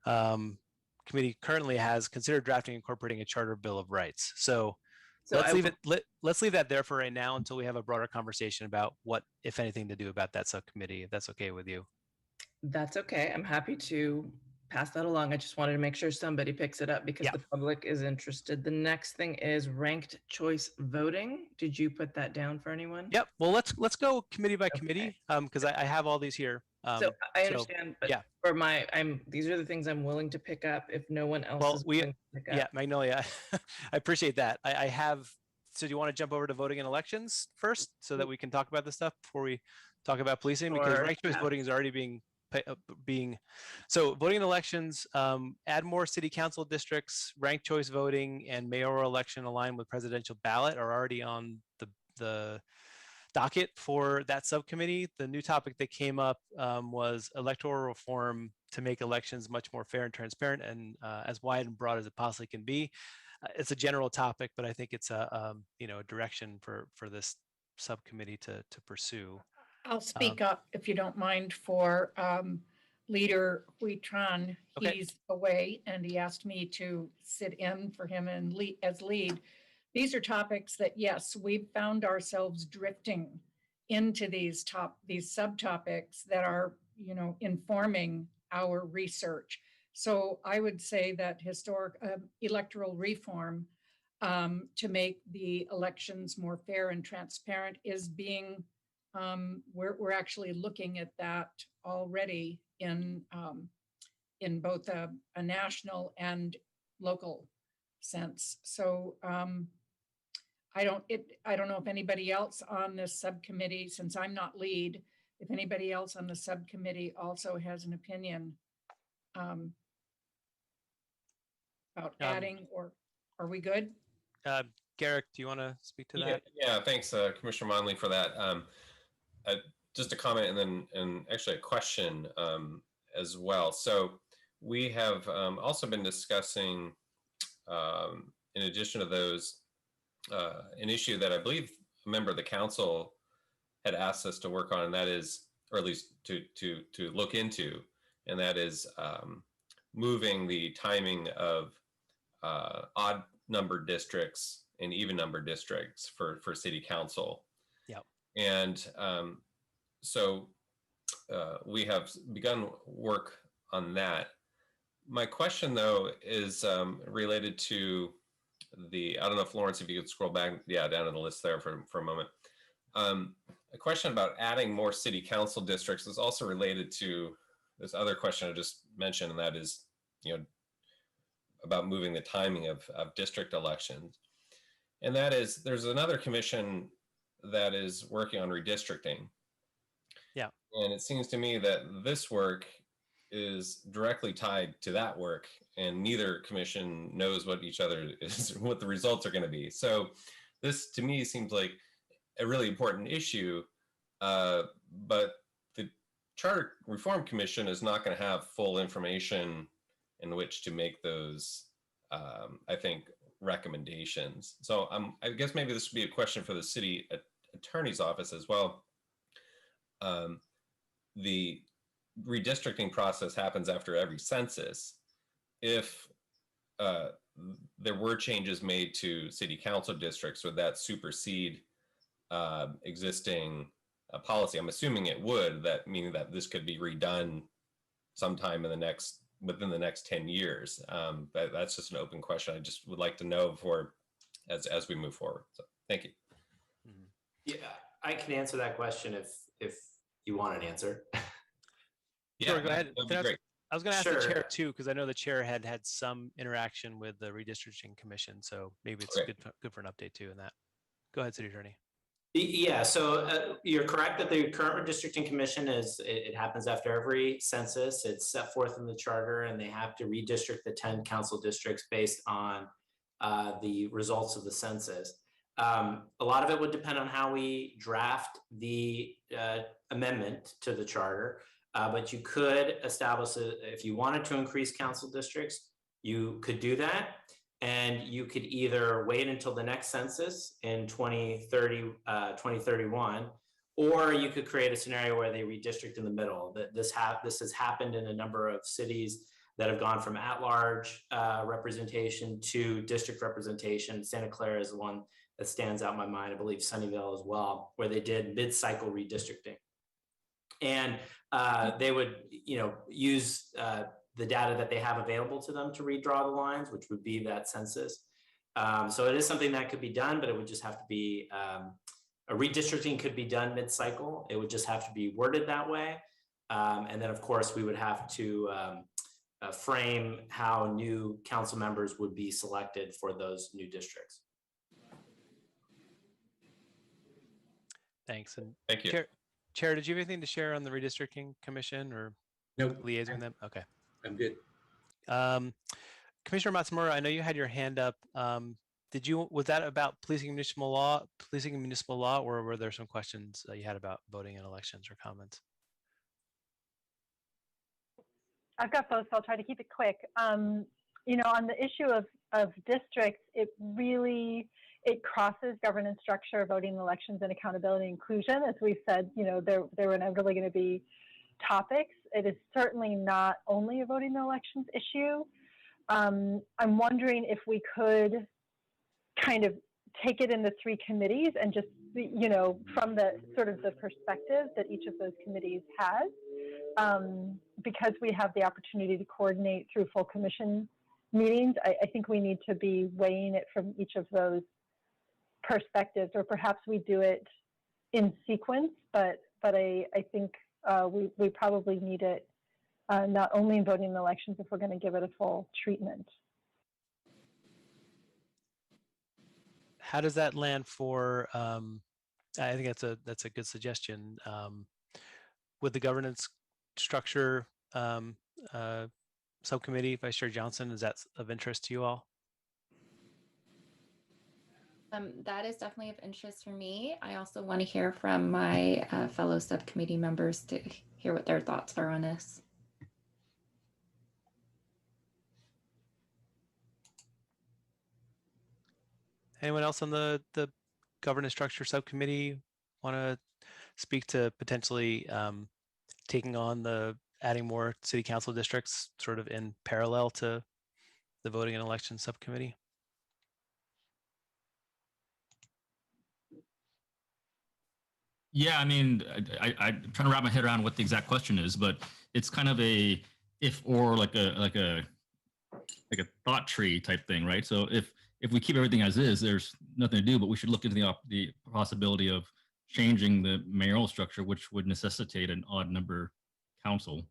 Committee currently has considered drafting and incorporating a charter Bill of Rights. So let's leave that there for right now until we have a broader conversation about what, if anything, to do about that subcommittee, if that's okay with you. That's okay. I'm happy to pass that along. I just wanted to make sure somebody picks it up because the public is interested. The next thing is ranked choice voting. Did you put that down for anyone? Yep. Well, let's go committee by committee, because I have all these here. So I understand, but for these are the things I'm willing to pick up if no one else is willing to pick up. Yeah, Magnolia, I appreciate that. I have. So do you want to jump over to voting and elections first, so that we can talk about this stuff before we talk about policing? Because ranked choice voting is already being so voting in elections, add more city council districts, ranked choice voting, and mayoral election aligned with presidential ballot are already on the docket for that subcommittee. The new topic that came up was electoral reform to make elections much more fair and transparent, and as wide and broad as it possibly can be. It's a general topic, but I think it's a direction for this subcommittee to pursue. I'll speak up if you don't mind for Leader Huitran. Okay. He's away and he asked me to sit in for him and as lead. These are topics that, yes, we've found ourselves drifting into these subtopics that are, informing our research. So I would say that electoral reform to make the elections more fair and transparent is being we're actually looking at that already in both a national and local sense. So I don't know if anybody else on this subcommittee, since I'm not lead, if anybody else on the subcommittee also has an opinion about adding, or are we good? Garrick, do you want to speak to that? Yeah, thanks, Commissioner Monley, for that. Just a comment and actually a question as well. So we have also been discussing, in addition to those, an issue that I believe a member of the council had asked us to work on, and that is, or at least to look into, and that is moving the timing of odd numbered districts and even numbered districts for city council. Yep. And so we have begun work on that. My question, though, is related to the, I don't know if Lawrence, if you could scroll back, yeah, down in the list there for a moment. A question about adding more city council districts is also related to this other question I just mentioned, and that is, you know, about moving the timing of district elections. And that is, there's another commission that is working on redistricting. Yeah. And it seems to me that this work is directly tied to that work, and neither commission knows what each other is, what the results are going to be. So this to me seems like a really important issue, but the Charter Reform Commission is not going to have full information in which to make those, I think, recommendations. So I guess maybe this would be a question for the city attorney's office as well. The redistricting process happens after every census. If there were changes made to city council districts, would that supersede existing policy? I'm assuming it would, that meaning that this could be redone sometime in the next, within the next 10 years. That's just an open question. I just would like to know before, as we move forward. So thank you. Yeah, I can answer that question if you want an answer. Yeah, sure, go ahead. that'd be great. I was going to ask Sure. the chair too, because I know the chair had some interaction with the Redistricting Commission, so maybe it's Okay. good for an update too in that. Go ahead, City Attorney. Yeah, so you're correct that the current redistricting commission it happens after every census. It's set forth in the charter, and they have to redistrict the 10 council districts based on the results of the census. A lot of it would depend on how we draft the amendment to the charter, but you could establish if you wanted to increase council districts, you could do that. And you could either wait until the next census in 2031, or you could create a scenario where they redistrict in the middle. This has happened in a number of cities that have gone from at-large representation to district representation. Santa Clara is the one that stands out in my mind. I believe Sunnyvale as well, where they did mid-cycle redistricting. And they would, use the data that they have available to them to redraw the lines, which would be that census. So it is something that could be done, but it would just have to be, a redistricting could be done mid-cycle. It would just have to be worded that way. And then of course we would have to frame how new council members would be selected for those new districts. Thanks. And thank you. Chair, did you have anything to share on the Redistricting Commission or liaison with them? Okay. I'm good. Commissioner Matsumura, I know you had your hand up. Was that about policing municipal law, or were there some questions you had about voting in elections or comments? I've got both, so I'll try to keep it quick. On the issue of districts, it crosses governance structure, voting, elections, and accountability and inclusion. As we've said, there were inevitably going to be topics. It is certainly not only a voting and elections issue. I'm wondering if we could kind of take it into 3 committees and just, from the sort of the perspective that each of those committees has, because we have the opportunity to coordinate through full commission meetings. I think we need to be weighing it from each of those perspectives, or perhaps we do it in sequence, but I think we probably need it not only in voting and elections if we're going to give it a full treatment. How does that land for? I think that's a good suggestion. With the governance structure subcommittee, Vice Chair Johnson, is that of interest to you all? That is definitely of interest for me. I also want to hear from my fellow subcommittee members to hear what their thoughts are on this. Anyone else on the governance structure subcommittee want to speak to potentially taking on adding more city council districts sort of in parallel to the voting and election subcommittee? Yeah, I mean, I'm trying to wrap my head around what the exact question is, but it's kind of a if or like a thought tree type thing, right? So if we keep everything as is, there's nothing to do, but we should look into the possibility of changing the mayoral structure, which would necessitate an odd number council.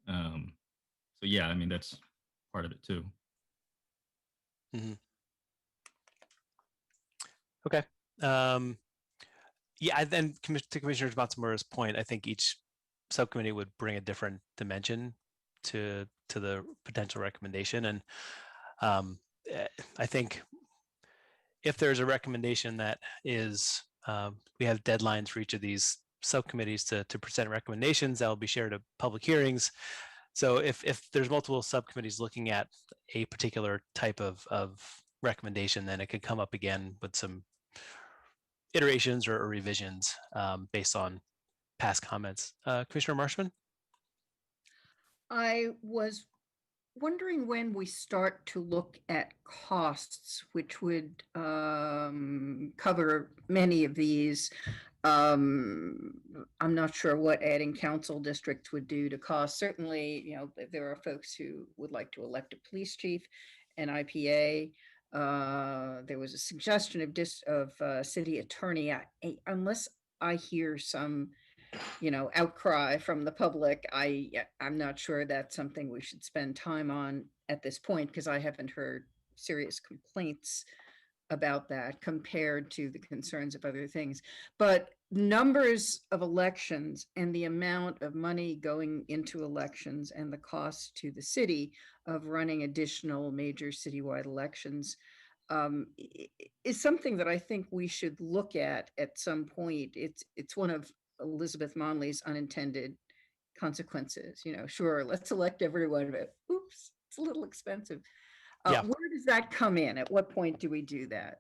So yeah, I mean, that's part of it too. Mm-hmm. Okay. Yeah, then to Commissioner Matsumora's point, I think each subcommittee would bring a different dimension to the potential recommendation. And I think if there's a recommendation that is, we have deadlines for each of these subcommittees to present recommendations that will be shared at public hearings. So if there's multiple subcommittees looking at a particular type of recommendation, then it could come up again with some iterations or revisions based on past comments. Commissioner Marshman? I was wondering when we start to look at costs, which would cover many of these. I'm not sure what adding council districts would do to cost. Certainly, you know, there are folks who would like to elect a police chief, an IPA. There was a suggestion of city attorney. Unless I hear some, you know, outcry from the public, I'm not sure that's something we should spend time on at this point, because I haven't heard serious complaints about that compared to the concerns of other things. But numbers of elections and the amount of money going into elections and the cost to the city of running additional major citywide elections is something that I think we should look at some point. It's one of Elizabeth Monley's unintended consequences. You know, sure, let's elect everyone, but oops, it's a little expensive. Yeah. Where does that come in? At what point do we do that?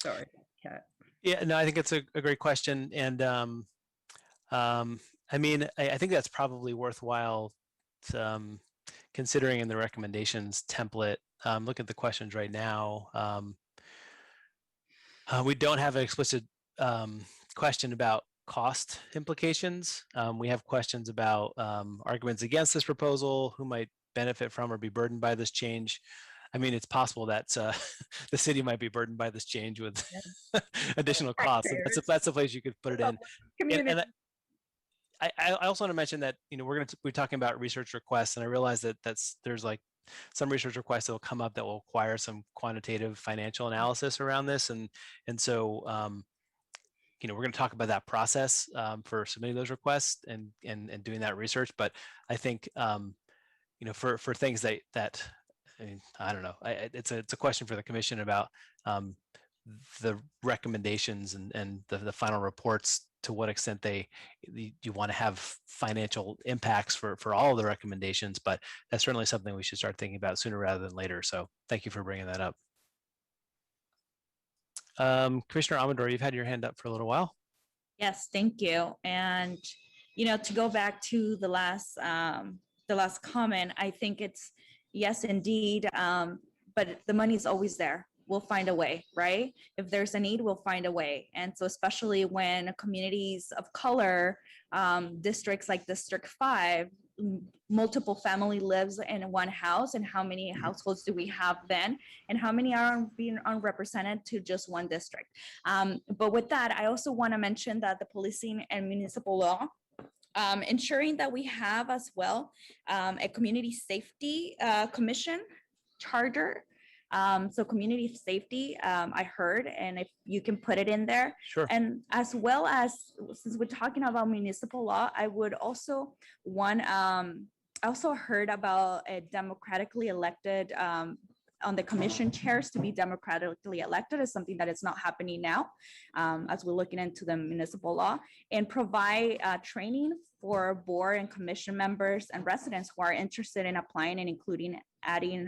Sorry, Kat. Yeah, no, I think it's a great question. And I mean, I think that's probably worthwhile considering in the recommendations template. Look at the questions right now. We don't have an explicit question about cost implications. We have questions about arguments against this proposal, who might benefit from or be burdened by this change. I mean, it's possible that the city might be burdened by this change with additional costs. So that's a place you could put it in. And I also want to mention that, you know, we're talking about research requests, and I realize that there's like some research requests that will come up that will require some quantitative financial analysis around this, and so you know, we're going to talk about that process for submitting those requests and doing that research. But I think you know, for things that I mean, I don't know. It's a question for the commission about the recommendations and the final reports, to what extent you want to have financial impacts for all of the recommendations. But that's certainly something we should start thinking about sooner rather than later. So thank you for bringing that up. Commissioner Amador, you've had your hand up for a little while. Yes, thank you. And, you know, to go back to the last comment, I think it's, yes, indeed, but the money is always there. We'll find a way, right? If there's a need, we'll find a way. And so especially when communities of color, districts like District 5, multiple family lives in one house, and how many households do we have then? And how many are being unrepresented to just one district? But with that, I also want to mention that the policing and municipal law, ensuring that we have as well a community safety commission charter. So community safety, I heard, and if you can put it in there. Sure. And as well as, since we're talking about municipal law, I would also I also heard about a democratically elected on the commission chairs to be democratically elected is something that is not happening now, as we're looking into the municipal law, and provide training for board and commission members and residents who are interested in applying and including adding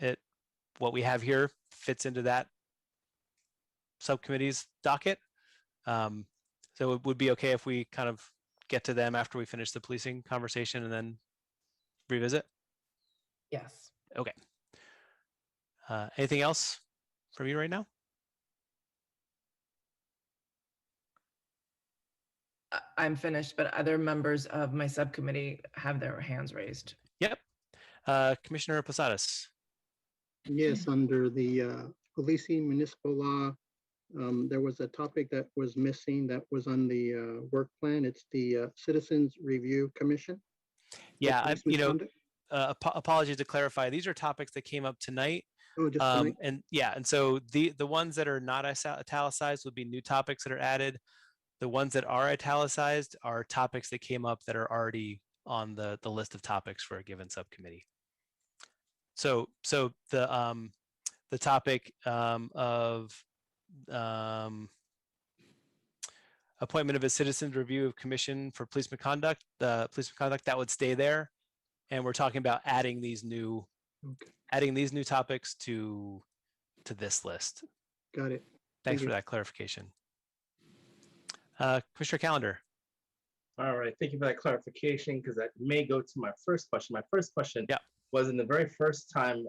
It what we have here fits into that subcommittee's docket. So it would be okay if we kind of get to them after we finish the policing conversation and then revisit? Yes. Okay. Anything else from you right now? I'm finished, but other members of my subcommittee have their hands raised. Yep. Commissioner Posadas. Yes, under the policing municipal law, there was a topic that was missing that was on the work plan. It's the Citizens Review Commission. Yeah, apologies to clarify. These are topics that came up tonight. Oh, just tonight? And yeah, and so the ones that are not italicized would be new topics that are added. The ones that are italicized are topics that came up that are already on the list of topics for a given subcommittee. So the topic of appointment of a citizens review of commission for policeman conduct, that would stay there, and we're talking about adding these new topics to this list. Got it. Thanks for that clarification. Commissioner Calendar. All right, thank you for that clarification, because that may go to my first question. My first question was in the very first time,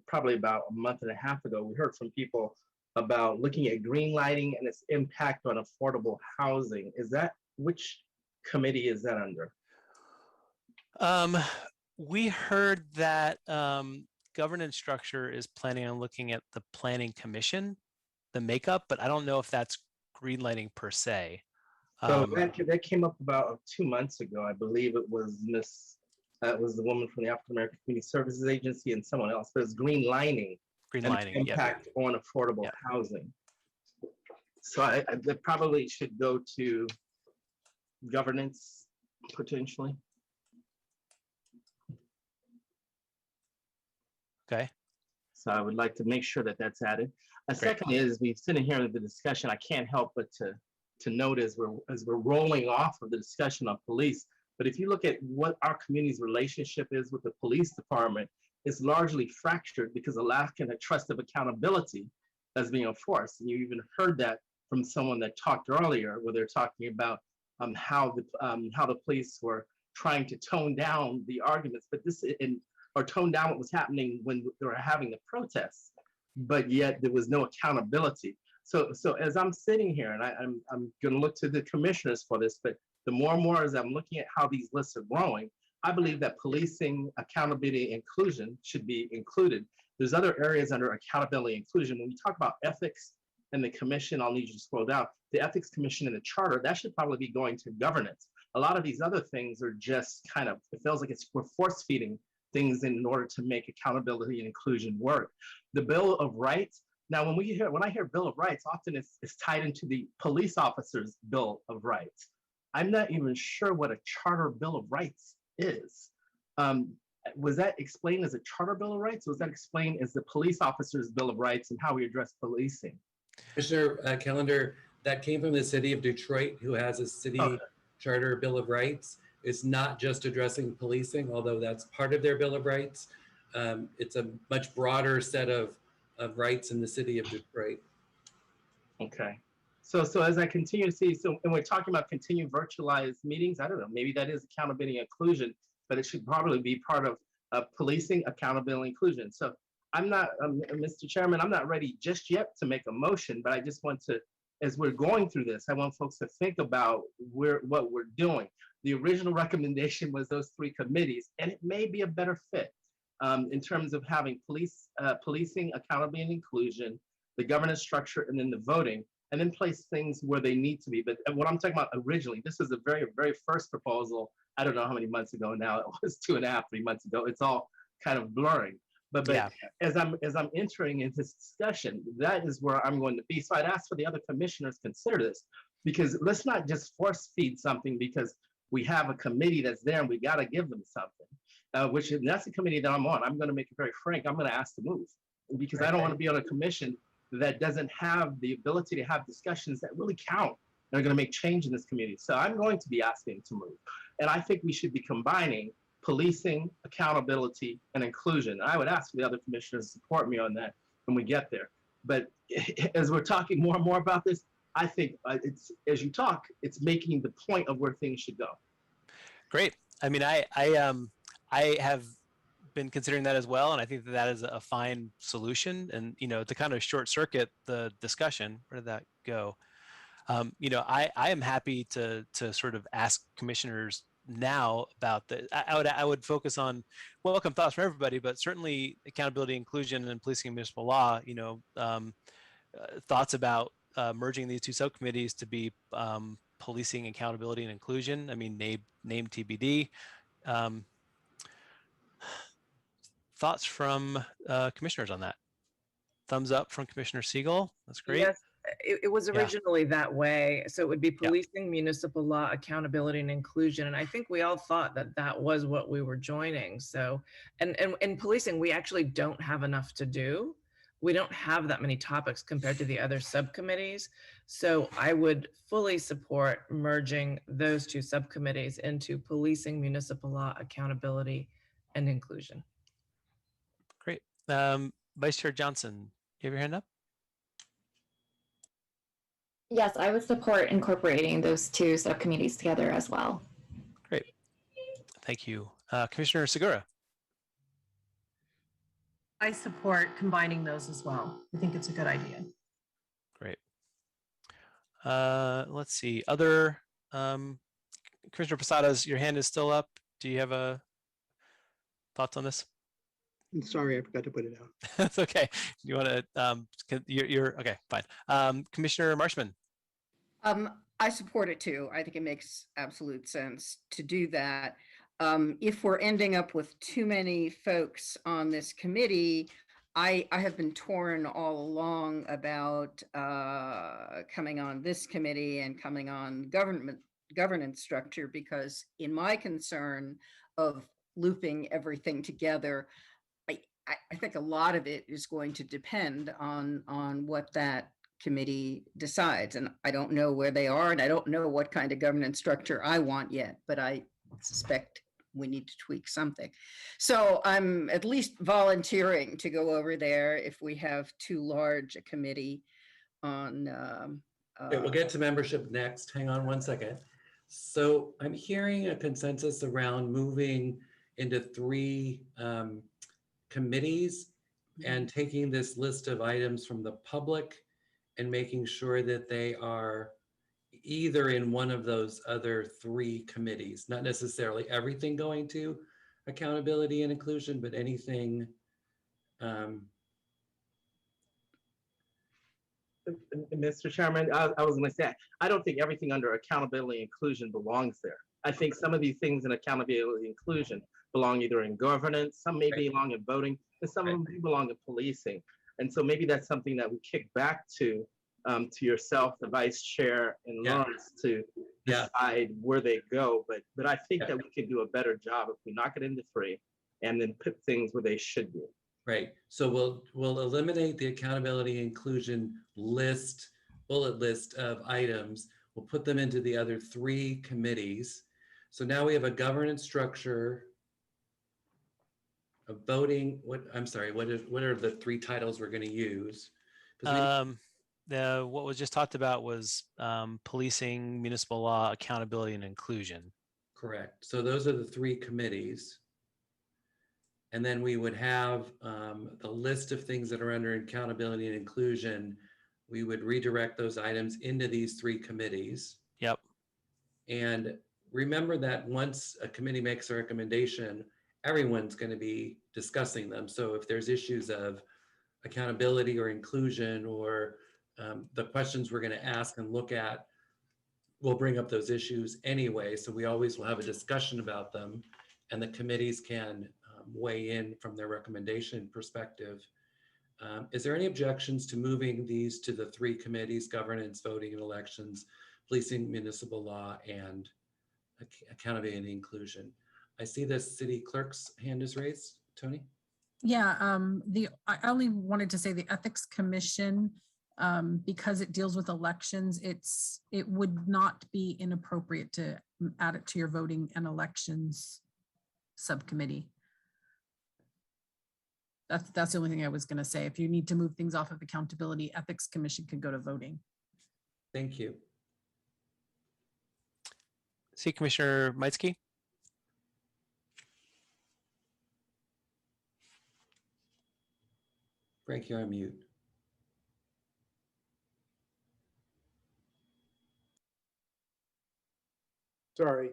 probably about a month and a half ago, we heard from people about looking at green lighting and its impact on affordable housing. Which committee is that under? We heard that governance structure is planning on looking at the planning commission, the makeup, but I don't know if that's green lighting per se. So that came up about 2 months ago. I believe it was the woman from the African American Community Services Agency and someone else, but it's green lighting. Impact on affordable housing. So that probably should go to governance potentially. Okay. So I would like to make sure that that's added. Secondly, as we've sitting here in the discussion, I can't help but to note as we're rolling off of the discussion on police. But if you look at what our community's relationship is with the police department, it's largely fractured because of lack of trust of accountability that's being enforced. And you even heard that from someone that talked earlier, where they're talking about how the police were trying to tone down the arguments, or tone down what was happening when they were having the protests, but yet there was no accountability. So as I'm sitting here, and I'm going to look to the commissioners for this, but the more and more as I'm looking at how these lists are growing, I believe that policing, accountability, inclusion should be included. There's other areas under accountability inclusion. When we talk about ethics and the commission, I'll need you to scroll down. The ethics commission and the charter, that should probably be going to governance. A lot of these other things are just kind of, it feels like we're force feeding things in order to make accountability and inclusion work. The Bill of Rights, now when I hear Bill of Rights, often it's tied into the police officer's Bill of Rights. I'm not even sure what a charter Bill of Rights is. Was that explained as a charter Bill of Rights, or was that explained as the police officer's Bill of Rights and how we address policing? Commissioner Calendar, that came from the city of Detroit, who has a city charter Bill of Rights. It's not just addressing policing, although that's part of their Bill of Rights. It's a much broader set of rights in the city of Detroit. Okay. So as I continue to see, and we're talking about continued virtualized meetings, I don't know, maybe that is accountability and inclusion, but it should probably be part of policing, accountability, and inclusion. So I'm not, Mr. Chairman, I'm not ready just yet to make a motion, but I just want to, as we're going through this, I want folks to think about what we're doing. The original recommendation was those 3 committees, and it may be a better fit in terms of having policing, accountability, and inclusion, the governance structure, and then the voting, and then place things where they need to be. But what I'm talking about originally, this is a very, very first proposal. I don't know how many months ago now. It was 2.5, 3 months ago. It's all kind of blurring. But as I'm entering into this discussion, that is where I'm going to be. So I'd ask for the other commissioners to consider this, because let's not just force feed something because we have a committee that's there and we got to give them something, that's the committee that I'm on. I'm going to make it very frank. I'm going to ask to move, because I don't want to be on a commission that doesn't have the ability to have discussions that really count that are going to make change in this community. So I'm going to be asking to move. And I think we should be combining policing, accountability, and inclusion. I would ask the other commissioners to support me on that when we get there. But as we're talking more and more about this, I think it's, as you talk, it's making the point of where things should go. Great. I mean, I have been considering that as well, and I think that that is a fine solution. And you know, to kind of short circuit the discussion, where did that go? You know, I am happy to sort of ask commissioners now about the. I would focus on welcome thoughts from everybody, but certainly accountability, inclusion, and policing and municipal law. You know, thoughts about merging these two subcommittees to be policing, accountability, and inclusion. I mean, name TBD. Thoughts from commissioners on that? Thumbs up from Commissioner Siegel. That's great. Yes, it was Yeah. originally that way. So it would be policing, municipal law, accountability, and inclusion. And I think we all thought that that was what we were joining. So, and in policing, we actually don't have enough to do. We don't have that many topics compared to the other subcommittees. So I would fully support merging those two subcommittees into policing, municipal law, accountability, and inclusion. Great. Vice Chair Johnson, you have your hand up? Yes, I would support incorporating those two subcommittees together as well. Great. Thank you. Commissioner Segura. I support combining those as well. I think it's a good idea. Great. Let's see. Other Commissioner Posadas, your hand is still up. Do you have thoughts on this? I'm sorry, I forgot to put it out. That's okay. You want to? You're okay. Fine. Commissioner Marshman. I support it too. I think it makes absolute sense to do that. If we're ending up with too many folks on this committee, I have been torn all along about coming on this committee and coming on governance structure, because in my concern of looping everything together, I think a lot of it is going to depend on what that committee decides. And I don't know where they are, and I don't know what kind of governance structure I want yet, but I suspect we need to tweak something. So I'm at least volunteering to go over there if we have too large a committee on. Okay, we'll get to membership next. Hang on one second. So I'm hearing a consensus around moving into 3 committees and taking this list of items from the public and making sure that they are either in one of those other 3 committees, not necessarily everything going to accountability and inclusion, but anything. Mr. Chairman, I was going to say, I don't think everything under accountability and inclusion belongs there. I think some of these things in accountability and inclusion belong either in governance, some may belong in voting, and some of them belong in policing. And so maybe that's something that we kick back to yourself, the vice chair, and Lawrence to decide where they go. But I think that we can do a better job if we knock it into 3 and then put things where they should be. Right. So we'll eliminate the accountability inclusion list, bullet list of items. We'll put them into the other 3 committees. So now we have a governance structure, a voting. What are the 3 titles we're going to use? What was just talked about was policing, municipal law, accountability, and inclusion. Correct. So those are the 3 committees. And then we would have the list of things that are under accountability and inclusion. We would redirect those items into these 3 committees. Yep. And remember that once a committee makes a recommendation, everyone's going to be discussing them. So if there's issues of accountability or inclusion or the questions we're going to ask and look at, we'll bring up those issues anyway. So we always will have a discussion about them, and the committees can weigh in from their recommendation perspective. Is there any objections to moving these to the 3 committees: governance, voting and elections, policing, municipal law, and accountability and inclusion? I see the city clerk's hand is raised. Tony? Yeah, I only wanted to say the Ethics Commission, because it deals with elections, it would not be inappropriate to add it to your voting and elections subcommittee. That's the only thing I was going to say. If you need to move things off of accountability, Ethics Commission can go to voting. Thank you. See Commissioner Meitsky. Frank, you're on mute. Sorry,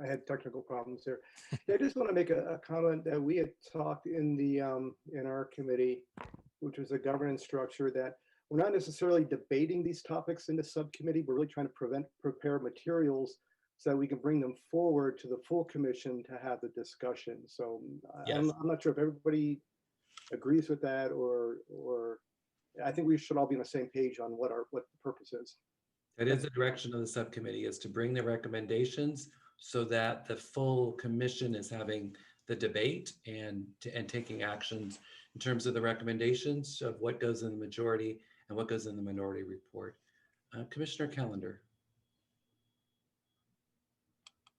I had technical problems here. I just want to make a comment that we had talked in the in our committee, which was a governance structure, that we're not necessarily debating these topics in the subcommittee. We're really trying to prepare materials so that we can bring them forward to the full commission to have the discussion. So Yes. I'm not sure if everybody agrees with that, or I think we should all be on the same page on what the purpose is. That is the direction of the subcommittee, is to bring the recommendations so that the full commission is having the debate and taking actions in terms of the recommendations of what goes in the majority and what goes in the minority report. Commissioner Callender.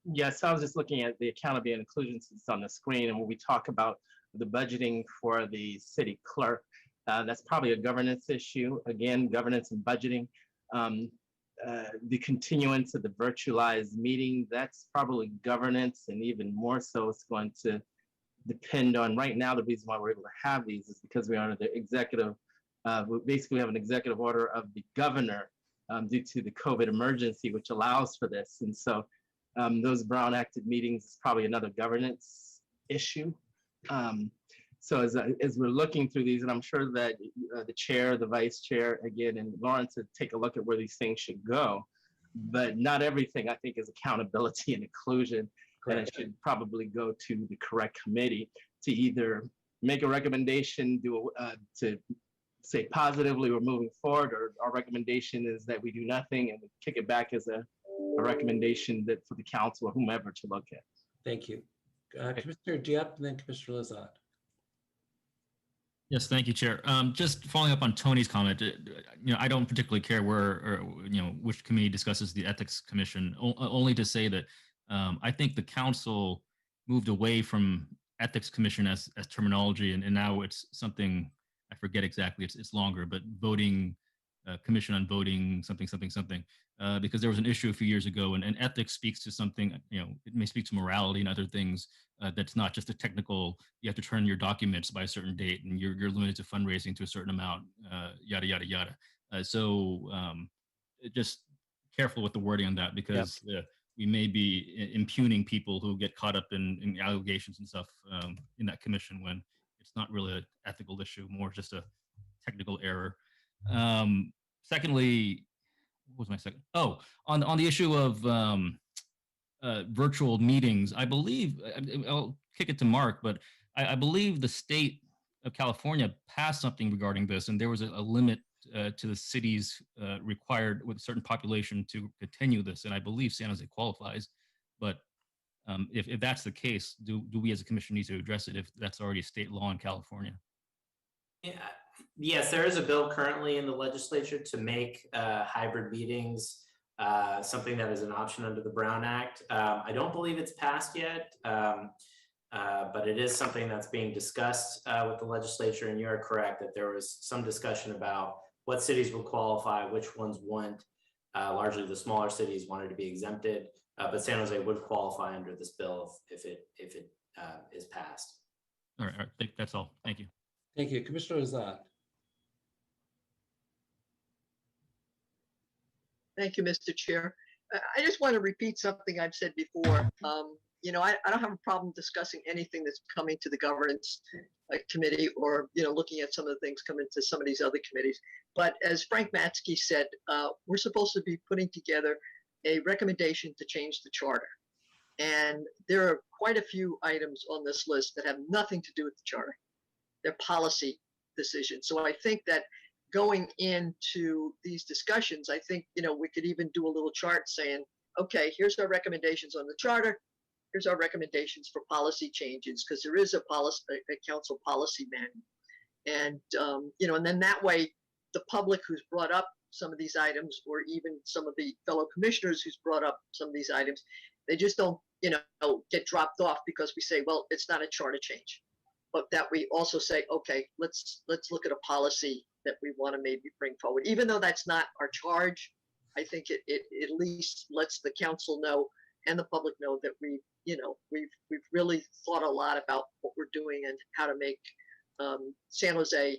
Yes, I was just looking at the accountability and inclusion since it's on the screen, and when we talk about the budgeting for the city clerk, that's probably a governance issue. Again, governance and budgeting. The continuance of the virtualized meeting, that's probably governance, and even more so it's going to depend on, right now the reason why we're able to have these is because we are under the executive, we basically have an executive order of the governor due to the COVID emergency, which allows for this. And so those Brown Acted meetings is probably another governance issue. So as we're looking through these, and I'm sure that the chair, the vice chair, again, and Lawrence to take a look at where these things should go, but not everything I think is accountability and inclusion. Correct. And it should probably go to the correct committee to either make a recommendation, to say positively we're moving forward, or our recommendation is that we do nothing and we kick it back as a recommendation that for the council or whomever to look at. Thank you. Commissioner Diep and then Commissioner Lazat. Yes, thank you, Chair. Just following up on Tony's comment, I don't particularly care where, which committee discusses the Ethics Commission, only to say that I think the council moved away from Ethics Commission as terminology, and now it's something, I forget exactly, it's longer, but voting, Commission on Voting, something, because there was an issue a few years ago, and ethics speaks to something, it may speak to morality and other things. That's not just a technical, you have to turn your documents by a certain date and you're limited to fundraising to a certain amount, yada, yada, yada. Just careful with the wording on that, because we may be impugning people who get caught up in allegations and stuff in that commission when it's not really an ethical issue, more just a technical error. Secondly, what was my second? Oh, on the issue of virtual meetings, I believe, I'll kick it to Mark, but I believe the state of California passed something regarding this, and there was a limit to the cities required with a certain population to continue this, and I believe San Jose qualifies. But if that's the case, do we as a commission need to address it if that's already state law in California? Yeah. Yes, there is a bill currently in the legislature to make hybrid meetings something that is an option under the Brown Act. I don't believe it's passed yet, but it is something that's being discussed with the legislature, and you're correct that there was some discussion about what cities would qualify, which ones wouldn't. Largely the smaller cities wanted to be exempted, but San Jose would qualify under this bill if it is passed. All right, that's all. Thank you. Thank you. Commissioner Azad. Thank you, Mr. Chair. I just want to repeat something I've said before. I don't have a problem discussing anything that's coming to the governance committee, or looking at some of the things coming to some of these other committees. But as Frank Matsky said, we're supposed to be putting together a recommendation to change the charter. And there are quite a few items on this list that have nothing to do with the charter. They're policy decisions. So I think that going into these discussions, I think, we could even do a little chart saying, okay, here's our recommendations on the charter. Here's our recommendations for policy changes, because there is a council policy manual. And, and then that way, the public who's brought up some of these items, or even some of the fellow commissioners who's brought up some of these items, They just don't, get dropped off because we say, well, it's not a charter change. But that we also say, okay, let's look at a policy that we want to maybe bring forward. Even though that's not our charge, I think it at least lets the council know and the public know that we've really thought a lot about what we're doing and how to make San Jose,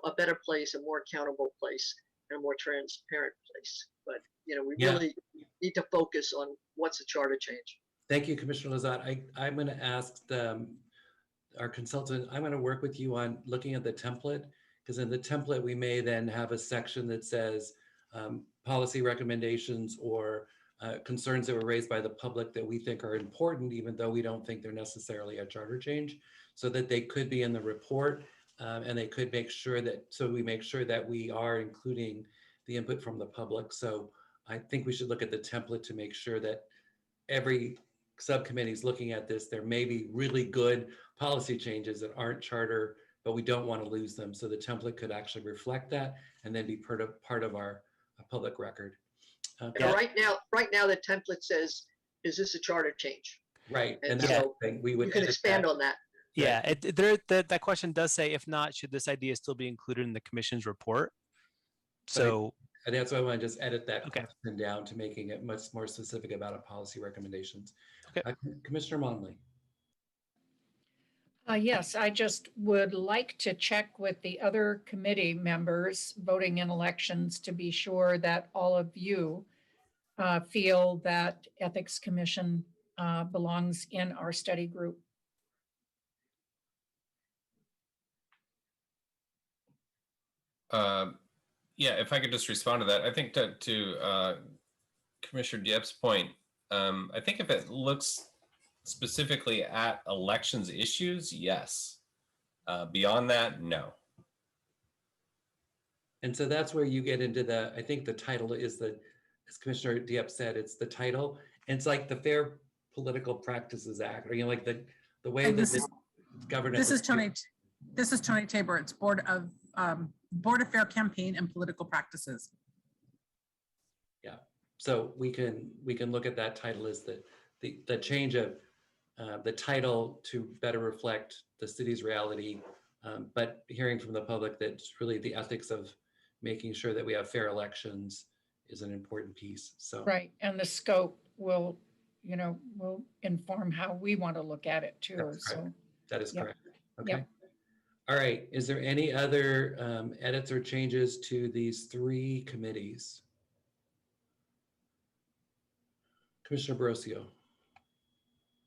a better place, a more accountable place, and a more transparent place. But we really need to focus on what's a charter change. Thank you, Commissioner Lazat. I'm going to ask our consultant, I'm going to work with you on looking at the template, because in the template, we may then have a section that says policy recommendations or concerns that were raised by the public that we think are important, even though we don't think they're necessarily a charter change, so that they could be in the report and they could make sure that, we make sure that we are including the input from the public. So I think we should look at the template to make sure that every subcommittee is looking at this. There may be really good policy changes that aren't charter, but we don't want to lose them. So the template could actually reflect that and then be part of our public record. Right now, the template says, "Is this a charter change?" Right, and so we would. You can expand on that. Yeah, that question does say, if not, should this idea still be included in the commission's report? So and that's why I want to just edit that question down to making it much more specific about a policy recommendations. Okay, Commissioner Monley. Yes, I just would like to check with the other committee members voting in elections to be sure that all of you feel that Ethics Commission belongs in our study group. Yeah, if I could just respond to that. I think to Commissioner Diep's point, I think if it looks specifically at elections issues, yes. Beyond that, no. And so that's where you get into I think the title is as Commissioner Diep said, it's the title. And it's like the Fair Political Practices Act, or like the way that this governance. This is Tony Tabor. It's Board of Fair Campaign and Political Practices. Yeah, so we can look at that title as the change of the title to better reflect the city's reality, but hearing from the public that really the ethics of making sure that we have fair elections is an important piece. So right, and the scope will inform how we want to look at it too. So that is correct. Okay. Yep. All right. Is there any other edits or changes to these three committees? Commissioner Borosio.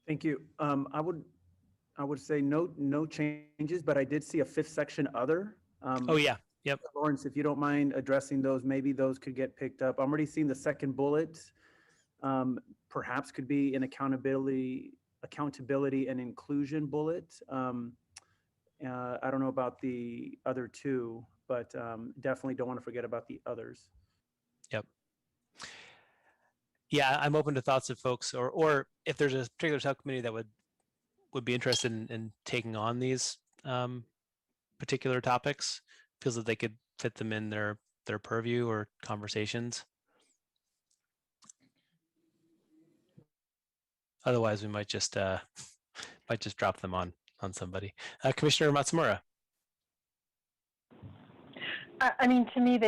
Thank you. I would say no changes, but I did see a fifth section other. Oh yeah. Yep. Lawrence, if you don't mind addressing those, maybe those could get picked up. I'm already seeing the second bullet. Perhaps could be an accountability and inclusion bullet. I don't know about the other two, but definitely don't want to forget about the others. Yep. Yeah, I'm open to thoughts of folks, or if there's a particular subcommittee that would be interested in taking on these particular topics, feels that they could fit them in their purview or conversations. Otherwise, we might just drop them on somebody. Commissioner Matsumura. I mean, to me,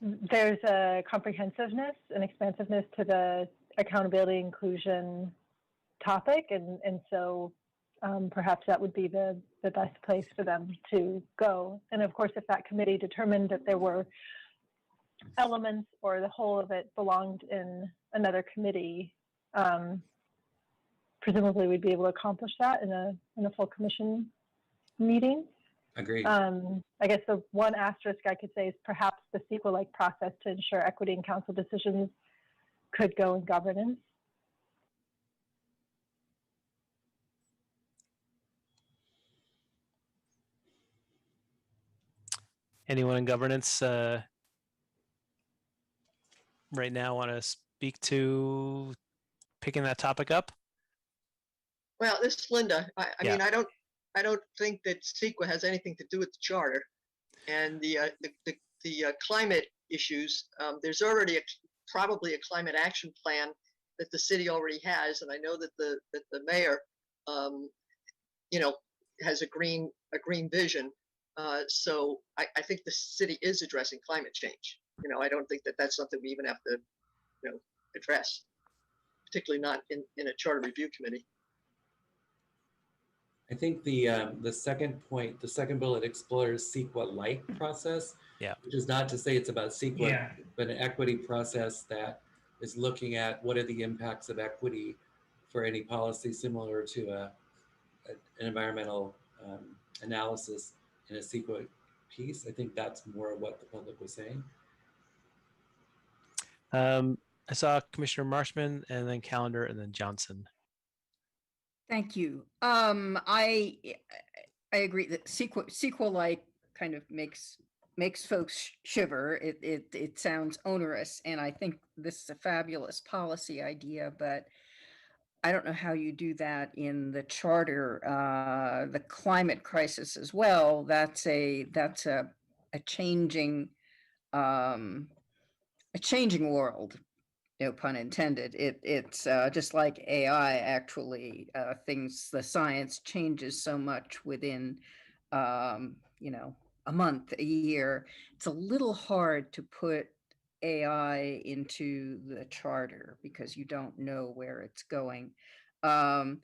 there's a comprehensiveness and expansiveness to the accountability inclusion topic, and so perhaps that would be the best place for them to go. And of course, if that committee determined that there were elements or the whole of it belonged in another committee, presumably we'd be able to accomplish that in a full commission meeting. Agreed. I guess the one asterisk I could say is perhaps the CEQA-like process to ensure equity in council decisions could go in governance. Anyone in governance right now want to speak to picking that topic up? Well, this is Linda. I mean, I don't think that CEQA has anything to do with the charter, and the climate issues. There's already probably a climate action plan that the city already has, and I know that the mayor, you know, has a green vision. So I think the city is addressing climate change. You know, I don't think that that's something we even have to, you know, address, particularly not in a charter review committee. I think the second point, the second bullet explores CEQA-like process. Yeah. Which is not to say it's about CEQA, Yeah. but an equity process that is looking at what are the impacts of equity for any policy similar to an environmental analysis in a CEQA piece. I think that's more what the public was saying. I saw Commissioner Marshman and then Calendar and then Johnson. Thank you. I agree that sequel-like kind of makes folks shiver. It sounds onerous, and I think this is a fabulous policy idea, but I don't know how you do that in the charter. The climate crisis as well. That's a changing world. No pun intended. It's just like AI. Actually, the science changes so much within, you know, a month, a year. It's a little hard to put AI into the charter because you don't know where it's going. And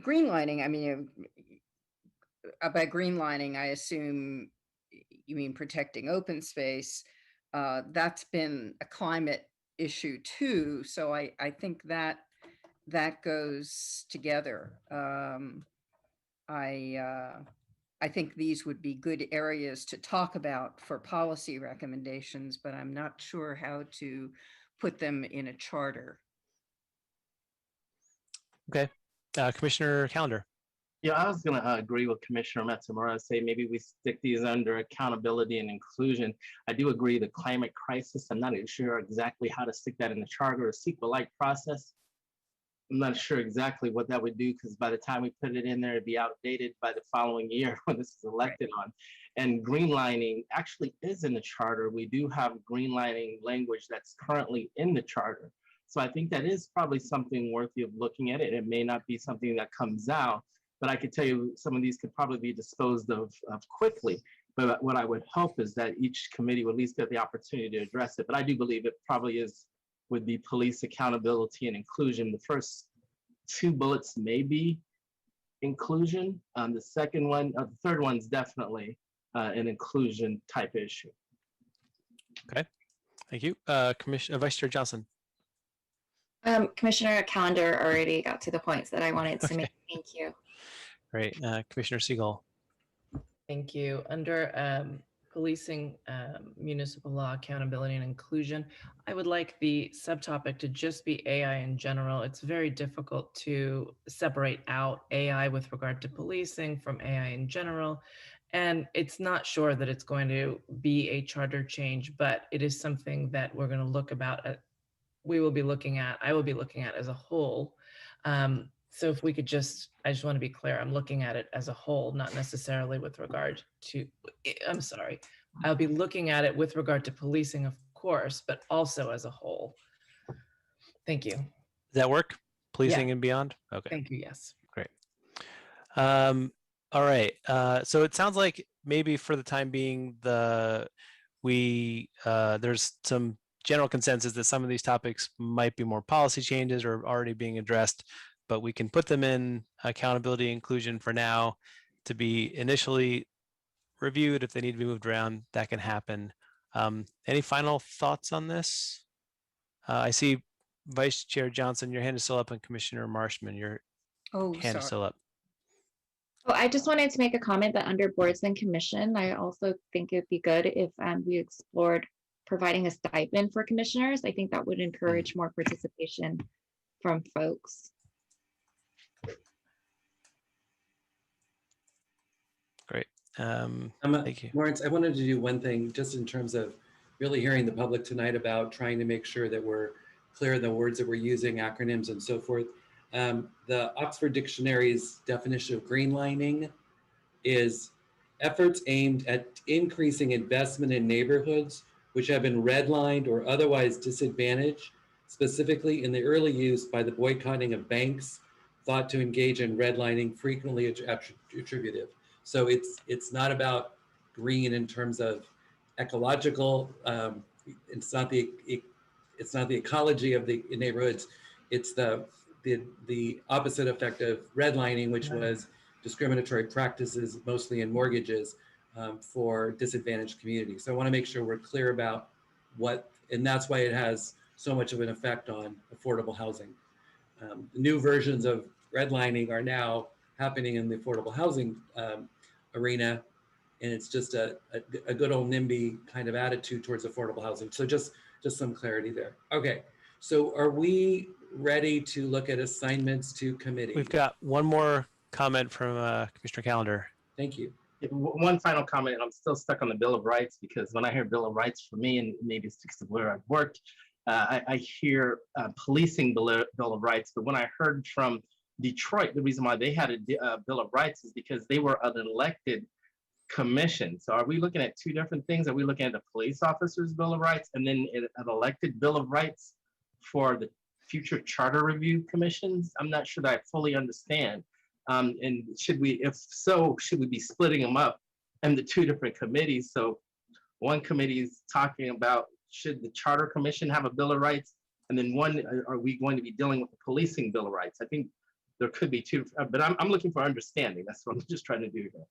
greenlining, I mean, by greenlining, I assume you mean protecting open space. That's been a climate issue too. So I think that goes together. I think these would be good areas to talk about for policy recommendations, but I'm not sure how to put them in a charter. Okay, Commissioner Calendar. Yeah, I was going to agree with Commissioner Matsumura, say maybe we stick these under accountability and inclusion. I do agree the climate crisis. I'm not sure exactly how to stick that in the charter or CEQA-like process. I'm not sure exactly what that would do because by the time we put it in there, it'd be outdated by the following year when this is elected on. And greenlining actually is in the charter. We do have greenlining language that's currently in the charter. So I think that is probably something worthy of looking at it. It may not be something that comes out, but I could tell you some of these could probably be disposed of quickly. But what I would hope is that each committee would at least get the opportunity to address it. But I do believe it probably would be police accountability and inclusion. The first two bullets may be inclusion. The second one, the third one's definitely an inclusion type issue. Okay, thank you. Vice Chair Johnson. Commissioner Calendar already got to the points that I wanted to make. Thank you. Great. Commissioner Siegel. Thank you. Under policing, municipal law, accountability and inclusion, I would like the subtopic to just be AI in general. It's very difficult to separate out AI with regard to policing from AI in general. And it's not sure that it's going to be a charter change, but it is something that we're going to look about. I will be looking at as a whole. So if we could I just want to be clear, I'm looking at it as a whole, not necessarily with regard to, I'm sorry, I'll be looking at it with regard to policing, of course, but also as a whole. Thank you. Does that work? Policing and beyond? Okay. Thank you, yes. Great. All right. So it sounds like maybe for the time being, there's some general consensus that some of these topics might be more policy changes or already being addressed, but we can put them in accountability inclusion for now to be initially reviewed. If they need to be moved around, that can happen. Any final thoughts on this? I see Vice Chair Johnson, your hand is still up, and Commissioner Marshman, your hand is still up. Well, I just wanted to make a comment that under boards and commission, I also think it'd be good if we explored providing a stipend for commissioners. I think that would encourage more participation from folks. Great. Thank you. Lawrence, I wanted to do one thing just in terms of really hearing the public tonight about trying to make sure that we're clear in the words that we're using, acronyms and so forth. The Oxford Dictionary's definition of greenlining is efforts aimed at increasing investment in neighborhoods which have been redlined or otherwise disadvantaged specifically in the early use by the boycotting of banks thought to engage in redlining, frequently attributive. So it's not about green in terms of ecological. It's not the ecology of the neighborhoods. It's the opposite effect of redlining, which was discriminatory practices, mostly in mortgages, for disadvantaged communities. So I want to make sure we're clear about what, and that's why it has so much of an effect on affordable housing. The new versions of redlining are now happening in the affordable housing arena, and it's just a good old NIMBY kind of attitude towards affordable housing. So just some clarity there. Okay, so are we ready to look at assignments to committee? We've got one more comment from Commissioner Calendar. Thank you. One final comment, and I'm still stuck on the Bill of Rights, because when I hear Bill of Rights, for me, and maybe it's because of where I've worked, I hear policing Bill of Rights. But when I heard from Detroit, the reason why they had a Bill of Rights is because they were an elected commission. So are we looking at two different things? Are we looking at the police officers' Bill of Rights and then an elected Bill of Rights for the future charter review commissions? I'm not sure that I fully understand. And should we, if so, should we be splitting them up into two different committees? So one committee is talking about, should the charter commission have a Bill of Rights? And then one, are we going to be dealing with the policing Bill of Rights? I think there could be two, but I'm looking for understanding. That's what I'm just trying to do here.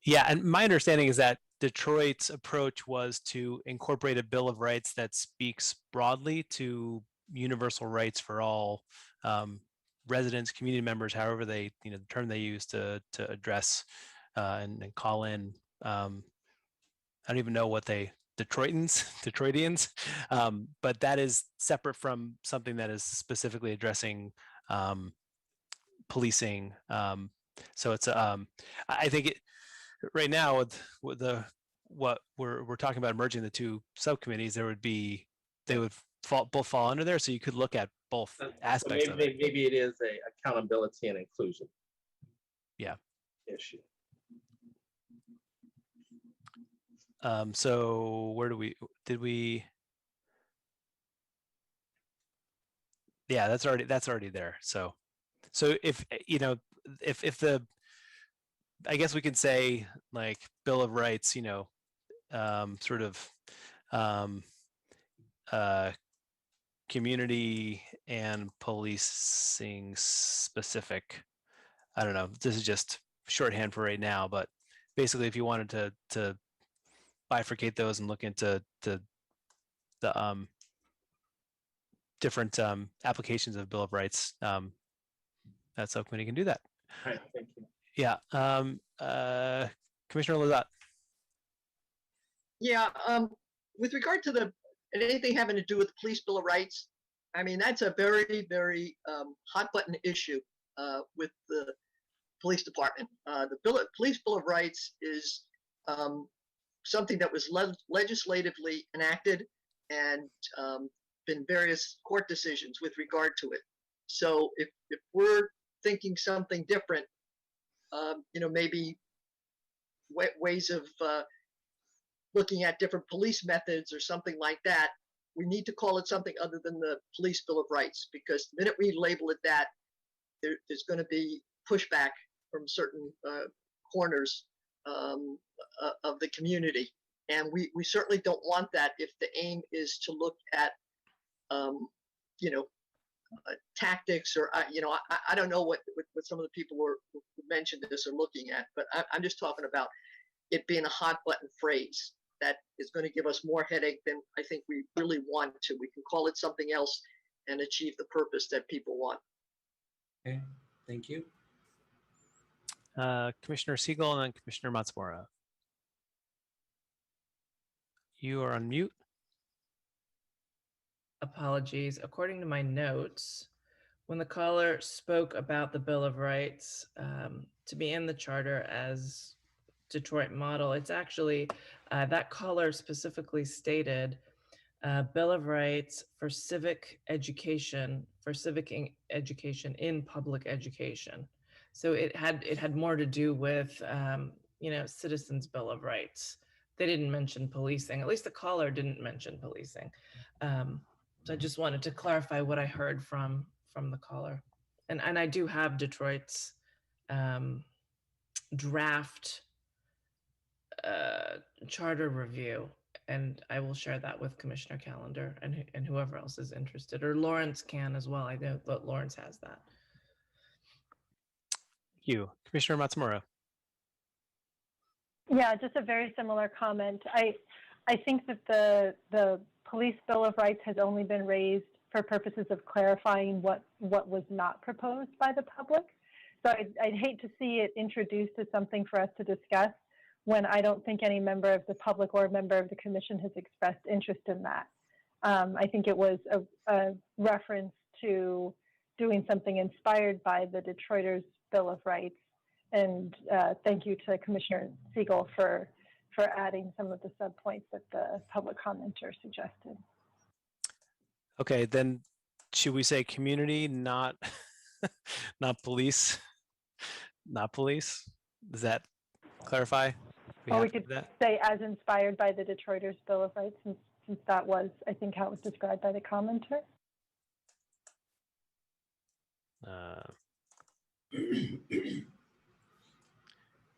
Yeah, and my understanding is that Detroit's approach was to incorporate a Bill of Rights that speaks broadly to universal rights for all residents, community members, however they, the term they use to address and call in. I don't even know what Detroitians, but that is separate from something that is specifically addressing policing. So it's I think right now with what we're talking about merging the two subcommittees, they would both fall under there. So you could look at both aspects of it. Maybe it is a accountability and inclusion. Yeah. Issue. So where yeah, that's already there. So if if the, I guess we could say like Bill of Rights, sort of community and policing specific. I don't know. This is just shorthand for right now, but basically, if you wanted to bifurcate those and look into the different applications of Bill of Rights, that subcommittee can do that. All right, thank you. Yeah, Commissioner Lazat. Yeah, with regard to anything having to do with the Police Bill of Rights, I mean, that's a very, very hot button issue with the police department. The Police Bill of Rights is something that was legislatively enacted and been various court decisions with regard to it. So if we're thinking something different, maybe ways of looking at different police methods or something like that, we need to call it something other than the Police Bill of Rights, because the minute we label it that, there's going to be pushback from certain corners of the community. And we certainly don't want that if the aim is to look at, tactics or, I don't know what some of the people who mentioned this are looking at, but I'm just talking about it being a hot button phrase that is going to give us more headache than I think we really want to. We can call it something else and achieve the purpose that people want. Okay, thank you. Commissioner Siegel and then Commissioner Matsumura. You are on mute. Apologies. According to my notes, when the caller spoke about the Bill of Rights to be in the charter as Detroit model, it's actually that caller specifically stated Bill of Rights for civic education, in public education. So it had more to do with citizens' Bill of Rights they didn't mention policing. At least the caller didn't mention policing. So I just wanted to clarify what I heard from the caller. And I do have Detroit's draft charter review, and I will share that with Commissioner Calendar and whoever else is interested, or Lawrence can as well. I know that Lawrence has that. Thank you. Commissioner Matsumura. Yeah, just a very similar comment. I think that the Police Bill of Rights has only been raised for purposes of clarifying what was not proposed by the public. So I'd hate to see it introduced as something for us to discuss when I don't think any member of the public or member of the commission has expressed interest in that. I think it was a reference to doing something inspired by the Detroiters Bill of Rights. And thank you to Commissioner Siegel for adding some of the subpoints that the public commenter suggested. Okay, then should we say community, not not police? Not police? Does that clarify? We could say as inspired by the Detroiters Bill of Rights, since that was, I think, how it was described by the commenter.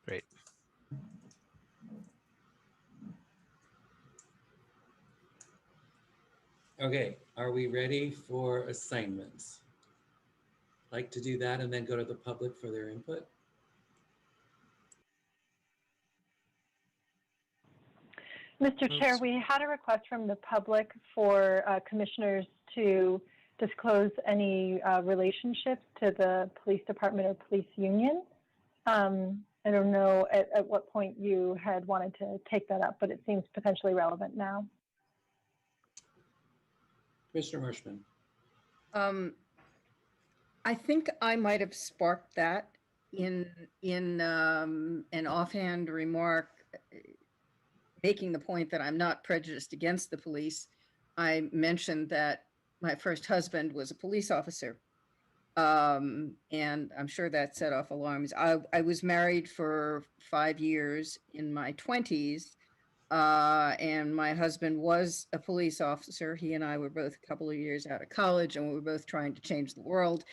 Great. Okay, are we ready for assignments? Like to do that and then go to the public for their input? Mr. Chair, we had a request from the public for commissioners to disclose any relationships to the police department or police union. I don't know at what point you had wanted to take that up, but it seems potentially relevant now. Commissioner Marshman. I think I might have sparked that in an offhand remark, making the point that I'm not prejudiced against the police. I mentioned that my first husband was a police officer, and I'm sure that set off alarms. I was married for 5 years in my 20s, and my husband was a police officer. He and I were both a couple of years out of college, and we were both trying to change the world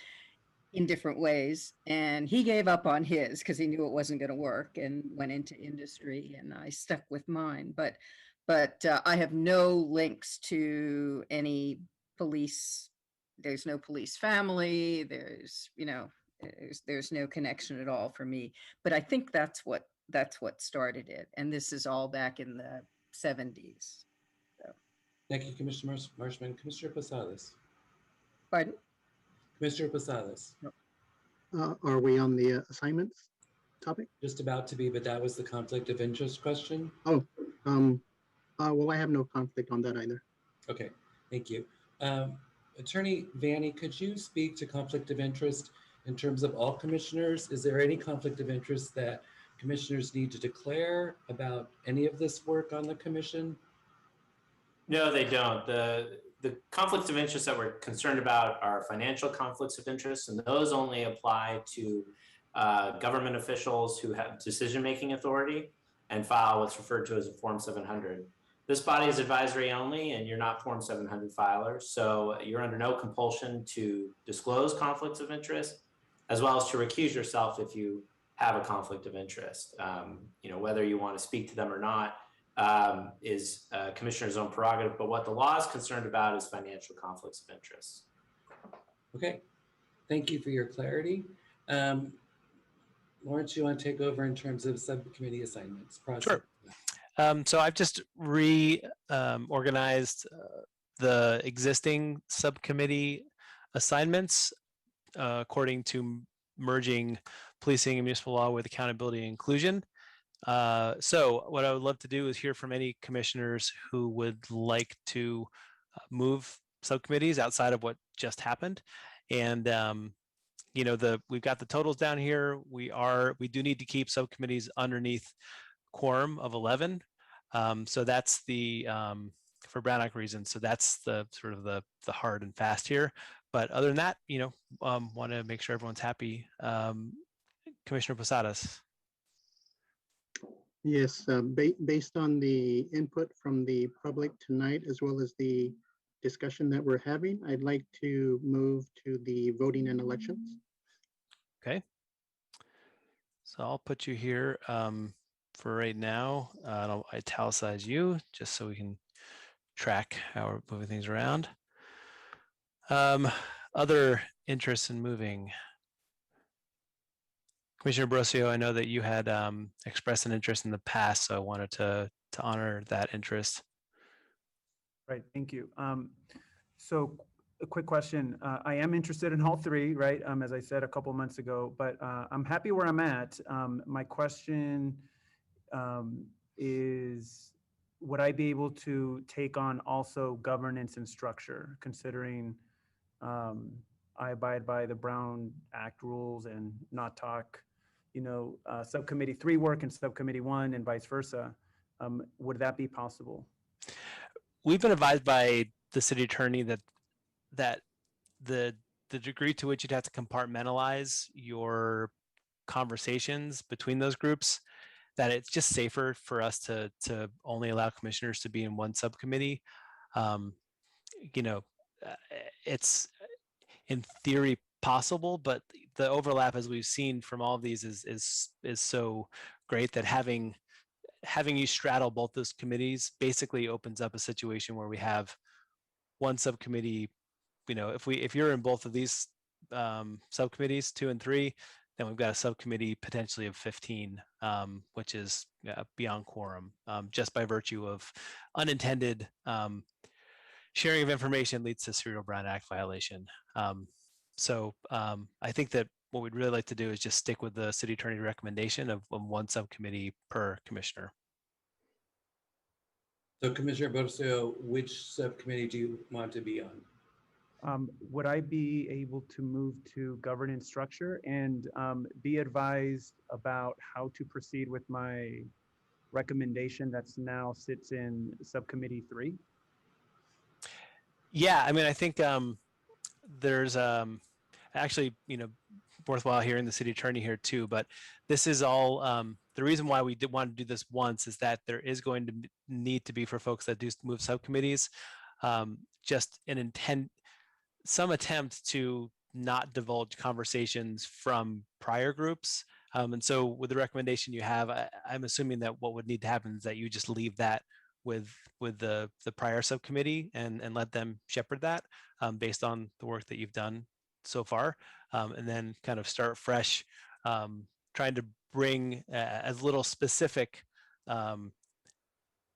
in different ways. And he gave up on his because he knew it wasn't going to work and went into industry, and I stuck with mine. But I have no links to any police. There's no police family. There's no connection at all for me. But I think that's what started it. And this is all back in the 70s. So. Thank you, Commissioner Marshman. Commissioner Posadas. Pardon? Commissioner Posadas. Are we on the assignments topic? Just about to be, but that was the conflict of interest question. Oh, well, I have no conflict on that either. Okay, thank you. Attorney Vanny, could you speak to conflict of interest in terms of all commissioners? Is there any conflict of interest that commissioners need to declare about any of this work on the commission? No, they don't. The conflicts of interest that we're concerned about are financial conflicts of interest, and those only apply to government officials who have decision-making authority and file what's referred to as a Form 700. This body is advisory only, and you're not Form 700 filers, so you're under no compulsion to disclose conflicts of interest, as well as to recuse yourself if you have a conflict of interest. Whether you want to speak to them or not is commissioner's own prerogative, but what the law is concerned about is financial conflicts of interest. Okay, thank you for your clarity. Lawrence, you want to take over in terms of subcommittee assignments? Sure. So I've just reorganized the existing subcommittee assignments according to merging policing and municipal law with accountability and inclusion. So what I would love to do is hear from any commissioners who would like to move subcommittees outside of what just happened. And we've got the totals down here. We do need to keep subcommittees underneath quorum of 11. So that's the for Brown Act reasons. So that's the sort of the hard and fast here. But other than that, want to make sure everyone's happy. Commissioner Posadas. Yes, based on the input from the public tonight, as well as the discussion that we're having, I'd like to move to the voting and elections. Okay. So I'll put you here for right now. I'll italicize you just so we can track how we're moving things around. Other interests in moving. Commissioner Brosio, I know that you had expressed an interest in the past, so I wanted to honor that interest. Right, thank you. So a quick question. I am interested in all three, right? As I said a couple months ago, but I'm happy where I'm at. My question is, would I be able to take on also governance and structure, considering I abide by the Brown Act rules and not talk, subcommittee 3 work and subcommittee 1 and vice versa. Would that be possible? We've been advised by the city attorney that the degree to which you'd have to compartmentalize your conversations between those groups, that it's just safer for us to only allow commissioners to be in one subcommittee. It's in theory possible, but the overlap, as we've seen from all of these, is so great that having you straddle both those committees basically opens up a situation where we have one subcommittee. If you're in both of these subcommittees, 2 and 3, then we've got a subcommittee potentially of 15, which is beyond quorum, just by virtue of unintended sharing of information leads to serial Brown Act violation. So I think that what we'd really like to do is just stick with the city attorney recommendation of one subcommittee per commissioner. So Commissioner Brosio, which subcommittee do you want to be on? Would I be able to move to governance structure and be advised about how to proceed with my recommendation that's now sits in subcommittee 3? Yeah, I mean, I think there's actually, worthwhile hearing the city attorney here too, but this is all, the reason why we did want to do this once is that there is going to need to be, for folks that do move subcommittees, just some attempt to not divulge conversations from prior groups. And so with the recommendation you have, I'm assuming that what would need to happen is that you just leave that with the prior subcommittee and let them shepherd that based on the work that you've done so far, and then kind of start fresh, trying to bring as little specific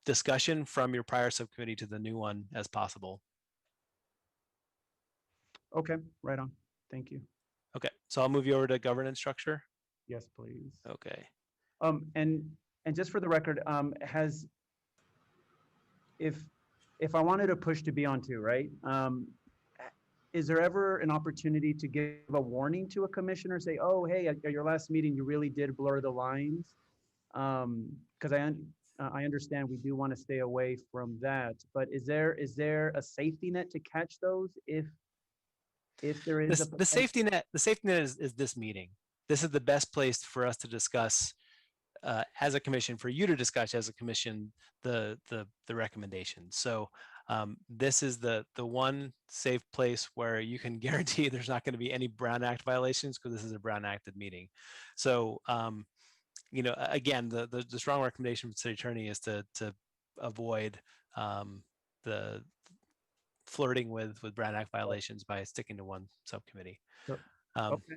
discussion from your prior subcommittee to the new one as possible. Okay, right on. Thank you. Okay, so I'll move you over to governance structure. Yes, please. Okay. And just for the record, if I wanted to push to be on 2, right? Is there ever an opportunity to give a warning to a commissioner, say, oh, hey, at your last meeting, you really did blur the lines? Because I understand we do want to stay away from that, but is there a safety net to catch those if there is the safety net is this meeting. This is the best place for us to discuss as a commission, for you to discuss as a commission the recommendations. So this is the one safe place where you can guarantee there's not going to be any Brown Act violations, because this is a Brown Acted meeting. So again, the strong recommendation from the city attorney is to avoid the flirting with Brown Act violations by sticking to one subcommittee. Okay.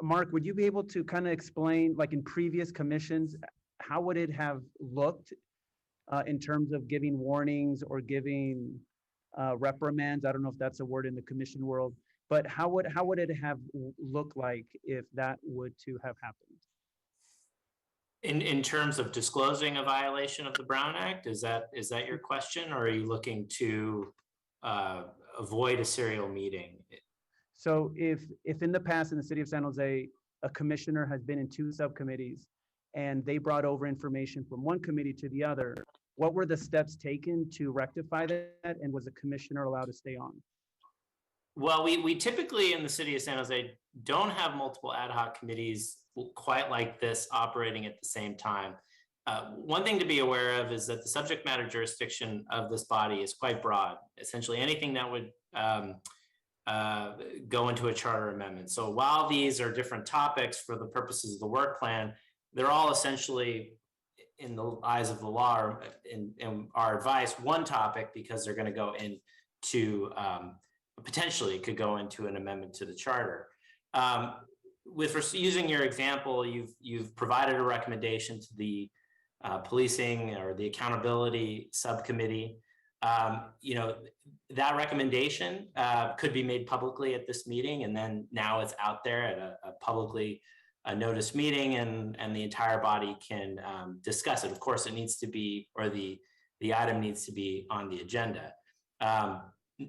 Mark, would you be able to kind of explain, like in previous commissions, how would it have looked in terms of giving warnings or giving reprimands? I don't know if that's a word in the commission world, but how would it have looked like if that would to have happened? In terms of disclosing a violation of the Brown Act, is that your question, or are you looking to avoid a serial meeting? So if in the past in the city of San Jose, a commissioner has been in 2 subcommittees and they brought over information from one committee to the other, what were the steps taken to rectify that? And was the commissioner allowed to stay on? Well, we typically in the city of San Jose don't have multiple ad hoc committees quite like this operating at the same time. One thing to be aware of is that the subject matter jurisdiction of this body is quite broad. Essentially anything that would go into a charter amendment. So while these are different topics for the purposes of the work plan, they're all essentially, in the eyes of the law, in our advice, one topic, because they're going to go into potentially could go into an amendment to the charter. With using your example, you've provided a recommendation to the policing or the accountability subcommittee. You know, that recommendation could be made publicly at this meeting, and then now it's out there at a publicly noticed meeting, and the entire body can discuss it. Of course, it needs to be, or the item needs to be on the agenda.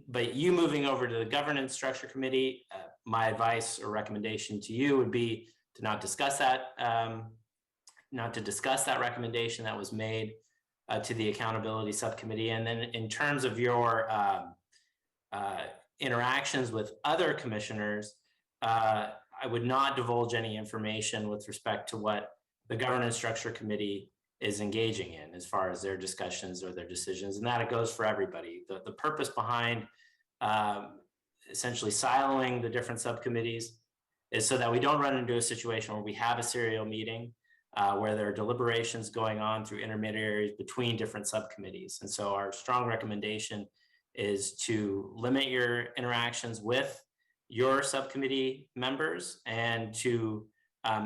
But you moving over to the governance structure committee, my advice or recommendation to you would be to not discuss that, recommendation that was made to the accountability subcommittee. And then in terms of your interactions with other commissioners, I would not divulge any information with respect to what the governance structure committee is engaging in as far as their discussions or their decisions, and that it goes for everybody. The purpose behind essentially siloing the different subcommittees is so that we don't run into a situation where we have a serial meeting where there are deliberations going on through intermediaries between different subcommittees. And so our strong recommendation is to limit your interactions with your subcommittee members and to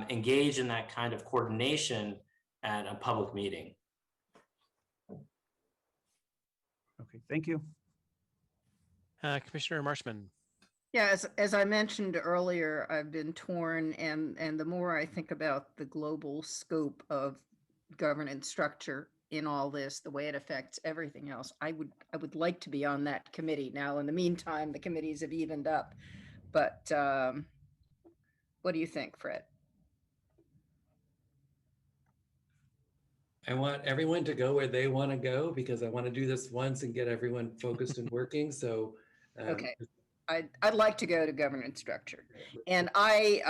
engage in that kind of coordination at a public meeting. Okay, thank you. Commissioner Marshman. Yeah, as I mentioned earlier, I've been torn, and the more I think about the global scope of governance structure in all this, the way it affects everything else, I would like to be on that committee. Now, in the meantime, the committees have evened up, but what do you think, Fred? I want everyone to go where they want to go, because I want to do this once and get everyone focused and working. So okay, I'd like to go to governance structure, and I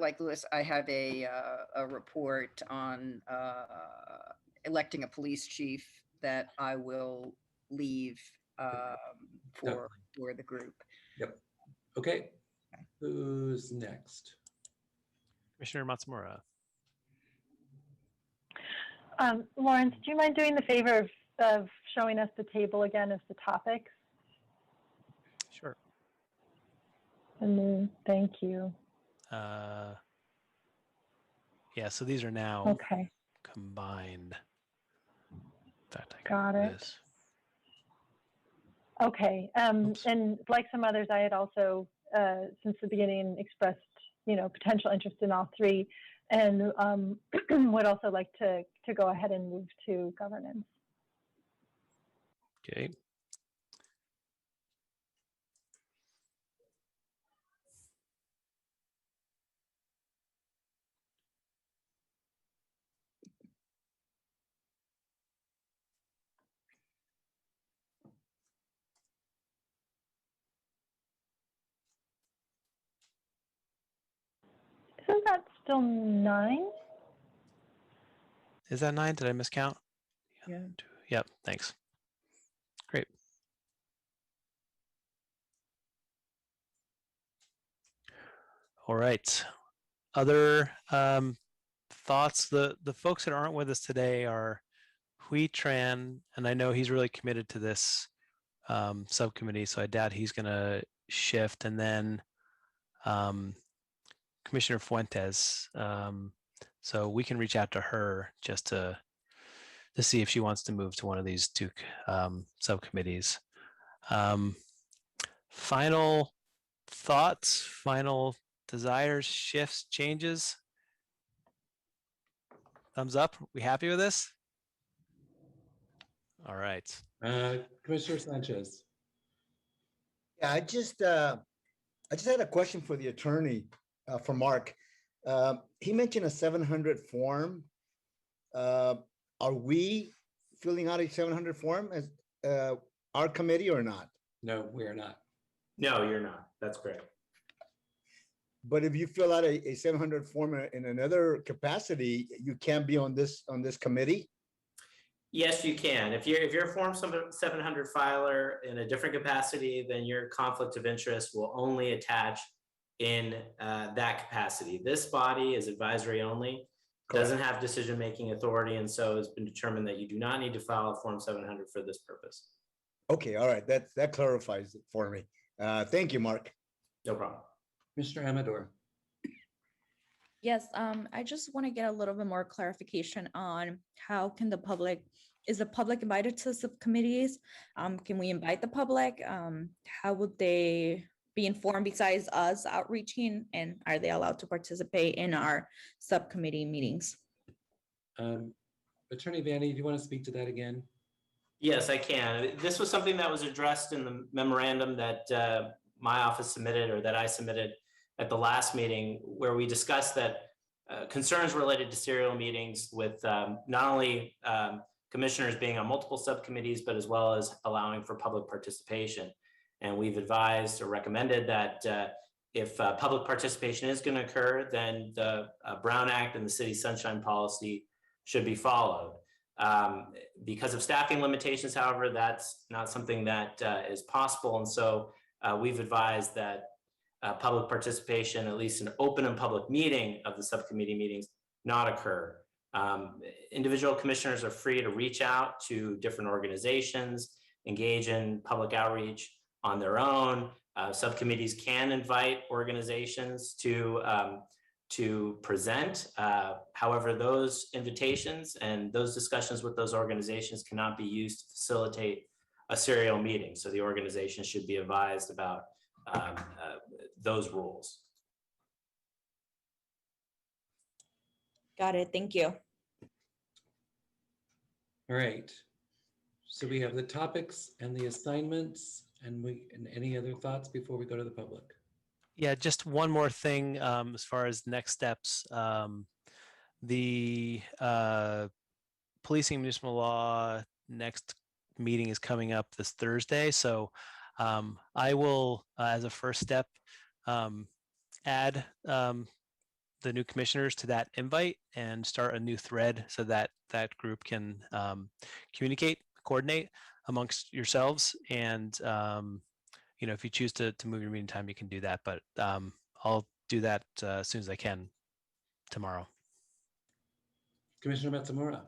like Louis, I have a report on electing a police chief that I will leave for the group. Yep. Okay. Who's next? Commissioner Matsumura. Lawrence, do you mind doing the favor of showing us the table again as the topics? Sure. And then, thank you. Yeah, so these are now okay. Combined. In fact, I got it. This. Okay, and like some others, I had also, since the beginning, expressed, potential interest in all three, and would also like to go ahead and move to governance. Okay. Isn't that still 9? Is that 9? Did I miscount? Yeah. Yep, thanks. Great. All right. Other thoughts? The folks that aren't with us today are Hui Tran, and I know he's really committed to this subcommittee, so I doubt he's going to shift. And then Commissioner Fuentes. So we can reach out to her just to see if she wants to move to one of these two subcommittees. Final thoughts, final desires, shifts, changes? Thumbs up. We happy with this? All right. Commissioner Sanchez. Yeah, I just had a question for the attorney, for Mark. He mentioned a 700 form. Are we filling out a 700 form as our committee or not? No, we are not. No, you're not. That's correct. But if you fill out a 700 form in another capacity, you can't be on this committee? Yes, you can. If you're a Form 700 filer in a different capacity, then your conflict of interest will only attach in that capacity. This body is advisory only, doesn't have decision-making authority, and so it's been determined that you do not need to file a Form 700 for this purpose. Okay, all right, that clarifies it for me. Thank you, Mark. No problem. Commissioner Amador. Yes, I just want to get a little bit more clarification on how can is the public invited to subcommittees? Can we invite the public? How would they be informed besides us outreaching, and are they allowed to participate in our subcommittee meetings? Attorney Vanny, do you want to speak to that again? Yes, I can. This was something that was addressed in the memorandum that my office submitted, or that I submitted at the last meeting, where we discussed that concerns related to serial meetings with not only commissioners being on multiple subcommittees, but as well as allowing for public participation. And we've advised or recommended that if public participation is going to occur, then the Brown Act and the City Sunshine Policy should be followed. Because of staffing limitations, however, that's not something that is possible. And so we've advised that public participation, at least an open and public meeting of the subcommittee meetings, not occur. Individual commissioners are free to reach out to different organizations, engage in public outreach on their own. Subcommittees can invite organizations to present. However, those invitations and those discussions with those organizations cannot be used to facilitate a serial meeting. So the organization should be advised about those rules. Got it. Thank you. All right. So we have the topics and the assignments, and any other thoughts before we go to the public? Yeah, just one more thing as far as next steps. The policing municipal law next meeting is coming up this Thursday. So I will, as a first step, add the new commissioners to that invite and start a new thread so that that group can communicate, coordinate amongst yourselves. And you know, if you choose to move your meeting time, you can do that. But I'll do that as soon as I can tomorrow. Commissioner Matsumura.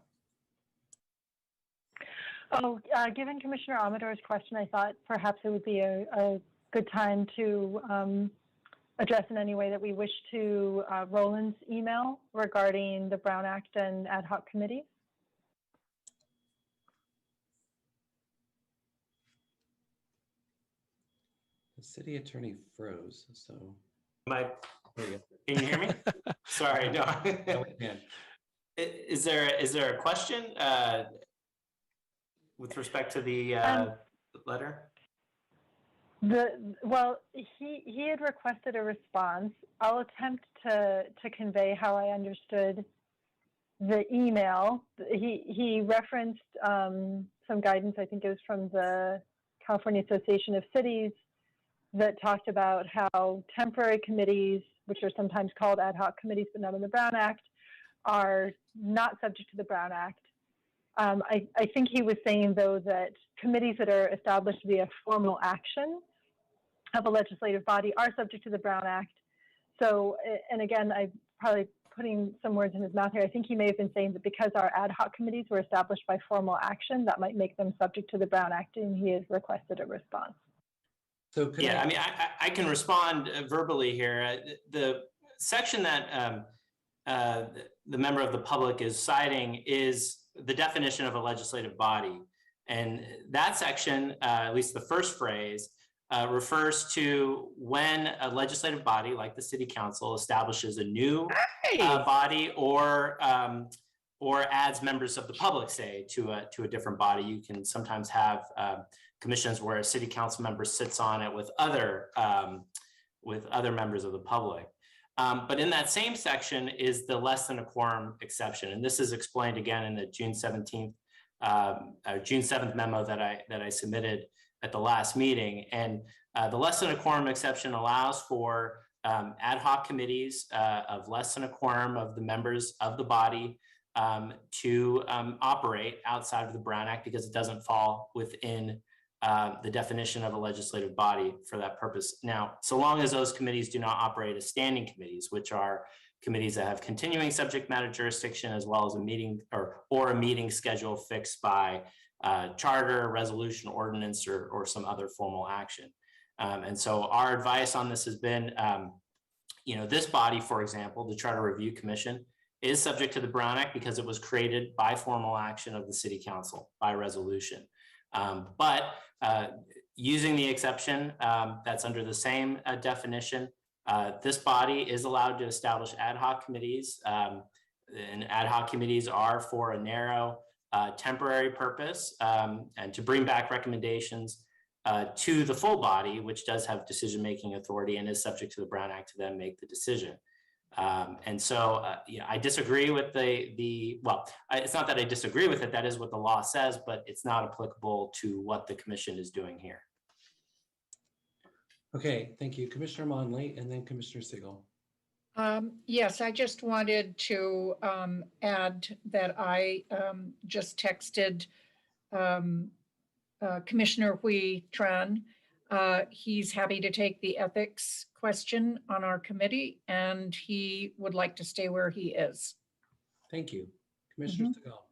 Oh, given Commissioner Amador's question, I thought perhaps it would be a good time to address in any way that we wish to Roland's email regarding the Brown Act and ad hoc committees. The city attorney froze, so. Can you hear me? Sorry, no. Is there a question with respect to the letter? Well, he had requested a response. I'll attempt to convey how I understood the email. He referenced some guidance, I think it was from the California Association of Cities, that talked about how temporary committees, which are sometimes called ad hoc committees but not in the Brown Act, are not subject to the Brown Act. I think he was saying, though, that committees that are established via formal action of a legislative body are subject to the Brown Act. So, and again, I'm probably putting some words in his mouth here. I think he may have been saying that because our ad hoc committees were established by formal action, that might make them subject to the Brown Act, and he has requested a response. So yeah, I mean, I can respond verbally here. The section that the member of the public is citing is the definition of a legislative body. And that section, at least the first phrase, refers to when a legislative body like the city council establishes a new body or adds members of the public, say, to a different body. You can sometimes have commissions where a city council member sits on it with other members of the public. But in that same section is the less than a quorum exception. And this is explained again in the June 7th memo that I submitted at the last meeting. And The less than a quorum exception allows for ad hoc committees of less than a quorum of the members of the body to operate outside of the Brown Act because it doesn't fall within the definition of a legislative body for that purpose. Now, so long as those committees do not operate as standing committees, which are committees that have continuing subject matter jurisdiction, as well as a meeting or a meeting schedule fixed by charter, resolution, ordinance, or some other formal action. And so our advice on this has been, this body, for example, the Charter Review Commission, is subject to the Brown Act because it was created by formal action of the City Council by resolution. But using the exception that's under the same definition, this body is allowed to establish ad hoc committees, and ad hoc committees are for a narrow temporary purpose and to bring back recommendations to the full body, which does have decision-making authority and is subject to the Brown Act to then make the decision. And so, I disagree with it's not that I disagree with it, that is what the law says, but it's not applicable to what the commission is doing here. Okay, thank you. Commissioner Monley and then Commissioner Siegel. Yes, I just wanted to add that I just texted Commissioner Hui Tran. He's happy to take the ethics question on our committee, and he would like to stay where he is. Thank you. Commissioner Siegel.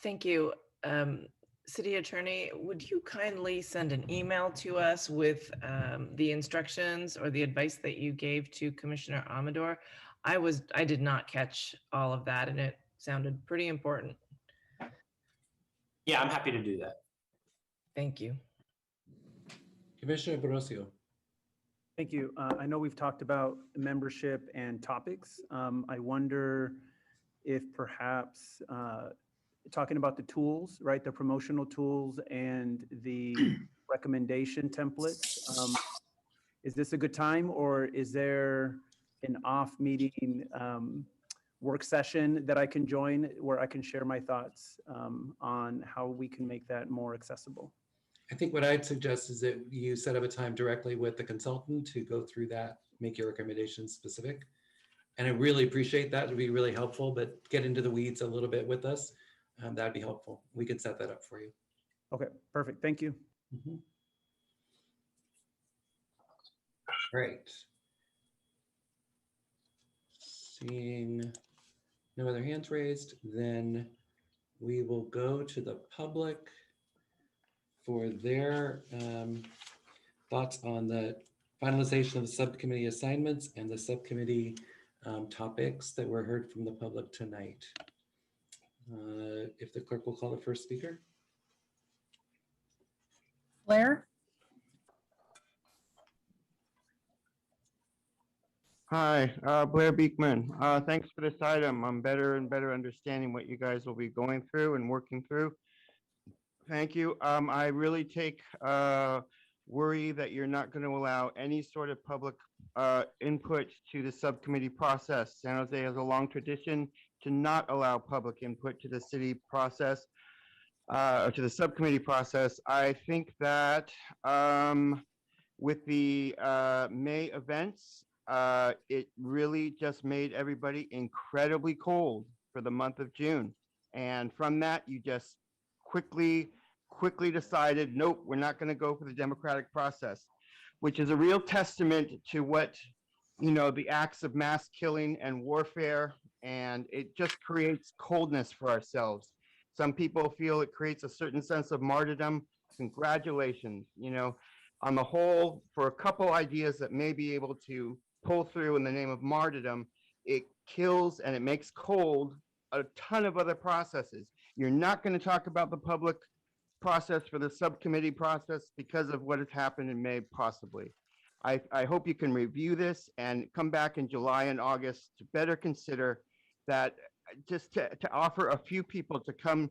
Thank you. City Attorney, would you kindly send an email to us with the instructions or the advice that you gave to Commissioner Amador? I did not catch all of that, and it sounded pretty important. Yeah, I'm happy to do that. Thank you. Commissioner Borosio. Thank you. I know we've talked about membership and topics. I wonder if perhaps talking about the tools, right, the promotional tools and the recommendation templates, is this a good time, or is there an off meeting work session that I can join where I can share my thoughts on how we can make that more accessible? I think what I'd suggest is that you set up a time directly with the consultant to go through that, make your recommendations specific. And I really appreciate that. It would be really helpful, but get into the weeds a little bit with us. That'd be helpful. We could set that up for you. Okay, perfect. Thank you. Great. Seeing no other hands raised, then we will go to the public for their thoughts on the finalization of the subcommittee assignments and the subcommittee topics that were heard from the public tonight. If the clerk will call the first speaker. Blair? Hi, Blair Beekman. Thanks for this item. I'm better and better understanding what you guys will be going through and working through. Thank you. I really take worry that you're not going to allow any sort of public input to the subcommittee process. San Jose has a long tradition to not allow public input to the city process, or to the subcommittee process. I think that with the May events, it really just made everybody incredibly cold for the month of June. And from that, you just quickly decided, nope, we're not going to go for the democratic process, which is a real testament to what, the acts of mass killing and warfare, and it just creates coldness for ourselves. Some people feel it creates a certain sense of martyrdom. Congratulations, on the whole, for a couple ideas that may be able to pull through in the name of martyrdom, it kills and it makes cold a ton of other processes. You're not going to talk about the public process for the subcommittee process because of what has happened in May, possibly. I hope you can review this and come back in July and August to better consider that, just to offer a few people to come,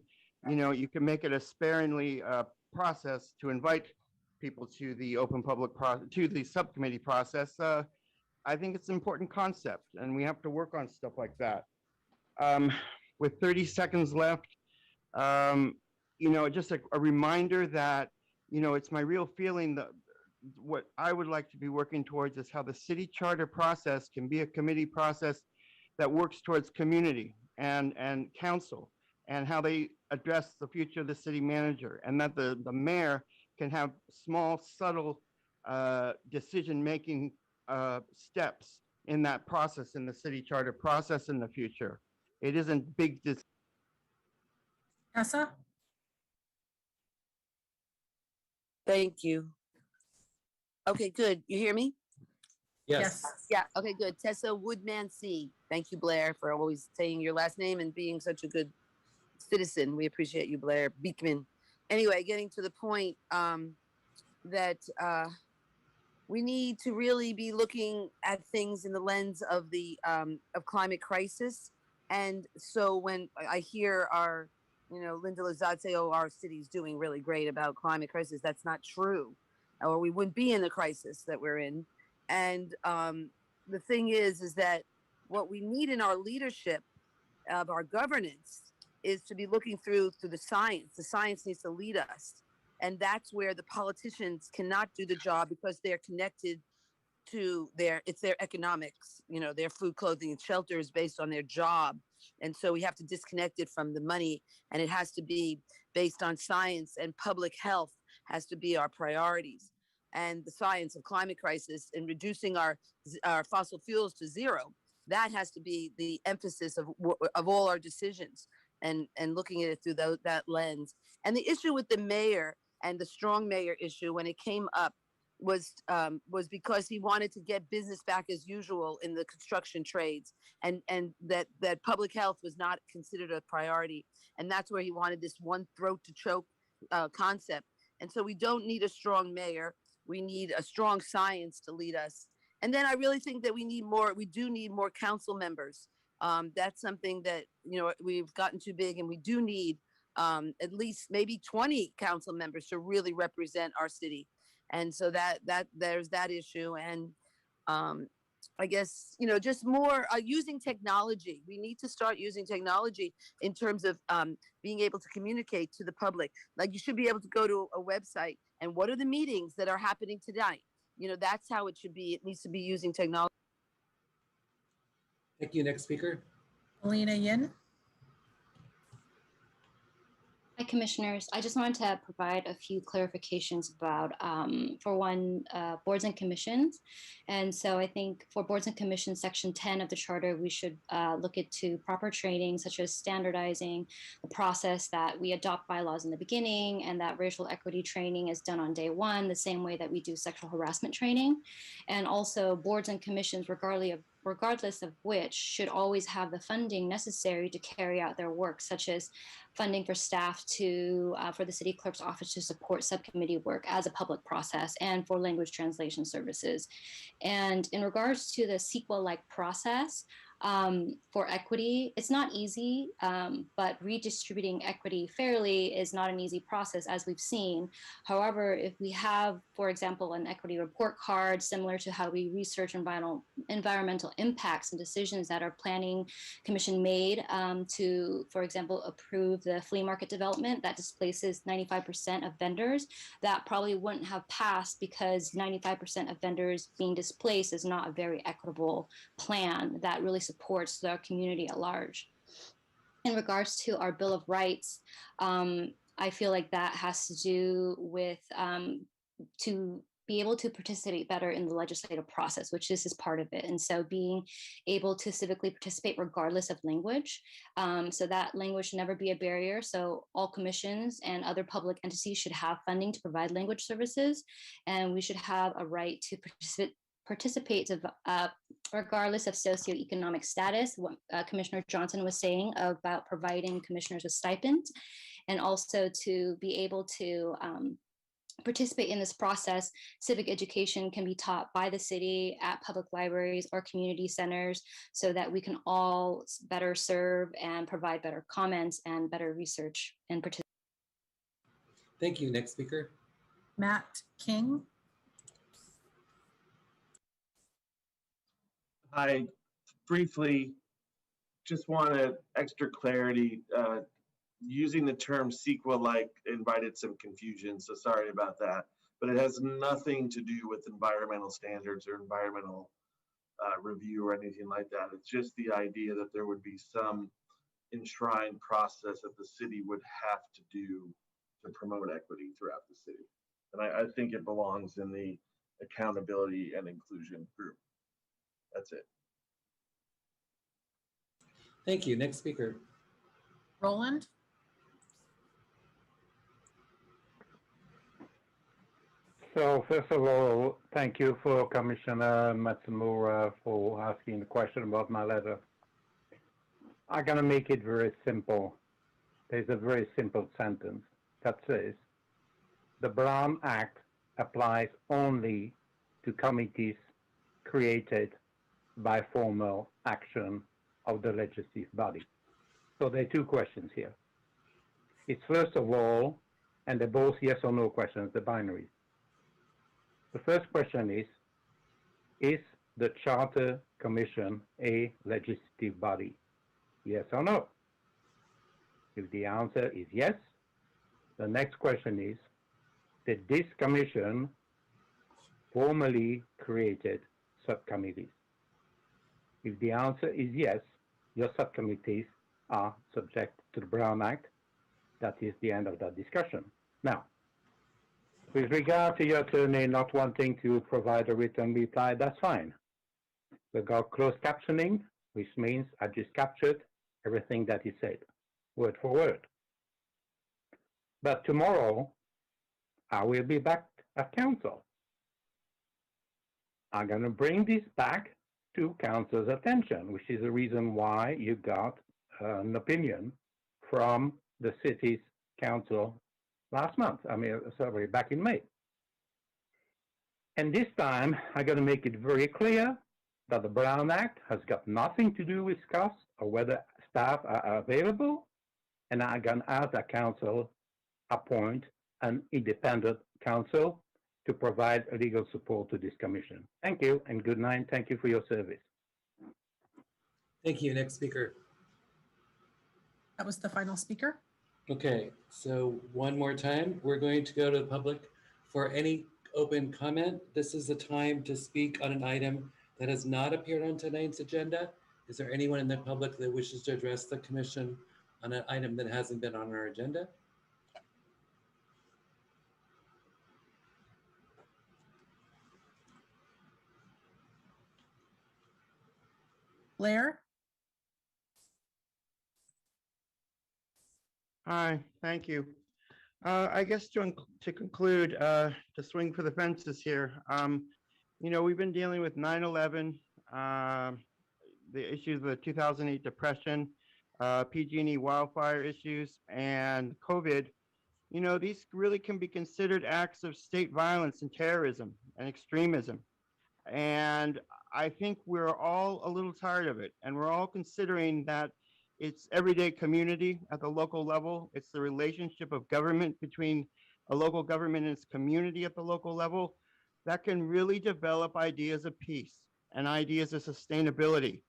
you can make it a sparingly process to invite people to the open public process, to the subcommittee process. I think it's an important concept, and we have to work on stuff like that. With 30 seconds left, just a reminder that you know, it's my real feeling that what I would like to be working towards is how the city charter process can be a committee process that works towards community and council, and how they address the future of the city manager, and that the mayor can have small, subtle decision-making steps in that process, in the city charter process in the future. It isn't big. Tessa? Thank you. Okay, good. You hear me? Yes. Yeah, okay, good. Tessa Woodman C. Thank you, Blair, for always saying your last name and being such a good citizen. We appreciate you, Blair. Beekman. Anyway, getting to the point that we need to really be looking at things in the lens of the of climate crisis. And so when I hear our, you know, Linda Lazat say, oh, our city's doing really great about climate crisis, that's not true, or we wouldn't be in the crisis that we're in. And the thing is that what we need in our leadership of our governance is to be looking through the science. The science needs to lead us. And that's where the politicians cannot do the job, because they're connected to it's their economics, you know, their food, clothing, and shelter is based on their job. And so we have to disconnect it from the money, and it has to be based on science, and public health has to be our priorities. And the science of climate crisis and reducing our fossil fuels to zero, that has to be the emphasis of all our decisions, and looking at it through that lens. And the issue with the mayor and the strong mayor issue, when it came up, was because he wanted to get business back as usual in the construction trades, and that public health was not considered a priority. And that's where he wanted this one throat to choke concept. And so we don't need a strong mayor. We need a strong science to lead us. And then I really think that we do need more council members. That's something that, you know, we've gotten too big, and we do need at least maybe 20 council members to really represent our city. And so that there's that issue. And I guess, you know, just more using technology. We need to start using technology in terms of being able to communicate to the public. Like, you should be able to go to a website and what are the meetings that are happening tonight? You know, that's how it should be. It needs to be using technology. Thank you. Next speaker. Alina Yin. Hi, Commissioners. I just wanted to provide a few clarifications about, for one, boards and commissions. And so I think for boards and commissions, Section 10 of the Charter, we should look into proper training, such as standardizing the process that we adopt bylaws in the beginning, and that racial equity training is done on day one, the same way that we do sexual harassment training. And also boards and commissions, regardless of which, should always have the funding necessary to carry out their work, such as funding for staff for the city clerk's office to support subcommittee work as a public process, and for language translation services. And in regards to the CEQA-like process, for equity, it's not easy, but redistributing equity fairly is not an easy process, as we've seen. However, if we have, for example, an equity report card, similar to how we research environmental impacts and decisions that our planning commission made to, for example, approve the flea market development that displaces 95% of vendors, that probably wouldn't have passed, because 95% of vendors being displaced is not a very equitable plan that really supports the community at large. In regards to our Bill of Rights, I feel like that has to do with to be able to participate better in the legislative process, which this is part of it. And so being able to civically participate regardless of language, so that language should never be a barrier. So all commissions and other public entities should have funding to provide language services, and we should have a right to participate regardless of socioeconomic status, what Commissioner Johnson was saying about providing commissioners with stipends, and also to be able to participate in this process. Civic education can be taught by the city at public libraries or community centers, so that we can all better serve and provide better comments and better research and participate. Thank you. Next speaker. Matt King. I briefly just wanted extra clarity. using the term CEQA-like invited some confusion, so sorry about that. But it has nothing to do with environmental standards or environmental review or anything like that. It's just the idea that there would be some enshrined process that the city would have to do to promote equity throughout the city. And I think it belongs in the accountability and inclusion group. That's it. Thank you. Next speaker. Roland? So first of all, thank you for Commissioner Matsumura for asking the question about my letter. I'm going to make it very simple. There's a very simple sentence that says, the Brown Act applies only to committees created by formal action of the legislative body. So there are two questions here. It's first of all, and they're both yes or no questions, the binaries. The first question is the Charter Commission a legislative body? Yes or no? If the answer is yes, the next question is, did this commission formally created subcommittees? If the answer is yes, your subcommittees are subject to the Brown Act. That is the end of that discussion. Now, with regard to your attorney not wanting to provide a written reply, that's fine. We got closed captioning, which means I just captured everything that he said, word for word. But tomorrow, I will be back at council. I'm going to bring this back to council's attention, which is the reason why you got an opinion from the city's council last month. Sorry, back in May. And this time, I'm going to make it very clear that the Brown Act has got nothing to do with cost or whether staff are available. And I'm going to ask the council appoint an independent counsel to provide legal support to this commission. Thank you and good night. Thank you for your service. Thank you. Next speaker. That was the final speaker. Okay, so one more time, we're going to go to the public for any open comment. This is the time to speak on an item that has not appeared on tonight's agenda. Is there anyone in the public that wishes to address the commission on an item that hasn't been on our agenda? Blair? Hi, thank you. I guess to conclude, to swing for the fences here, we've been dealing with 9/11, the issues of the 2008 depression, PG&E wildfire issues, and COVID. These really can be considered acts of state violence and terrorism and extremism. And I think we're all a little tired of it. And we're all considering that it's everyday community at the local level. It's the relationship of government between a local government and its community at the local level that can really develop ideas of peace and ideas of sustainability.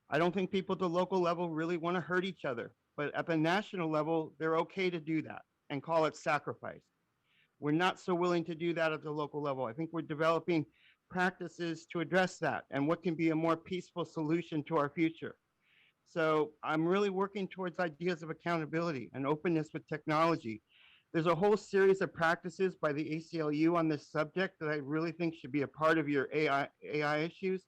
I don't think people at the local level really want to hurt each other, but at the national level, they're okay to do that and call it sacrifice. We're not so willing to do that at the local level. I think we're developing practices to address that and what can be a more peaceful solution to our future. So I'm really working towards ideas of accountability and openness with technology. There's a whole series of practices by the ACLU on this subject that I really think should be a part of your AI issues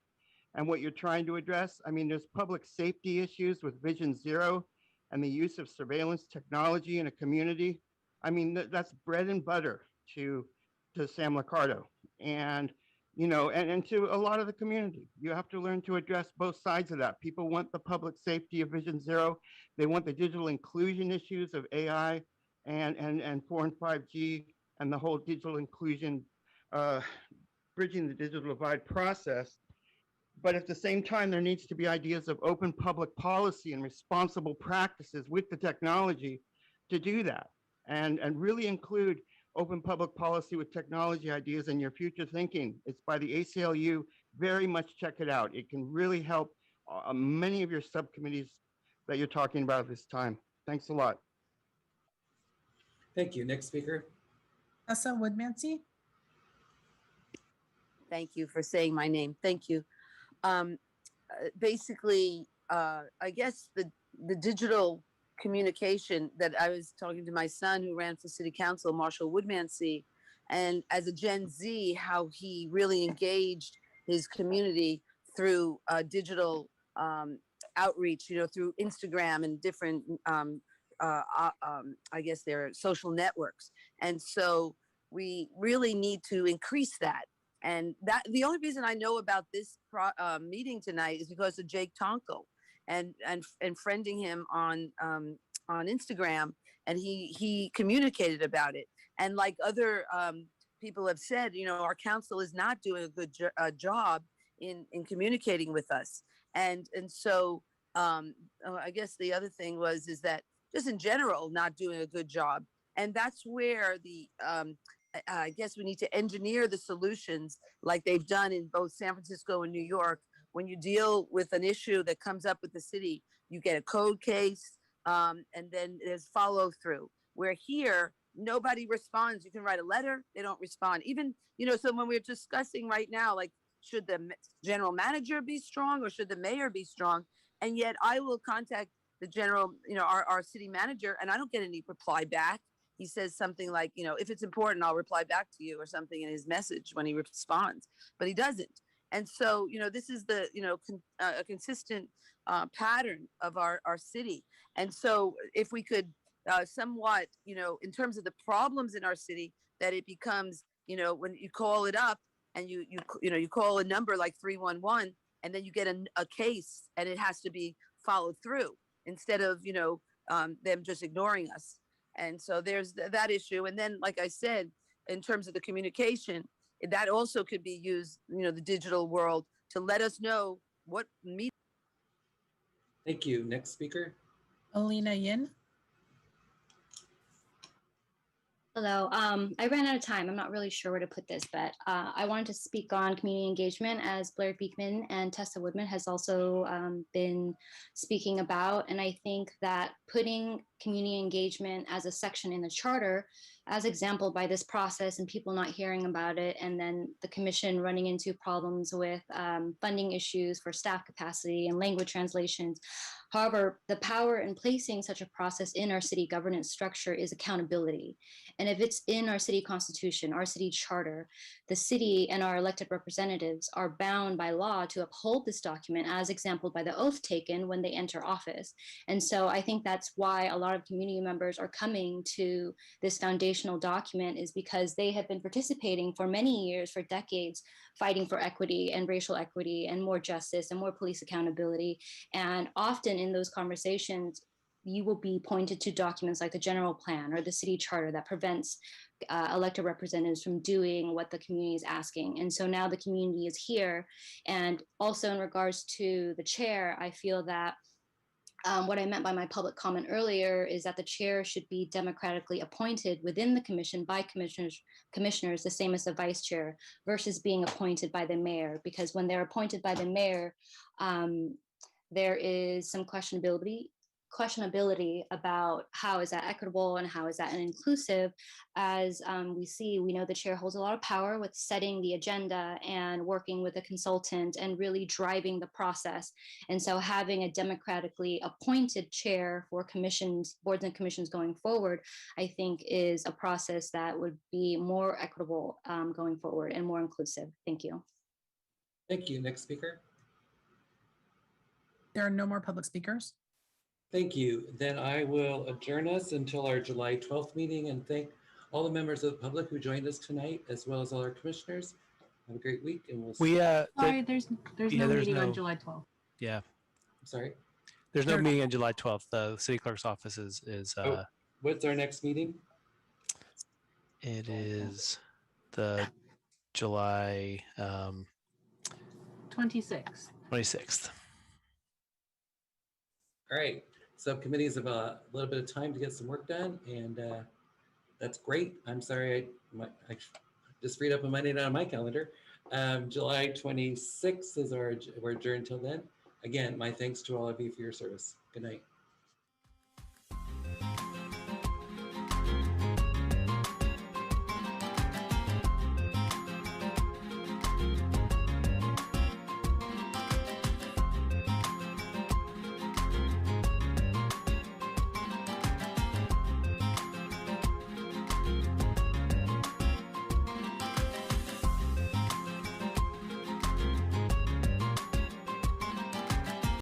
and what you're trying to address. There's public safety issues with Vision Zero and the use of surveillance technology in a community. That's bread and butter to Sam Liccardo and to a lot of the community. You have to learn to address both sides of that. People want the public safety of Vision Zero. They want the digital inclusion issues of AI and 4 and 5G and the whole digital inclusion, bridging the digital divide process. But at the same time, there needs to be ideas of open public policy and responsible practices with the technology to do that and really include open public policy with technology ideas in your future thinking. It's by the ACLU. Very much check it out. It can really help many of your subcommittees that you're talking about this time. Thanks a lot. Thank you. Next speaker. Tessa Woodmansey. Thank you for saying my name. Thank you. Basically, I guess the digital communication that I was talking to my son who ran for city council, Marshall Woodmansey, and as a Gen Z, how he really engaged his community through digital outreach, through Instagram and different, I guess they're social networks. And so we really need to increase that. And that the only reason I know about this meeting tonight is because of Jake Tonko and friending him on Instagram, and he communicated about it. And like other people have said, our council is not doing a good job in communicating with us. And so I guess the other thing is that just in general, not doing a good job. And that's where I guess we need to engineer the solutions like they've done in both San Francisco and New York. When you deal with an issue that comes up with the city, you get a code case, and then there's follow through. Where here, nobody responds. You can write a letter, they don't respond. Even, so when we're discussing right now, like, should the general manager be strong or should the mayor be strong? And yet I will contact the general, our city manager, and I don't get any reply back. He says something like, if it's important, I'll reply back to you or something in his message when he responds, but he doesn't. And so, this is the, a consistent pattern of our city. And so if we could somewhat, in terms of the problems in our city, that it becomes, when you call it up and you call a number like 311 and then you get a case and it has to be followed through instead of, them just ignoring us. And so there's that issue. And then, like I said, in terms of the communication, that also could be used, the digital world to let us know what meet. Thank you. Next speaker. Alina Yin. Hello. I ran out of time. I'm not really sure where to put this, but I wanted to speak on community engagement, as Blair Beekman and Tessa Woodman has also been speaking about. And I think that putting community engagement as a section in the charter, as example by this process and people not hearing about it, and then the commission running into problems with funding issues for staff capacity and language translations. However, the power in placing such a process in our city governance structure is accountability. And if it's in our city constitution, our city charter, the city and our elected representatives are bound by law to uphold this document as exampled by the oath taken when they enter office. And so I think that's why a lot of community members are coming to this foundational document, is because they have been participating for many years, for decades, fighting for equity and racial equity and more justice and more police accountability. And often in those conversations, you will be pointed to documents like the general plan or the city charter that prevents elected representatives from doing what the community is asking. And so now the community is here. And also in regards to the chair, I feel that what I meant by my public comment earlier is that the chair should be democratically appointed within the commission by commissioners, the same as the vice chair, versus being appointed by the mayor. Because when they're appointed by the mayor, there is some questionability about how is that equitable and how is that inclusive. As we know the chair holds a lot of power with setting the agenda and working with a consultant and really driving the process. And so having a democratically appointed chair for commissions, boards and commissions going forward, I think is a process that would be more equitable going forward and more inclusive. Thank you. Thank you. Next speaker. There are no more public speakers. Thank you. Then I will adjourn us until our July 12th meeting and thank all the members of the public who joined us tonight, as well as all our commissioners. Have a great week, and we'll see. Sorry, there's no meeting on July 12th. Yeah. I'm sorry. There's no meeting on July 12th. The city clerk's office is what's our next meeting? It is the July 26th. 26th. All right. Subcommittees have a little bit of time to get some work done, and that's great. I'm sorry, I just freed up a Monday night on my calendar. July 26th is we're adjourned till then. Again, my thanks to all of you for your service. Good night.